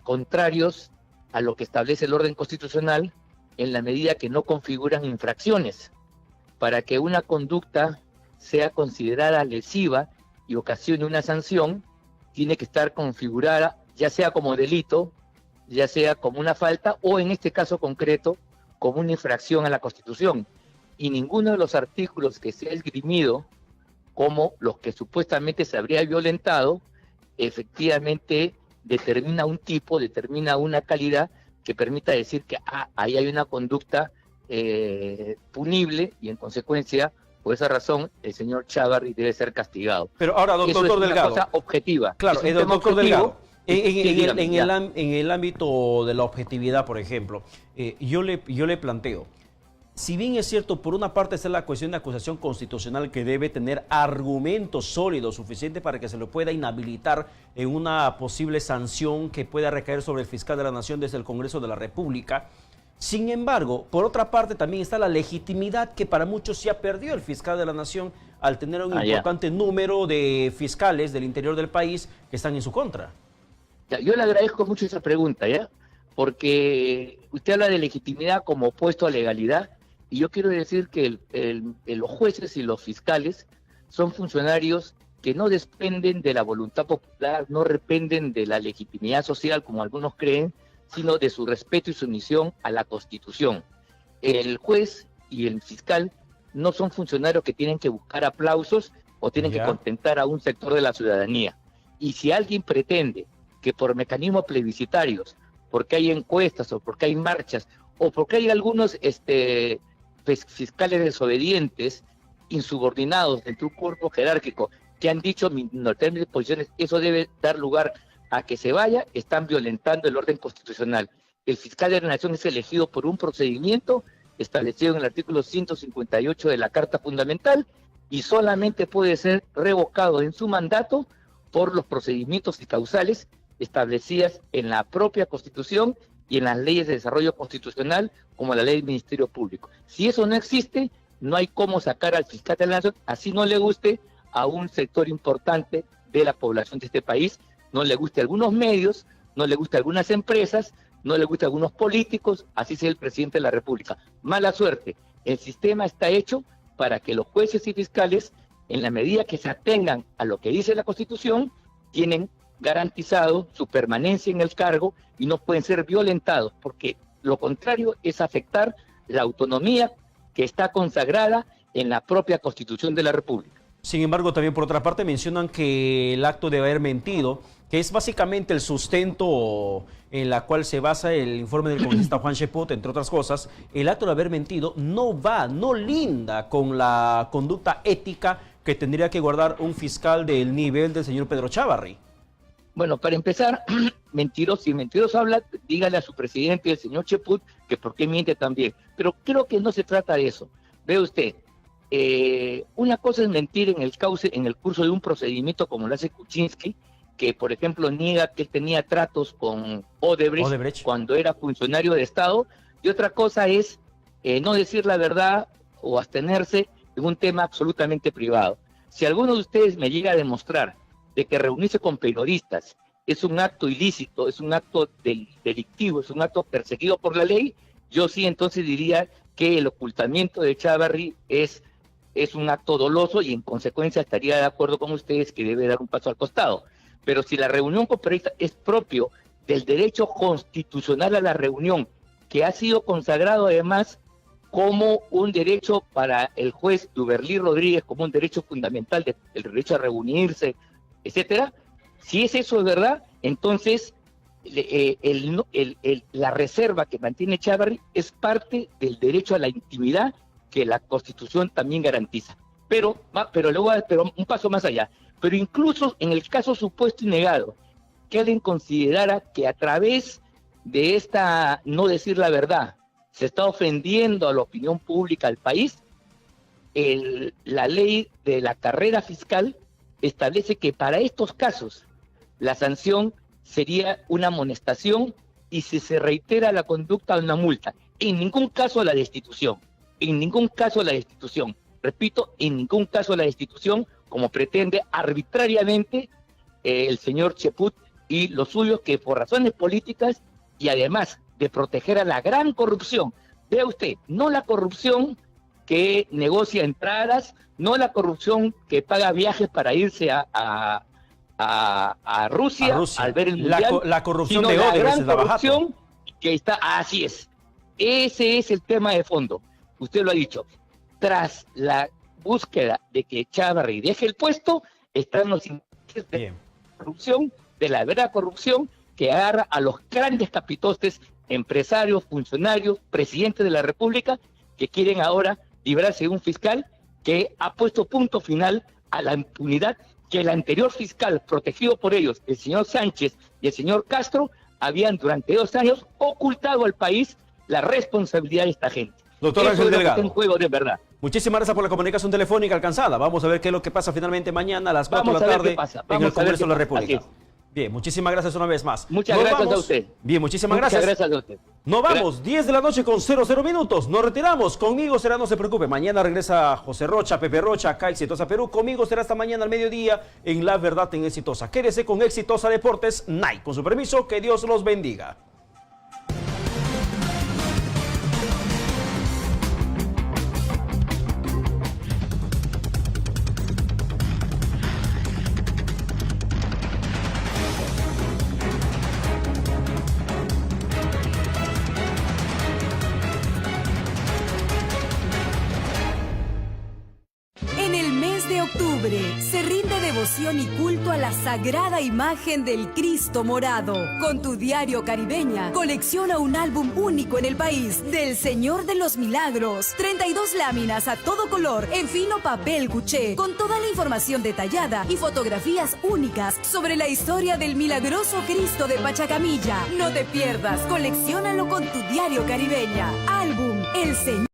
contrarios a lo que establece el orden constitucional en la medida que no configuran infracciones. Para que una conducta sea considerada lesiva y ocasione una sanción, tiene que estar configurada ya sea como delito, ya sea como una falta o en este caso concreto como una infracción a la Constitución. Y ninguno de los artículos que se ha esgrimido como los que supuestamente se habría violentado, efectivamente determina un tipo, determina una calidad que permita decir que ahí hay una conducta punible y en consecuencia, por esa razón, el señor Chávarri debe ser castigado. Pero ahora, doctor Delgado. Es una cosa objetiva. Claro, es un tema doctor objetivo. Delgado. En el ámbito de la objetividad, por ejemplo, yo le planteo, si bien es cierto, por una parte está la cuestión de acusación constitucional que debe tener argumentos sólidos suficientes para que se lo pueda inhabilitar en una posible sanción que pueda recaer sobre el fiscal de la Nación desde el Congreso de la República. Sin embargo, por otra parte también está la legitimidad que para muchos se ha perdido el fiscal de la Nación al tener un importante número de fiscales del interior del país que están en su contra. Yo le agradezco mucho esa pregunta, ¿ya? Porque usted habla de legitimidad como opuesto a legalidad. Y yo quiero decir que los jueces y los fiscales son funcionarios que no dependen de la voluntad popular, no dependen de la legitimidad social, como algunos creen, sino de su respeto y sumisión a la Constitución. El juez y el fiscal no son funcionarios que tienen que buscar aplausos o tienen que contentar a un sector de la ciudadanía. Y si alguien pretende que por mecanismos plebiscitarios, porque hay encuestas o porque hay marchas o porque hay algunos fiscales desobedientes, insubordinados dentro de un cuerpo jerárquico, que han dicho minoritariamente posiciones, eso debe dar lugar a que se vaya, están violentando el orden constitucional. El fiscal de la Nación es elegido por un procedimiento establecido en el artículo 158 de la Carta Fundamental y solamente puede ser revocado en su mandato por los procedimientos y causales establecidas en la propia Constitución y en las leyes de desarrollo constitucional, como la ley del Ministerio Público. Si eso no existe, no hay cómo sacar al fiscal de la Nación, así no le guste a un sector importante de la población de este país, no le guste a algunos medios, no le guste a algunas empresas, no le guste a algunos políticos, así sea el presidente de la República. Mala suerte, el sistema está hecho para que los jueces y fiscales, en la medida que se atengan a lo que dice la Constitución, tienen garantizado su permanencia en el cargo y no pueden ser violentados, porque lo contrario es afectar la autonomía que está consagrada en la propia Constitución de la República. Sin embargo, también por otra parte mencionan que el acto de haber mentido, que es básicamente el sustento en la cual se basa el informe del congresista Juan Cheput, entre otras cosas, el acto de haber mentido no linda con la conducta ética que tendría que guardar un fiscal del nivel del señor Pedro Chávarri. Bueno, para empezar, si mentiroso habla, dígale a su presidente, el señor Cheput, que por qué miente también. Pero creo que no se trata de eso. Ve usted, una cosa es mentir en el curso de un procedimiento como lo hace Kuczynski, que por ejemplo niega que él tenía tratos con Odebrecht cuando era funcionario de Estado, y otra cosa es no decir la verdad o abstenerse en un tema absolutamente privado. Si alguno de ustedes me llega a demostrar de que reunirse con periodistas es un acto ilícito, es un acto delictivo, es un acto perseguido por la ley, yo sí entonces diría que el ocultamiento de Chávarri es un acto doloso y en consecuencia estaría de acuerdo con ustedes que debe dar un paso al costado. Pero si la reunión con periodistas es propio del derecho constitucional a la reunión, que ha sido consagrado además como un derecho para el juez Duberlí Rodríguez, como un derecho fundamental del derecho a reunirse, etcétera, si es eso de verdad, entonces la reserva que mantiene Chávarri es parte del derecho a la intimidad que la Constitución también garantiza. Pero un paso más allá. Pero incluso en el caso supuesto y negado, que alguien considerara que a través de esta no decir la verdad se está ofendiendo a la opinión pública del país, la ley de la carrera fiscal establece que para estos casos la sanción sería una amonestación y si se reitera la conducta una multa. En ningún caso la destitución. En ningún caso la destitución. Repito, en ningún caso la destitución, como pretende arbitrariamente el señor Cheput y los suyos, que por razones políticas y además de proteger a la gran corrupción, vea usted, no la corrupción que negocia entradas, no la corrupción que paga viajes para irse a a Rusia al ver el La mundial, la corrupción sino de la Odebrecht gran es la bajato. corrupción que está, así es. Ese es el tema de fondo. Usted lo ha dicho. Tras la búsqueda de que Chávarri deje el puesto, están los intereses de corrupción, de la verdadera corrupción que agarra a los grandes capitostes, empresarios, funcionarios, presidentes de la República, que quieren ahora librarse de un fiscal que ha puesto punto final a la impunidad que el anterior fiscal, protegido por ellos, el señor Sánchez y el señor Castro, habían durante 2 años ocultado al país la responsabilidad de esta gente. Doctor Eso Ángel es lo que Delgado. está en juego de verdad. Muchísimas gracias por la comunicación telefónica alcanzada. Vamos a ver qué es lo que pasa finalmente mañana a las 4 Vamos de a la ver qué tarde pasa. en Vamos el a ver Congreso qué de la pasa. República. Así es. Bien, muchísimas gracias una vez más. Muchas Nos gracias vamos. a usted. Bien, muchísimas Muchas gracias. gracias a usted. Nos vamos, 10 de la noche con 00 minutos. Nos retiramos. Conmigo será, no se preocupe. Mañana regresa José Rocha, Pepe Rocha, acá Exitosa Perú. Conmigo será hasta mañana al mediodía en La Verdad en Exitosa. Quédese con Exitosa Deportes Night. Con su permiso, que Dios los bendiga. En el mes de octubre se rinde devoción y culto a la sagrada imagen del Cristo morado. Con tu diario Caribeña, colecciona un álbum único en el país del Señor de los Milagros. 32 láminas a todo color en fino papel cuché, con toda la información detallada y fotografías únicas sobre la historia del milagroso Cristo de Pachacamilla. No te pierdas, colecciónalo con tu diario Caribeña. Álbum El Señor.